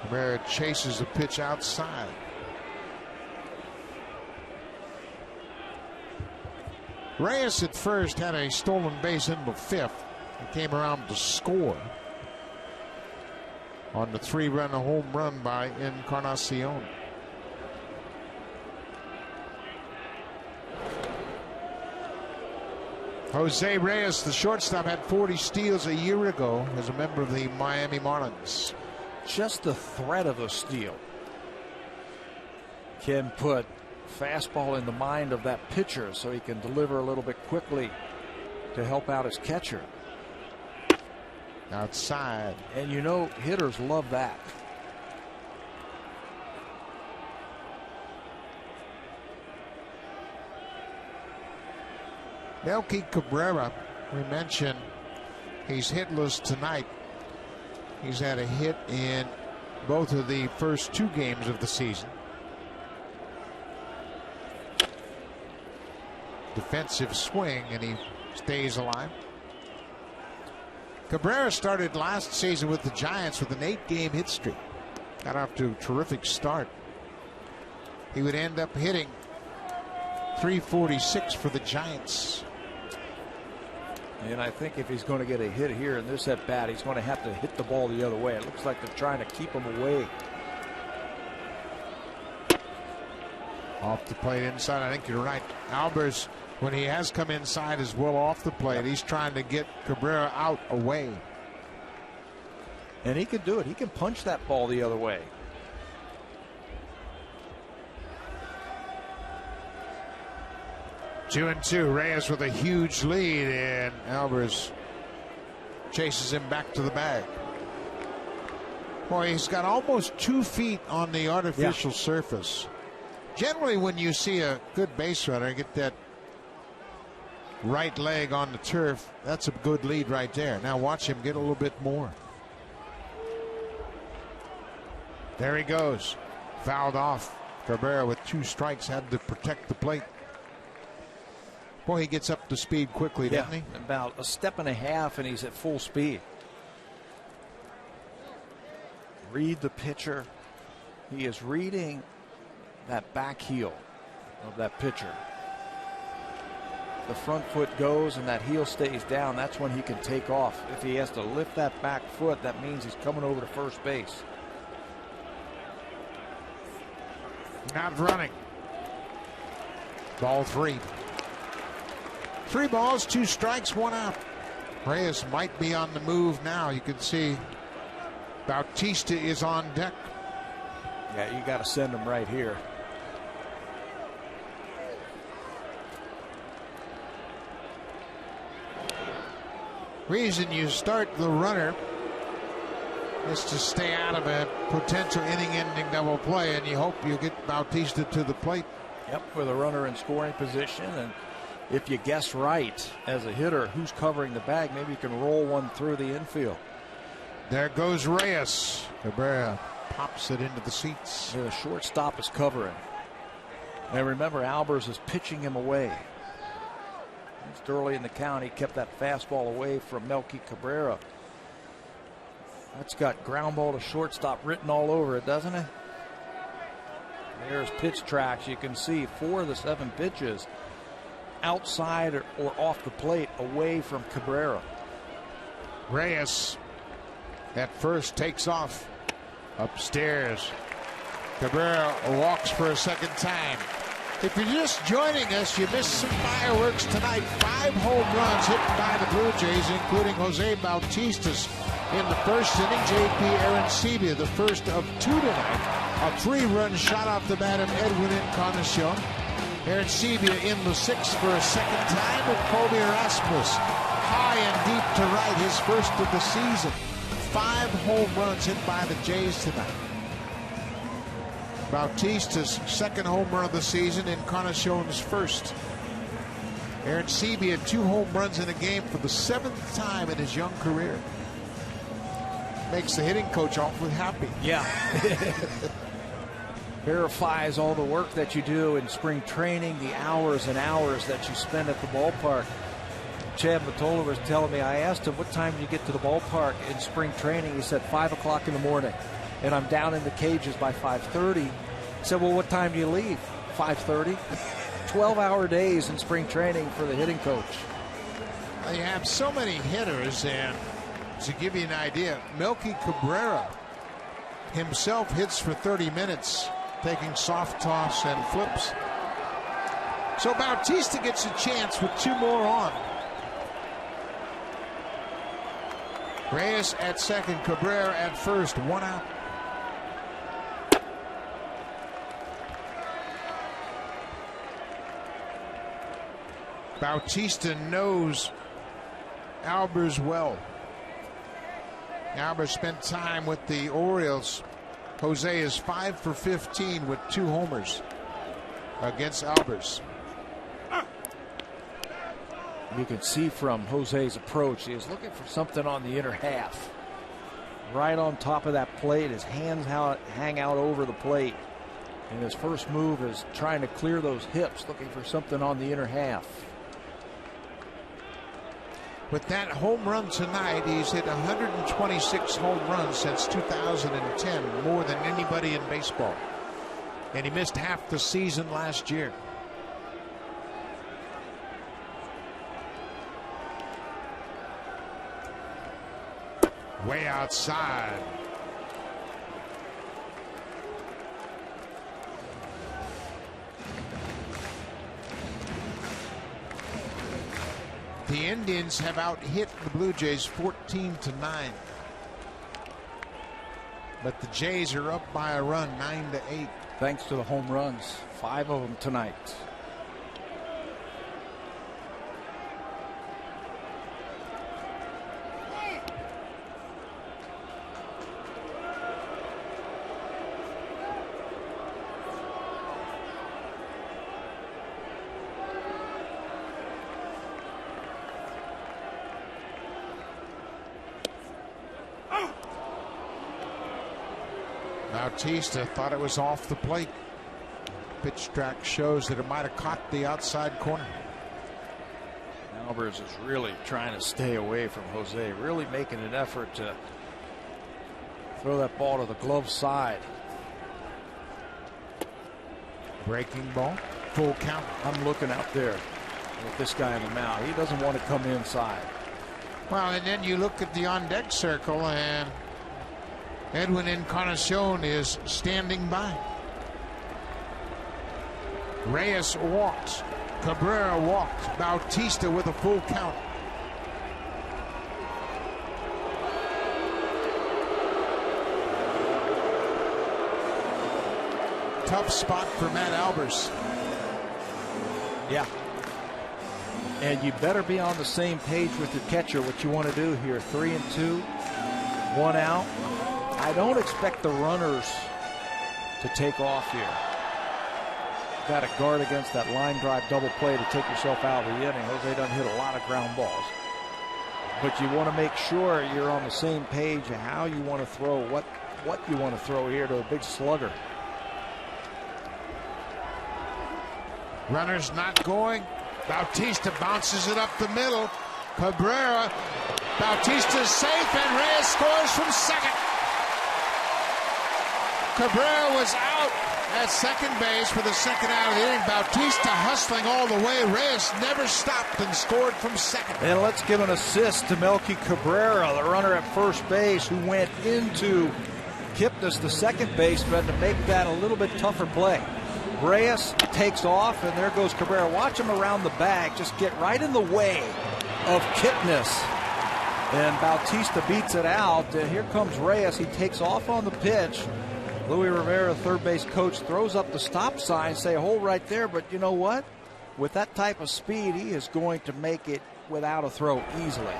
Cabrera chases a pitch outside. Reyes at first had a stolen base in the 5th. He came around to score on the 3-run home run by Encarnacion. Jose Reyes, the shortstop, had 40 steals a year ago as a member of the Miami Marlins. Just the threat of a steal can put fastball in the mind of that pitcher so he can deliver a little bit quickly to help out his catcher. Outside. And you know, hitters love that. Melky Cabrera, we mentioned he's hitless tonight. He's had a hit in both of the first 2 games of the season. Defensive swing, and he stays alive. Cabrera started last season with the Giants with an 8-game hit streak. Got off to a terrific start. He would end up hitting .346 for the Giants. And I think if he's going to get a hit here in this at bat, he's going to have to hit the ball the other way. It looks like they're trying to keep him away. Off the plate inside, I think you're right. Albers, when he has come inside, is well off the plate. He's trying to get Cabrera out away. And he can do it. He can punch that ball the other way. Two and two. Reyes with a huge lead, and Albers chases him back to the bag. Boy, he's got almost 2 feet on the artificial surface. Generally, when you see a good base runner get that right leg on the turf, that's a good lead right there. Now watch him get a little bit more. There he goes. Fouled off. Cabrera with 2 strikes had to protect the plate. Boy, he gets up to speed quickly, doesn't he? About a step and a half, and he's at full speed. Read the pitcher. He is reading that back heel of that pitcher. The front foot goes and that heel stays down. That's when he can take off. If he has to lift that back foot, that means he's coming over to first base. Not running. Ball 3. 3 balls, 2 strikes, 1 out. Reyes might be on the move now. You can see Bautista is on deck. Yeah, you got to send him right here. Reason you start the runner is to stay out of a potential inning-ending double play, and you hope you get Bautista to the plate. Yep, with a runner in scoring position, and if you guess right as a hitter who's covering the bag, maybe you can roll one through the infield. There goes Reyes. Cabrera pops it into the seats. Yeah, the shortstop is covering. And remember, Albers is pitching him away. Just early in the count, he kept that fastball away from Melky Cabrera. That's got ground ball to shortstop written all over it, doesn't it? There's pitch tracks. You can see 4 of the 7 pitches outside or off the plate away from Cabrera. Reyes at first takes off upstairs. Cabrera walks for a second time. If you're just joining us, you missed some fireworks tonight. 5 home runs hit by the Blue Jays, including Jose Bautista's in the first inning. JP Arencibia, the first of 2 tonight. A 3-run shot off the bat of Edwin Encarnacion. Arencibia in the 6th for a second time with Colby Erasmus high and deep to right, his first of the season. 5 home runs hit by the Jays tonight. Bautista's 2nd home run of the season, Encarnacion's first. Arencibia 2 home runs in a game for the 7th time in his young career. Makes the hitting coach awfully happy. Yeah. Verifies all the work that you do in spring training, the hours and hours that you spend at the ballpark. Chad Mottola was telling me, I asked him, what time do you get to the ballpark in spring training? He said 5 o'clock in the morning. And I'm down in the cages by 5:30. I said, well, what time do you leave? 5:30. 12-hour days in spring training for the hitting coach. Well, you have so many hitters, and to give you an idea, Melky Cabrera himself hits for 30 minutes, taking soft toss and flips. So Bautista gets a chance with 2 more on. Reyes at second, Cabrera at first, 1 out. Bautista knows Albers well. Albers spent time with the Orioles. Jose is 5 for 15 with 2 homers against Albers. You can see from Jose's approach, he is looking for something on the inner half. Right on top of that plate, his hands hang out over the plate. And his first move is trying to clear those hips, looking for something on the inner half. With that home run tonight, he's hit 126 home runs since 2010, more than anybody in baseball. And he missed half the season last year. Way outside. The Indians have out-hit the Blue Jays 14-9. But the Jays are up by a run, 9-8. Thanks to the home runs, 5 of them tonight. Bautista thought it was off the plate. Pitch track shows that it might have caught the outside corner. Albers is really trying to stay away from Jose, really making an effort to throw that ball to the glove side. Breaking ball, full count. I'm looking out there with this guy in the mound. He doesn't want to come inside. Well, and then you look at the on-deck circle, and Edwin Encarnacion is standing by. Reyes walked. Cabrera walked. Bautista with a full count. Tough spot for Matt Albers. Yeah. And you better be on the same page with your catcher, what you want to do here. 3-2, 1 out. I don't expect the runners to take off here. Got to guard against that line drive double play to take yourself out of the inning. Jose doesn't hit a lot of ground balls. But you want to make sure you're on the same page of how you want to throw, what you want to throw here to a big slugger. Runners not going. Bautista bounces it up the middle. Cabrera. Bautista's safe, and Reyes scores from second. Cabrera was out at second base for the second out of the inning. Bautista hustling all the way. Reyes never stopped and scored from second. And let's give an assist to Melky Cabrera, the runner at first base, who went into Kipnis, the second baseman, to make that a little bit tougher play. Reyes takes off, and there goes Cabrera. Watch him around the bag, just get right in the way of Kipnis. And Bautista beats it out. And here comes Reyes. He takes off on the pitch. Luis Rivera, third base coach, throws up the stop sign, say hold right there, but you know what? With that type of speed, he is going to make it without a throw easily.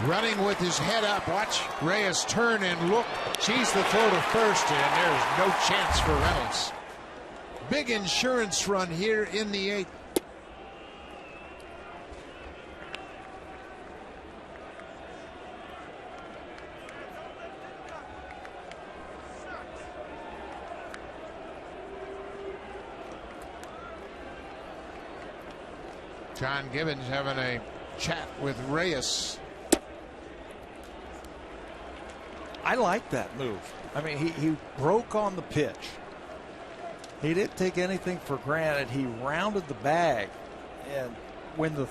Running with his head up. Watch Reyes turn and look. Sees the throw to first, and there's no chance for Reynolds. Big insurance run here in the 8th. John Gibbons having a chat with Reyes. I like that move. I mean, he broke on the pitch. He didn't take anything for granted. He rounded the bag. And when the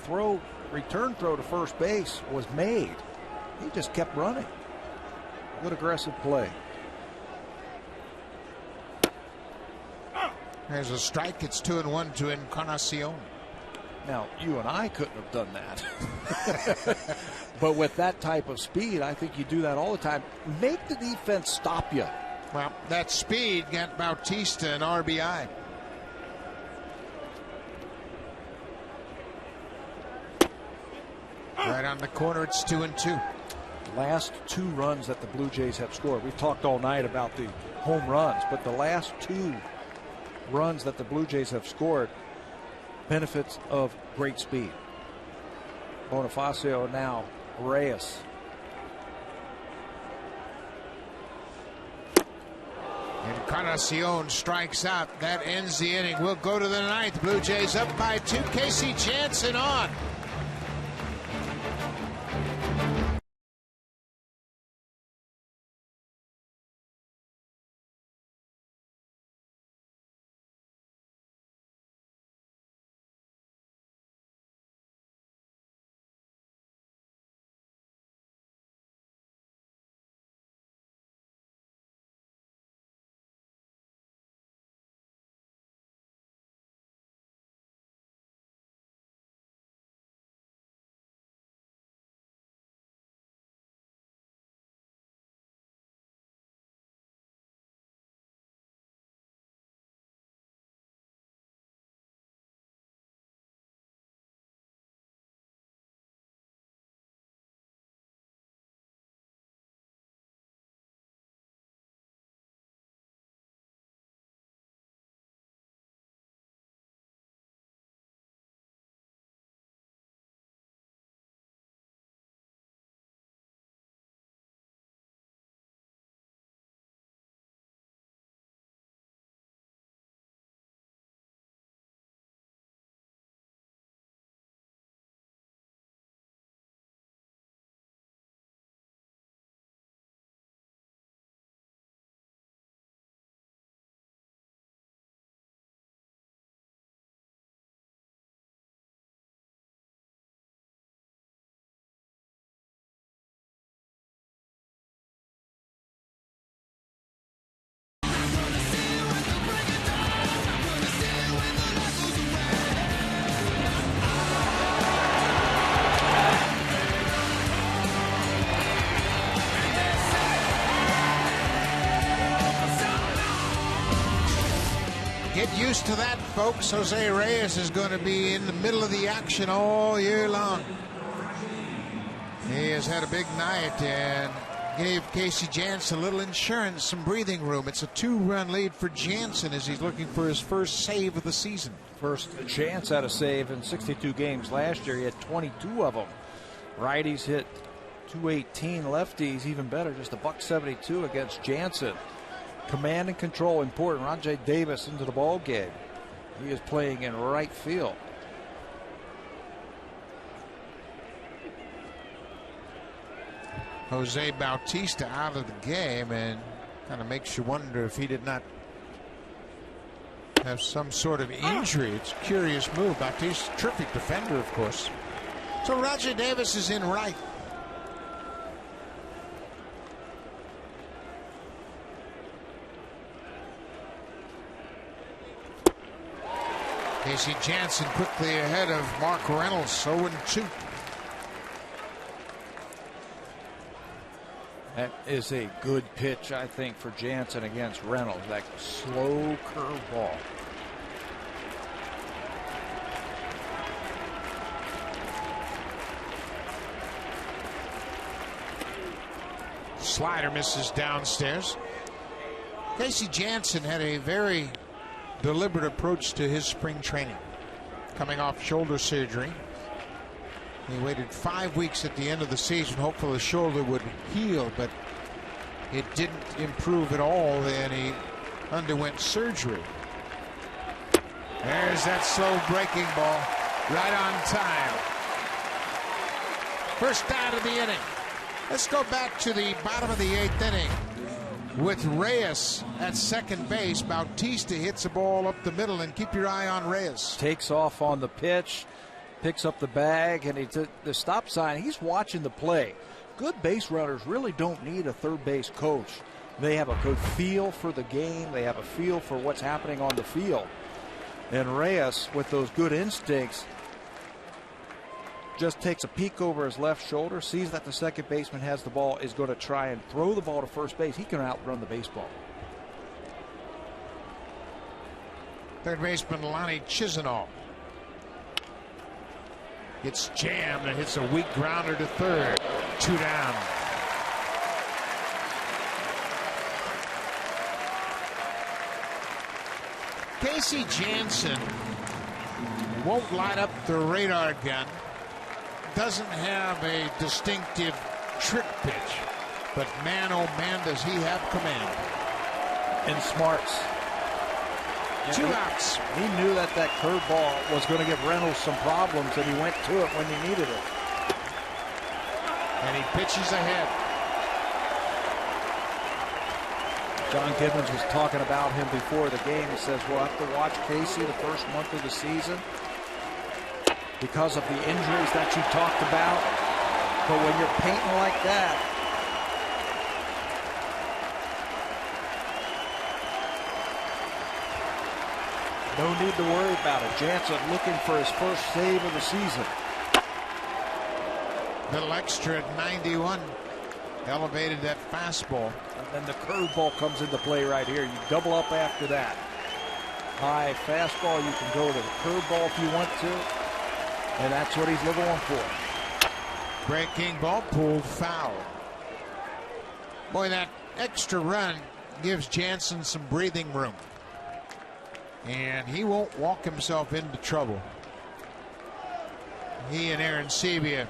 return throw to first base was made, he just kept running. Good aggressive play. There's a strike. It's 2-1 to Encarnacion. Now, you and I couldn't have done that. But with that type of speed, I think you do that all the time. Make the defense stop you. Well, that speed got Bautista an RBI. Right on the corner, it's 2-2. Last 2 runs that the Blue Jays have scored. We've talked all night about the home runs, but the last 2 runs that the Blue Jays have scored, benefits of great speed. Bonifacio now, Reyes. Encarnacion strikes out. That ends the inning. We'll go to the 9th. Blue Jays up by 2. Casey Janssen on. Get used to that, folks. Jose Reyes is going to be in the middle of the action all year long. He has had a big night and gave Casey Janssen a little insurance, some breathing room. It's a 2-run lead for Janssen as he's looking for his first save of the season. First chance at a save in 62 games last year. He had 22 of them. Righties hit 218, lefties even better, just a $172 against Janssen. Command and control important. Rajai Davis into the ball game. He is playing in right field. Jose Bautista out of the game, and kind of makes you wonder if he did not have some sort of injury. It's a curious move. Bautista's a terrific defender, of course. So Rajai Davis is in right. Casey Janssen quickly ahead of Mark Reynolds, 0-2. That is a good pitch, I think, for Janssen against Reynolds. That slow curveball. Slider misses downstairs. Casey Janssen had a very deliberate approach to his spring training. Coming off shoulder surgery. He waited 5 weeks at the end of the season, hopeful the shoulder would heal, but it didn't improve at all. Then he underwent surgery. There's that slow breaking ball, right on time. First out of the inning. Let's go back to the bottom of the 8th inning. With Reyes at second base, Bautista hits a ball up the middle, and keep your eye on Reyes. Takes off on the pitch, picks up the bag, and the stop sign. He's watching the play. Good base runners really don't need a third base coach. They have a good feel for the game. They have a feel for what's happening on the field. And Reyes, with those good instincts, just takes a peek over his left shoulder, sees that the second baseman has the ball, is going to try and throw the ball to first base. He can outrun the baseball. Third baseman Lonnie Chisenhall gets jammed and hits a weak grounder to third. 2 down. Casey Jansen won't light up the radar gun. Doesn't have a distinctive trick pitch, but man, oh man, does he have command. And smarts. 2 outs. He knew that curveball was going to give Reynolds some problems, and he went to it when he needed it. And he pitches ahead. John Gibbons was talking about him before the game. He says, we'll have to watch Casey the first month of the season because of the injuries that you talked about. But when you're painting like that, no need to worry about it. Jansen looking for his first save of the season. Little extra at 91. Elevated that fastball. And then the curveball comes into play right here. You double up after that. High fastball. You can go to the curveball if you want to. And that's what he's going for. Breaking ball pulled foul. Boy, that extra run gives Jansen some breathing room. And he won't walk himself into trouble. He and Arencibia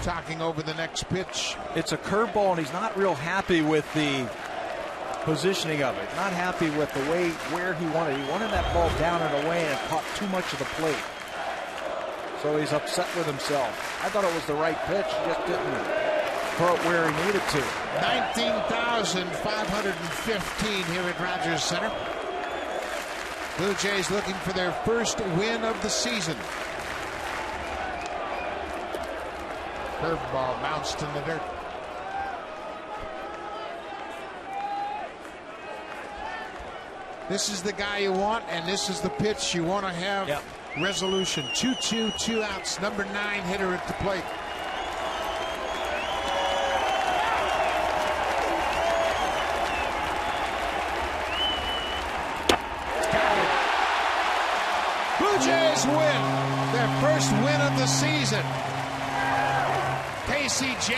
talking over the next pitch. It's a curveball, and he's not real happy with the positioning of it. Not happy with the way where he wanted. He wanted that ball down and away and caught too much of the plate. So he's upset with himself. I thought it was the right pitch. He just didn't throw it where he needed to. 19,515 here at Rogers Center. Blue Jays looking for their first win of the season. Curveball bounced in the dirt. This is the guy you want, and this is the pitch you want to have. Yep. Resolution. 2-2, 2 outs. Number 9 hitter at the plate. Blue Jays win their first win of the season. Casey Jansen